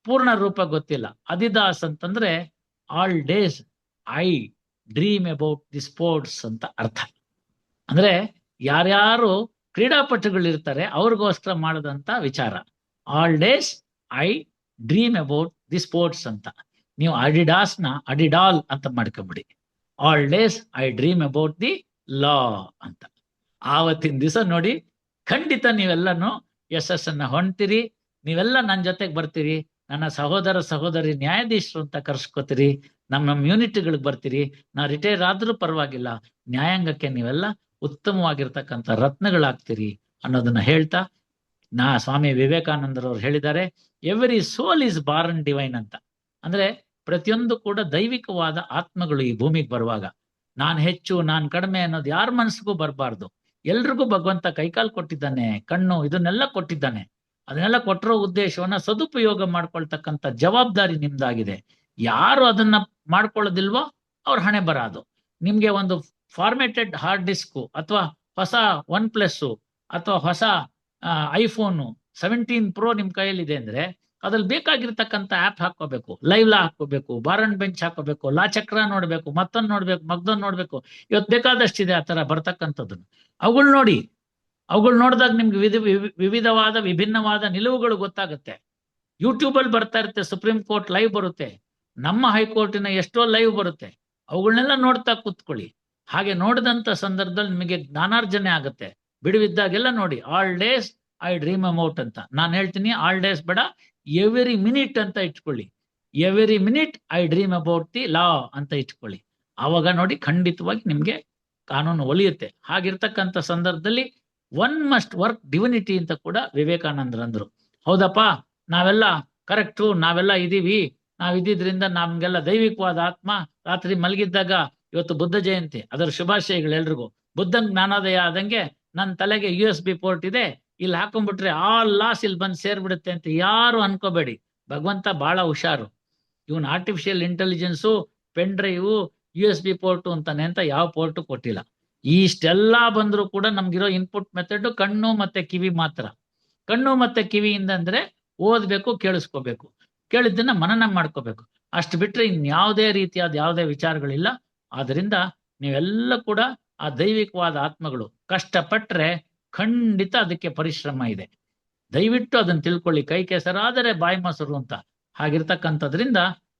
ಪೂರ್ಣ ರೂಪ ಗೊತ್ತಿಲ್ಲ. ಅದಿದಾಸ್ ಅಂತಂದ್ರೆ all days I dream about the sports ಅಂತ ಅರ್ಥ. ಅಂದ್ರೆ ಯಾರ್ಯಾರು ಕ್ರೀಡಾಪಟುಗಳಿರ್ತಾರೆ ಅವ್ರಿಗೋಸ್ಕರ ಮಾಡದಂತ ವಿಚಾರ. All days I dream about the sports ಅಂತ. ನೀವು ಅಡಿಡಾಸ್ನ ಅಡಿಡಾಲ್ ಅಂತ ಮಾಡ್ಕೊಂಬಿಡಿ. All days I dream about the law ಅಂತ. ಆವತ್ತಿನ ದಿವಸ ನೋಡಿ ಖಂಡಿತ ನೀವೆಲ್ಲನೂ ಯಶಸ್ಸನ್ನ ಹೊಂದ್ತೀರಿ. ನೀವೆಲ್ಲ ನನ್ನ ಜೊತೆಗೆ ಬರ್ತೀರಿ. ನನ್ನ ಸಹೋದರ ಸಹೋದರಿ ನ್ಯಾಯಾಧೀಶರು ಅಂತ ಕರ್ಸ್ಕೊತೀರಿ. ನಮ್ಮ ಯೂನಿಟ್ಗಳಿಗೆ ಬರ್ತೀರಿ. ನಾ ರಿಟೈರ್ ಆದ್ರೂ ಪರವಾಗಿಲ್ಲ, ನ್ಯಾಯಾಂಗಕ್ಕೆ ನೀವೆಲ್ಲ ಉತ್ತಮವಾಗಿರ್ತಕ್ಕಂಥ ರತ್ನಗಳಾಗ್ತೀರಿ ಅನ್ನೋದನ್ನ ಹೇಳ್ತಾ, ಸ್ವಾಮಿ ವಿವೇಕಾನಂದರವ್ರು ಹೇಳಿದ್ದಾರೆ, every soul is born divine ಅಂತ. ಅಂದ್ರೆ ಪ್ರತಿಯೊಂದು ಕೂಡ ದೈವಿಕವಾದ ಆತ್ಮಗಳು ಈ ಭೂಮಿಗೆ ಬರುವಾಗ ನಾನ್ ಹೆಚ್ಚು ನಾನ್ ಕಡಿಮೆ ಅನ್ನೋದು ಯಾರ ಮನಸ್ಸಿಗೂ ಬರಬಾರ್ದು. ಎಲ್ರಿಗೂ ಭಗವಂತ ಕೈಕಾಲು ಕೊಟ್ಟಿದ್ದಾನೆ, ಕಣ್ಣು, ಇದನ್ನೆಲ್ಲ ಕೊಟ್ಟಿದ್ದಾನೆ. ಅದನ್ನೆಲ್ಲ ಕೊಟ್ಟಿರೋ ಉದ್ದೇಶವನ್ನ ಸದುಪಯೋಗ ಮಾಡ್ಕೊಳ್ತಕ್ಕಂಥ ಜವಾಬ್ದಾರಿ ನಿಮ್ದಾಗಿದೆ. ಯಾರು ಅದನ್ನ ಮಾಡ್ಕೊಳ್ಳೋದಿಲ್ವೋ ಅವ್ರ ಹಣೆ ಬರೋದು. ನಿಮ್ಗೆ ಒಂದು ಫಾರ್ಮೇಟೆಡ್ ಹಾರ್ಡ್ ಡಿಸ್ಕ್ ಅಥವಾ ಹೊಸ OnePlus ಅಥವಾ ಹೊಸ ಐಫೋನು 17 Pro ನಿಮ್ ಕೈಯಲ್ಲಿದೆ ಅಂದ್ರೆ ಅದ್ರಲ್ಲಿ ಬೇಕಾಗಿರ್ತಕ್ಕಂಥ ಆಪ್ ಹಾಕೋಬೇಕು, ಲೈವ್ ಲಾ ಹಾಕೋಬೇಕು, ಬಾರನ್ ಬೆಂಚ್ ಹಾಕೋಬೇಕು, ಲಾ ಚಕ್ರ ನೋಡ್ಬೇಕು, ಮತ್ತೊಂದು ನೋಡ್ಬೇಕು, ಮಗ್ದೊಂದು ನೋಡ್ಬೇಕು. ಇವತ್ತು ಬೇಕಾದಷ್ಟಿದೆ ಆ ತರ ಬರ್ತಕ್ಕಂಥದ್ದನ್ನು. ಅವುಗಳು ನೋಡಿ, ಅವುಗಳು ನೋಡಿದಾಗ ನಿಮ್ಗೆ ವಿವಿಧವಾದ ವಿಭಿನ್ನವಾದ ನಿಲುವುಗಳು ಗೊತ್ತಾಗುತ್ತೆ. ಯೂಟ್ಯೂಬ್ ಅಲ್ಲಿ ಬರ್ತಾ ಇರುತ್ತೆ, ಸುಪ್ರೀಂ ಕೋರ್ಟ್ ಲೈವ್ ಬರುತ್ತೆ, ನಮ್ಮ ಹೈಕೋರ್ಟಿನ ಎಷ್ಟೋ ಲೈವ್ ಬರುತ್ತೆ. ಅವುಗಳನ್ನೆಲ್ಲ ನೋಡ್ತಾ ಕೂತ್ಕೊಳ್ಳಿ. ಹಾಗೆ ನೋಡಿದಂತ ಸಂದರ್ಭದಲ್ಲಿ ನಿಮಗೆ ಜ್ಞಾನಾರ್ಜನೆ ಆಗುತ್ತೆ. ಬಿಡುವಿದ್ದಾಗೆಲ್ಲ ನೋಡಿ. All days I dream about ಅಂತ ನಾನು ಹೇಳ್ತೀನಿ. ಆಲ್ ಡೇಸ್ ಬೇಡ, ಎವ್ರಿ ಮಿನಿಟ್ ಅಂತ ಇಟ್ಕೊಳ್ಳಿ. Every minute I dream about the law ಅಂತ ಇಟ್ಕೊಳ್ಳಿ. ಆವಾಗ ನೋಡಿ ಖಂಡಿತವಾಗಿ ನಿಮ್ಗೆ ಕಾನೂನು ಒಲಿಯುತ್ತೆ. ಹಾಗಿರ್ತಕ್ಕಂಥ ಸಂದರ್ಭದಲ್ಲಿ ಒನ್ ಮಸ್ಟ್ ವರ್ಕ್ ಡಿವಿನಿಟಿ ಅಂತ ಕೂಡ ವಿವೇಕಾನಂದರಂದ್ರು. ಹೌದಪ್ಪ, ನಾವೆಲ್ಲ ಕರೆಕ್ಟು, ನಾವೆಲ್ಲ ಇದೀವಿ, ನಾವಿದ್ದಿದ್ರಿಂದ ನಮ್ಗೆಲ್ಲ ದೈವಿಕವಾದ ಆತ್ಮ. ರಾತ್ರಿ ಮಲಗಿದ್ದಾಗ ಇವತ್ತು ಬುದ್ಧ ಜಯಂತಿ, ಅದರ ಶುಭಾಶಯಗಳು ಎಲ್ರಿಗೂ. ಬುದ್ಧನ್ ಜ್ಞಾನೋದಯ ಆದಂಗೆ ನನ್ನ ತಲೆಗೆ USB ಪೋರ್ಟ್ ಇದೆ, ಇಲ್ಲಿ ಹಾಕೊಂಡ್ಬಿಟ್ರೆ ಆಲ್ ಲಾಸ್ ಇಲ್ಲಿ ಬಂದು ಸೇರ್ಬಿಡುತ್ತೆ ಅಂತ ಯಾರು ಅನ್ಕೋಬೇಡಿ. ಭಗವಂತ ಬಹಳ ಹುಷಾರು. Even artificial intelligence, pen drive, USB port ಅಂತಾನೆ ಅಂತ ಯಾವ ಪೋರ್ಟು ಕೊಟ್ಟಿಲ್ಲ. ಇಷ್ಟೆಲ್ಲಾ ಬಂದ್ರು ಕೂಡ ನಮ್ಗಿರೋ ಇನ್ಪುಟ್ ಮೆಥಡ್ ಕಣ್ಣು ಮತ್ತೆ ಕಿವಿ ಮಾತ್ರ. ಕಣ್ಣು ಮತ್ತೆ ಕಿವಿಯಿಂದ ಅಂದ್ರೆ ಓದ್ಬೇಕು, ಕೇಳಿಸ್ಕೋಬೇಕು, ಕೇಳಿದ್ದನ್ನ ಮನನ ಮಾಡ್ಕೋಬೇಕು. ಅಷ್ಟು ಬಿಟ್ರೆ ಇನ್ಯಾವುದೇ ರೀತಿಯಾದ ಯಾವುದೇ ವಿಚಾರಗಳಿಲ್ಲ. ಆದ್ರಿಂದ ನೀವೆಲ್ಲ ಕೂಡ ಆ ದೈವಿಕವಾದ ಆತ್ಮಗಳು. ಕಷ್ಟಪಟ್ರೆ ಖಂಡಿತ ಅದಕ್ಕೆ ಪರಿಶ್ರಮ ಇದೆ. ದಯವಿಟ್ಟು ಅದನ್ನ ತಿಳ್ಕೊಳ್ಳಿ. ಕೈ ಕೆಸರಾದರೆ ಬಾಯಿ ಮೊಸರು ಅಂತ. ಹಾಗಿರ್ತಕ್ಕಂಥದ್ರಿಂದ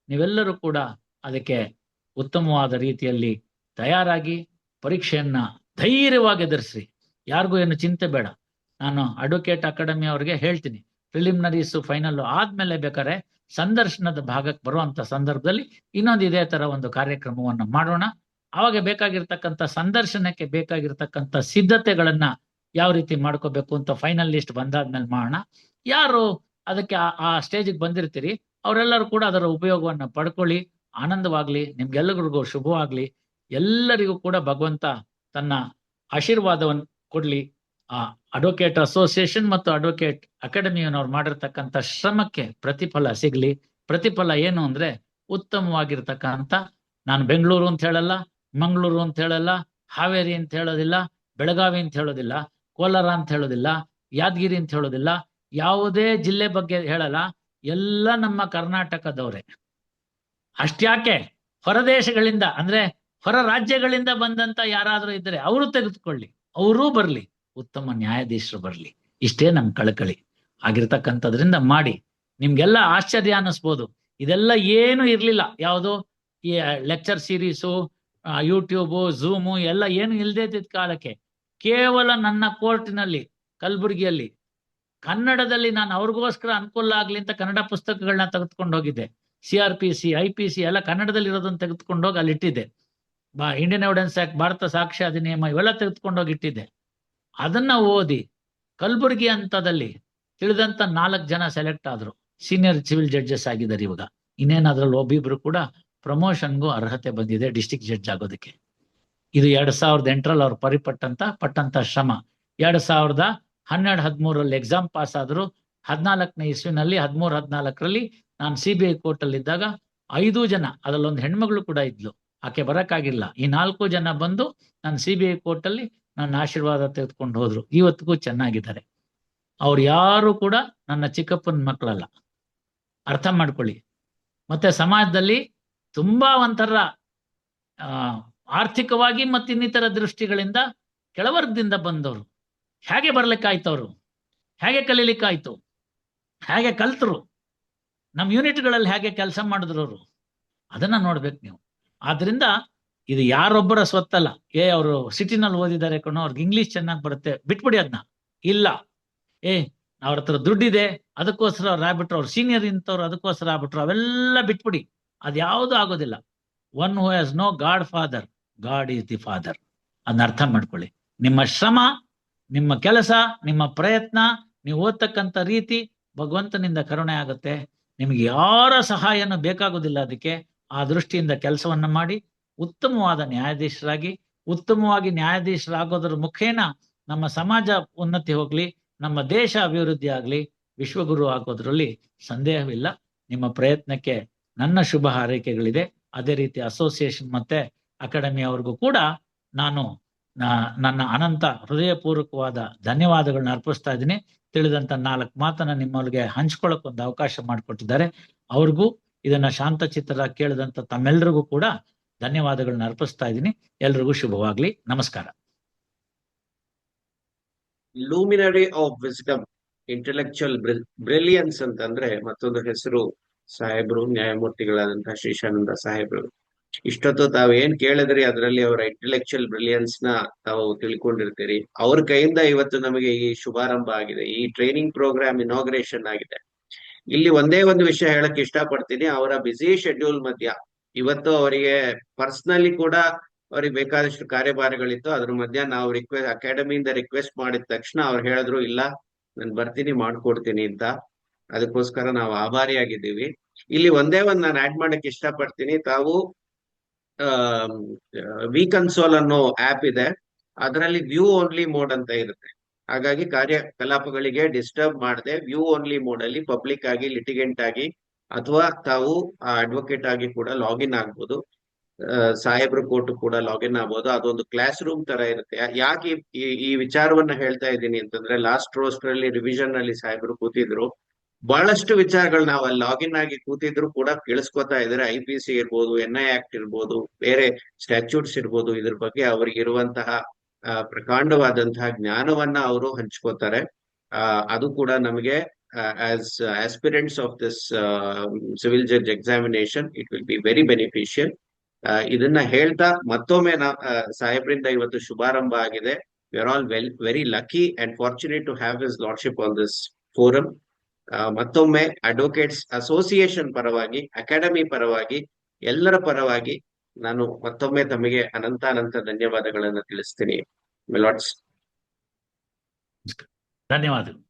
ನೀವೆಲ್ಲರೂ ಕೂಡ ಅದಕ್ಕೆ ಉತ್ತಮವಾದ ರೀತಿಯಲ್ಲಿ ತಯಾರಾಗಿ ಪರೀಕ್ಷೆಯನ್ನ ಧೈರ್ಯವಾಗಿ ಎದುರಿಸ್ರಿ. ಯಾರಿಗೂ ಏನು ಚಿಂತೆ ಬೇಡ. ನಾನು ಅಡ್ವೊಕೇಟ್ ಅಕಾಡೆಮಿ ಅವ್ರಿಗೆ ಹೇಳ್ತೀನಿ, ಪ್ರಿಲಿಮಿನರೀಸು ಫೈನಲ್ ಆದ್ಮೇಲೆ ಬೇಕಾದ್ರೆ ಸಂದರ್ಶನದ ಭಾಗಕ್ಕೆ ಬರುವಂತ ಸಂದರ್ಭದಲ್ಲಿ ಇನ್ನೊಂದು ಇದೇ ತರ ಒಂದು ಕಾರ್ಯಕ್ರಮವನ್ನು ಮಾಡೋಣ. ಅವಾಗ ಬೇಕಾಗಿರ್ತಕ್ಕಂಥ ಸಂದರ್ಶನಕ್ಕೆ ಬೇಕಾಗಿರ್ತಕ್ಕಂಥ ಸಿದ್ಧತೆಗಳನ್ನ ಯಾವ ರೀತಿ ಮಾಡ್ಕೋಬೇಕು ಅಂತ ಫೈನಲ್ ಲಿಸ್ಟ್ ಬಂದಾದ್ಮೇಲೆ ಮಾಡೋಣ. ಯಾರು ಅದಕ್ಕೆ ಆ ಸ್ಟೇಜಿಗೆ ಬಂದಿರ್ತೀರಿ ಅವರೆಲ್ಲರೂ ಕೂಡ ಅದರ ಉಪಯೋಗವನ್ನ ಪಡ್ಕೊಳ್ಳಿ. ಆನಂದವಾಗ್ಲಿ, ನಿಮ್ಗೆಲ್ಲರಿಗೂ ಶುಭವಾಗ್ಲಿ. ಎಲ್ಲರಿಗೂ ಕೂಡ ಭಗವಂತ ತನ್ನ ಆಶೀರ್ವಾದವನ್ನು ಕೊಡ್ಲಿ. ಆ ಅಡ್ವೊಕೇಟ್ ಅಸೋಸಿಯೇಷನ್ ಮತ್ತು ಅಡ್ವೊಕೇಟ್ ಅಕಾಡೆಮಿಯನ್ನವ್ರು ಮಾಡಿರ್ತಕ್ಕಂಥ ಶ್ರಮಕ್ಕೆ ಪ್ರತಿಫಲ ಸಿಗ್ಲಿ. ಪ್ರತಿಫಲ ಏನು ಅಂದ್ರೆ ಉತ್ತಮವಾಗಿರ್ತಕ್ಕಂಥ, ನಾನು ಬೆಂಗಳೂರು ಅಂತ ಹೇಳಲ್ಲ, ಮಂಗಳೂರು ಅಂತ ಹೇಳಲ್ಲ, ಹಾವೇರಿ ಅಂತ ಹೇಳೋದಿಲ್ಲ, ಬೆಳಗಾವಿ ಅಂತ ಹೇಳೋದಿಲ್ಲ, ಕೋಲಾರ ಅಂತ ಹೇಳೋದಿಲ್ಲ, ಯಾದಗಿರಿ ಅಂತ ಹೇಳೋದಿಲ್ಲ, ಯಾವುದೇ ಜಿಲ್ಲೆ ಬಗ್ಗೆ ಹೇಳಲ್ಲ. ಎಲ್ಲ ನಮ್ಮ ಕರ್ನಾಟಕದವರೇ. ಅಷ್ಟ್ಯಾಕೆ ಹೊರದೇಶಗಳಿಂದ ಅಂದ್ರೆ ಹೊರ ರಾಜ್ಯಗಳಿಂದ ಬಂದಂತ ಯಾರಾದ್ರೂ ಇದ್ರೆ ಅವರು ತೆಗೆದುಕೊಳ್ಳಿ, ಅವರೂ ಬರ್ಲಿ, ಉತ್ತಮ ನ್ಯಾಯಾಧೀಶರು ಬರ್ಲಿ. ಇಷ್ಟೇ ನಮ್ ಕಳಕಳಿ ಆಗಿರ್ತಕ್ಕಂಥದ್ರಿಂದ ಮಾಡಿ. ನಿಮ್ಗೆಲ್ಲ ಆಶ್ಚರ್ಯ ಅನ್ನಿಸ್ಬೋದು. ಇದೆಲ್ಲ ಏನು ಇರ್ಲಿಲ್ಲ. ಯಾವುದು ಈ ಲೆಕ್ಚರ್ ಸೀರೀಸು, ಯೂಟ್ಯೂಬು, ಝೂಮು ಎಲ್ಲ ಏನು ಇಲ್ದೇ ಇದ್ದ ಕಾಲಕ್ಕೆ ಕೇವಲ ನನ್ನ ಕೋರ್ಟಿನಲ್ಲಿ ಕಲಬುರಗಿಯಲ್ಲಿ ಕನ್ನಡದಲ್ಲಿ ನಾನು ಅವ್ರಿಗೋಸ್ಕರ ಅನುಕೂಲ ಆಗ್ಲಿ ಅಂತ ಕನ್ನಡ ಪುಸ್ತಕಗಳನ್ನ ತೆಗೆದುಕೊಂಡು ಹೋಗಿದ್ದೆ. CRPC, IPC ಎಲ್ಲ ಕನ್ನಡದಲ್ಲಿ ಇರೋದನ್ನ ತೆಗೆದುಕೊಂಡು ಹೋಗಿ ಅಲ್ಲಿ ಇಟ್ಟಿದ್ದೆ. ಇಂಡಿಯನ್ ಎವಿಡೆನ್ಸ್ ಆಕ್ಟ್, ಭಾರತ ಸಾಕ್ಷ್ಯ ಅಧಿನಿಯಮ ಇವೆಲ್ಲ ತೆಗೆದುಕೊಂಡು ಹೋಗಿ ಇಟ್ಟಿದ್ದೆ. ಅದನ್ನ ಓದಿ ಕಲಬುರಗಿ ಹಂತದಲ್ಲಿ ತಿಳಿದಂತ 4 ಜನ ಸೆಲೆಕ್ಟ್ ಆದ್ರು. ಸೀನಿಯರ್ ಸಿವಿಲ್ ಜಡ್ಜಸ್ ಆಗಿದ್ದಾರೆ ಇವಾಗ. ಇನ್ನೇನು ಅದ್ರಲ್ಲಿ ಒಬ್ಬಿಬ್ರು ಕೂಡ ಪ್ರಮೋಷನ್ಗೂ ಅರ್ಹತೆ ಬಂದಿದೆ ಡಿಸ್ಟ್ರಿಕ್ಟ್ ಜಡ್ಜ್ ಆಗೋದಕ್ಕೆ. ಇದು 2008ರಲ್ಲಿ ಅವ್ರು ಪಟ್ಟಂತ ಶ್ರಮ. 2012-13 ಎಕ್ಸಾಮ್ ಪಾಸ್ ಆದ್ರು. 14ನೇ ಇಸ್ವಿನಲ್ಲಿ 13-14ರಲ್ಲಿ ನಾನು CBI ಕೋರ್ಟ್ ಅಲ್ಲಿ ಇದ್ದಾಗ 5 ಜನ, ಅದರಲ್ಲೊಂದು ಹೆಣ್ಮಗಳು ಕೂಡ ಇದ್ಲು, ಆಕೆ ಬರಕ್ಕಾಗಿಲ್ಲ. ಈ 4 ಜನ ಬಂದು ನಾನು CBI ಕೋರ್ಟ್ ಅಲ್ಲಿ ನನ್ನ ಆಶೀರ್ವಾದ ತೆಗೆದುಕೊಂಡು ಹೋದ್ರು. ಇವತ್ತಿಗೂ ಚೆನ್ನಾಗಿದ್ದಾರೆ. ಅವ್ರು ಯಾರು ಕೂಡ ನನ್ನ ಚಿಕ್ಕಪ್ಪನ ಮಕ್ಕಳಲ್ಲ, ಅರ್ಥ ಮಾಡ್ಕೊಳ್ಳಿ. ಮತ್ತೆ ಸಮಾಜದಲ್ಲಿ ತುಂಬಾ ಒಂಥರ ಆರ್ಥಿಕವಾಗಿ ಮತ್ತು ಇನ್ನಿತರ ದೃಷ್ಟಿಗಳಿಂದ ಕೆಳವರ್ಗದಿಂದ ಬಂದವರು. ಹೇಗೆ ಬರ್ಲಿಕ್ಕಾಯ್ತವ್ರು, ಹೇಗೆ ಕಲೀಲಿಕ್ಕಾಯ್ತು, ಹೇಗೆ ಕಲ್ತರು, ನಮ್ಮ ಯೂನಿಟ್ಗಳಲ್ಲಿ ಹೇಗೆ ಕೆಲಸ ಮಾಡಿದ್ರು ಅವರು, ಅದನ್ನ ನೋಡ್ಬೇಕು ನೀವು. ಆದ್ರಿಂದ ಇದು ಯಾರೊಬ್ಬರ ಸ್ವತ್ತಲ್ಲ. ಅವರು ಸಿಟಿನಲ್ಲಿ ಓದಿದ್ದಾರೆ ಕಣೋ, ಅವ್ರಿಗೆ ಇಂಗ್ಲಿಷ್ ಚೆನ್ನಾಗಿ ಬರುತ್ತೆ, ಬಿಟ್ಬಿಡಿ ಅದನ್ನ. ಇಲ್ಲ, ಅವ್ರ ಹತ್ರ ದುಡ್ಡಿದೆ ಅದಕ್ಕೋಸ್ಕರ ಅವ್ರು ಆಗ್ಬಿಟ್ರು, ಅವ್ರ ಸೀನಿಯರ್ ಇಂಥವ್ರು ಅದಕ್ಕೋಸ್ಕರ ಆಗ್ಬಿಟ್ರು, ಅವೆಲ್ಲ ಬಿಟ್ಬಿಡಿ. ಅದ್ಯಾವುದು ಆಗೋದಿಲ್ಲ. One who has no godfather, God is the father. ಅದನ್ನ ಅರ್ಥ ಮಾಡ್ಕೊಳ್ಳಿ. ನಿಮ್ಮ ಶ್ರಮ, ನಿಮ್ಮ ಕೆಲಸ, ನಿಮ್ಮ ಪ್ರಯತ್ನ, ನೀವು ಓದ್ತಕ್ಕಂಥ ರೀತಿ ಭಗವಂತನಿಂದ ಕರುಣೆ ಆಗುತ್ತೆ. ನಿಮ್ಗೆ ಯಾರ ಸಹಾಯನೂ ಬೇಕಾಗುದಿಲ್ಲ. ಅದಕ್ಕೆ ಆ ದೃಷ್ಟಿಯಿಂದ ಕೆಲಸವನ್ನ ಮಾಡಿ ಉತ್ತಮವಾದ ನ್ಯಾಯಾಧೀಶರಾಗಿ, ಉತ್ತಮವಾಗಿ ನ್ಯಾಯಾಧೀಶರಾಗೋದ್ರ ಮುಖೇನ ನಮ್ಮ ಸಮಾಜ ಉನ್ನತಿ ಹೋಗ್ಲಿ, ನಮ್ಮ ದೇಶ ಅಭಿವೃದ್ಧಿ ಆಗ್ಲಿ, ವಿಶ್ವಗುರು ಆಗೋದ್ರಲ್ಲಿ ಸಂದೇಹವಿಲ್ಲ. ನಿಮ್ಮ ಪ್ರಯತ್ನಕ್ಕೆ ನನ್ನ ಶುಭ ಹಾರೈಕೆಗಳಿದೆ. ಅದೇ ರೀತಿ ಅಸೋಸಿಯೇಷನ್ ಮತ್ತೆ ಅಕಾಡೆಮಿ ಅವ್ರಿಗೂ ಕೂಡ ನಾನು ನನ್ನ ಅನಂತ ಹೃದಯಪೂರ್ವಕವಾದ ಧನ್ಯವಾದಗಳನ್ನ ಅರ್ಪಿಸ್ತಾ ಇದ್ದೀನಿ. ತಿಳಿದಂತ 4 ಮಾತನ್ನ ನಿಮ್ಮೊಳಗೆ ಹಂಚ್ಕೊಳ್ಳೋಕೆ ಒಂದು ಅವಕಾಶ ಮಾಡಿಕೊಟ್ಟಿದ್ದಾರೆ. ಅವ್ರಿಗೂ ಇದನ್ನ ಶಾಂತಚಿತ್ತರಾಗಿ ಕೇಳಿದಂತ ತಮ್ಮೆಲ್ಲರಿಗೂ ಕೂಡ ಧನ್ಯವಾದಗಳನ್ನ ಅರ್ಪಿಸ್ತಾ ಇದ್ದೀನಿ. ಎಲ್ರಿಗೂ ಶುಭವಾಗ್ಲಿ. ನಮಸ್ಕಾರ. ಲೂಮಿನರಿ ಆಫ್ ವಿಸ್ಡಮ್, ಇಂಟೆಲೆಕ್ಚುಯಲ್ ಬ್ರಿಲಿಯನ್ಸ್ ಅಂತಂದ್ರೆ ಮತ್ತೊಂದು ಹೆಸರು ಸಾಹೇಬ್ರು, ನ್ಯಾಯಮೂರ್ತಿಗಳಾದಂತಹ ಶ್ರೀಶಾನಂದ ಸಾಹೇಬ್ರು. ಇಷ್ಟೊತ್ತು ತಾವ್ ಏನ್ ಕೇಳಿದ್ರಿ ಅದರಲ್ಲಿ ಅವರ ಇಂಟೆಲೆಕ್ಚುಯಲ್ ಬ್ರಿಲಿಯನ್ಸ್ ನ ತಾವು ತಿಳ್ಕೊಂಡಿರ್ತೀರಿ. ಅವ್ರ ಕೈಯಿಂದ ಇವತ್ತು ನಮಗೆ ಈ ಶುಭಾರಂಭ ಆಗಿದೆ, ಈ ಟ್ರೈನಿಂಗ್ ಪ್ರೋಗ್ರಾಮ್ ಇನಾಗ್ರೇಷನ್ ಆಗಿದೆ. ಇಲ್ಲಿ ಒಂದೇ ಒಂದು ವಿಷಯ ಹೇಳಕ್ ಇಷ್ಟಪಡ್ತೀನಿ. ಅವರ ಬ್ಯುಸಿ ಶೆಡ್ಯೂಲ್ ಮಧ್ಯ ಇವತ್ತು ಅವರಿಗೆ ಪರ್ಸನಲಿ ಕೂಡ ಅವ್ರಿಗೆ ಬೇಕಾದಷ್ಟು ಕಾರ್ಯಭಾರಗಳಿತ್ತು. ಅದ್ರ ಮಧ್ಯ ನಾವು ಅಕಾಡೆಮಿಯಿಂದ ರಿಕ್ವೆಸ್ಟ್ ಮಾಡಿದ ತಕ್ಷಣ ಅವ್ರು ಹೇಳಿದ್ರು, ಇಲ್ಲ ನಾನು ಬರ್ತೀನಿ, ಮಾಡ್ಕೊಡ್ತೀನಿ ಅಂತ. ಅದಕ್ಕೋಸ್ಕರ ನಾವು ಆಭಾರಿಯಾಗಿದ್ದೀವಿ. ಇಲ್ಲಿ ಒಂದೇ ಒಂದು ನಾನು ಆಡ್ ಮಾಡಕ್ ಇಷ್ಟಪಡ್ತೀನಿ. ತಾವು ವಿ ಕನ್ಸೋಲ್ ಅನ್ನೋ ಆಪ್ ಇದೆ, ಅದರಲ್ಲಿ ವ್ಯೂ ಓನ್ಲಿ ಮೋಡ್ ಅಂತ ಇರುತ್ತೆ. ಹಾಗಾಗಿ ಕಾರ್ಯಕಲಾಪಗಳಿಗೆ ಡಿಸ್ಟರ್ಬ್ ಮಾಡದೆ ವ್ಯೂ ಓನ್ಲಿ ಮೋಡ್ ಅಲ್ಲಿ ಪಬ್ಲಿಕ್ ಆಗಿ, ಲಿಟಿಗೆಂಟ್ ಆಗಿ ಅಥವಾ ತಾವು ಅಡ್ವೊಕೇಟ್ ಆಗಿ ಕೂಡ ಲಾಗಿನ್ ಆಗ್ಬೋದು. ಸಾಹೇಬ್ರ ಕೋರ್ಟ್ ಕೂಡ ಲಾಗಿನ್ ಆಗ್ಬೋದು. ಅದೊಂದು ಕ್ಲಾಸ್ ರೂಮ್ ತರ ಇರುತ್ತೆ. ಯಾಕೆ ಈ ವಿಚಾರವನ್ನ ಹೇಳ್ತಾ ಇದ್ದೀನಿ ಅಂತಂದ್ರೆ, ಲಾಸ್ಟ್ ರೋಸ್ಟರ್ ಅಲ್ಲಿ ರಿವಿಷನ್ ಅಲ್ಲಿ ಸಾಹೇಬ್ರು ಕೂತಿದ್ರು. ಬಹಳಷ್ಟು ವಿಚಾರಗಳು ನಾವು ಅಲ್ಲಿ ಲಾಗಿನ್ ಆಗಿ ಕೂತಿದ್ರು ಕೂಡ ಕೇಳಿಸ್ಕೊತಾ ಇದ್ದಾರೆ. IPC ಇರ್ಬೋದು, NI ಆಕ್ಟ್ ಇರ್ಬೋದು, ಬೇರೆ ಸ್ಟ್ಯಾಚ್ಯೂಟ್ಸ್ ಇರ್ಬೋದು, ಇದ್ರ ಬಗ್ಗೆ ಅವ್ರಿಗೆ ಇರುವಂತಹ ಪ್ರಕಾಂಡವಾದಂತಹ ಜ್ಞಾನವನ್ನ ಅವರು ಹಂಚ್ಕೋತಾರೆ. ಅದು ಕೂಡ ನಮಗೆ as aspirants of this civil judge examination it will be very beneficial. ಇದನ್ನ ಹೇಳ್ತಾ ಮತ್ತೊಮ್ಮೆ ಸಾಹೇಬ್ರಿಂದ ಇವತ್ತು ಶುಭಾರಂಭ ಆಗಿದೆ. We are all very lucky and fortunate to have his lordship on this forum. ಮತ್ತೊಮ್ಮೆ ಅಡ್ವೊಕೇಟ್ಸ್ ಅಸೋಸಿಯೇಷನ್ ಪರವಾಗಿ, ಅಕಾಡೆಮಿ ಪರವಾಗಿ, ಎಲ್ಲರ ಪರವಾಗಿ ನಾನು ಮತ್ತೊಮ್ಮೆ ತಮಗೆ ಅನಂತ ಧನ್ಯವಾದಗಳನ್ನು ತಿಳಿಸ್ತೀನಿ. ಮಿಲಾಟ್ಸ್, ಧನ್ಯವಾದಗಳು.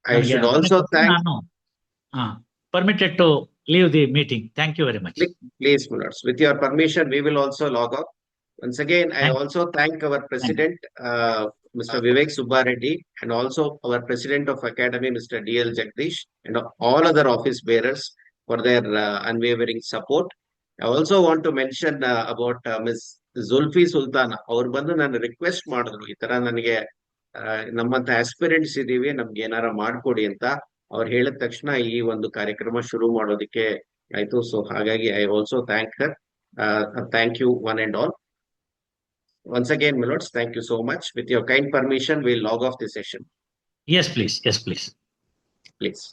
I should also thank. Permitted to leave the meeting. Thank you very much. Please, Milots, with your permission, we will also log off. Once again, I also thank our president, Mr. Vivek Subba Reddy, and also our president of Academy, Mr. DL Jagdish, and all other office bearers for their unwavering support. I also want to mention about Ms. Zulfi Sultana. ಅವ್ರು ಬಂದು ನಾನು request ಮಾಡಿದ್ರು, ಈ ತರ ನನಗೆ ನಮ್ಮಂತ aspirants ಇದೀವಿ, ನಮ್ಗೆ ಏನಾರ ಮಾಡ್ಕೊಡಿ ಅಂತ. ಅವ್ರು ಹೇಳಿದ ತಕ್ಷಣ ಈ ಒಂದು ಕಾರ್ಯಕ್ರಮ ಶುರು ಮಾಡೋದಕ್ಕೆ ಆಯ್ತು. ಸೊ ಹಾಗಾಗಿ I also thank her. Thank you one and all. Once again, Milots, thank you so much. With your kind permission, we'll log off the session. Yes, please. Yes, please. Please.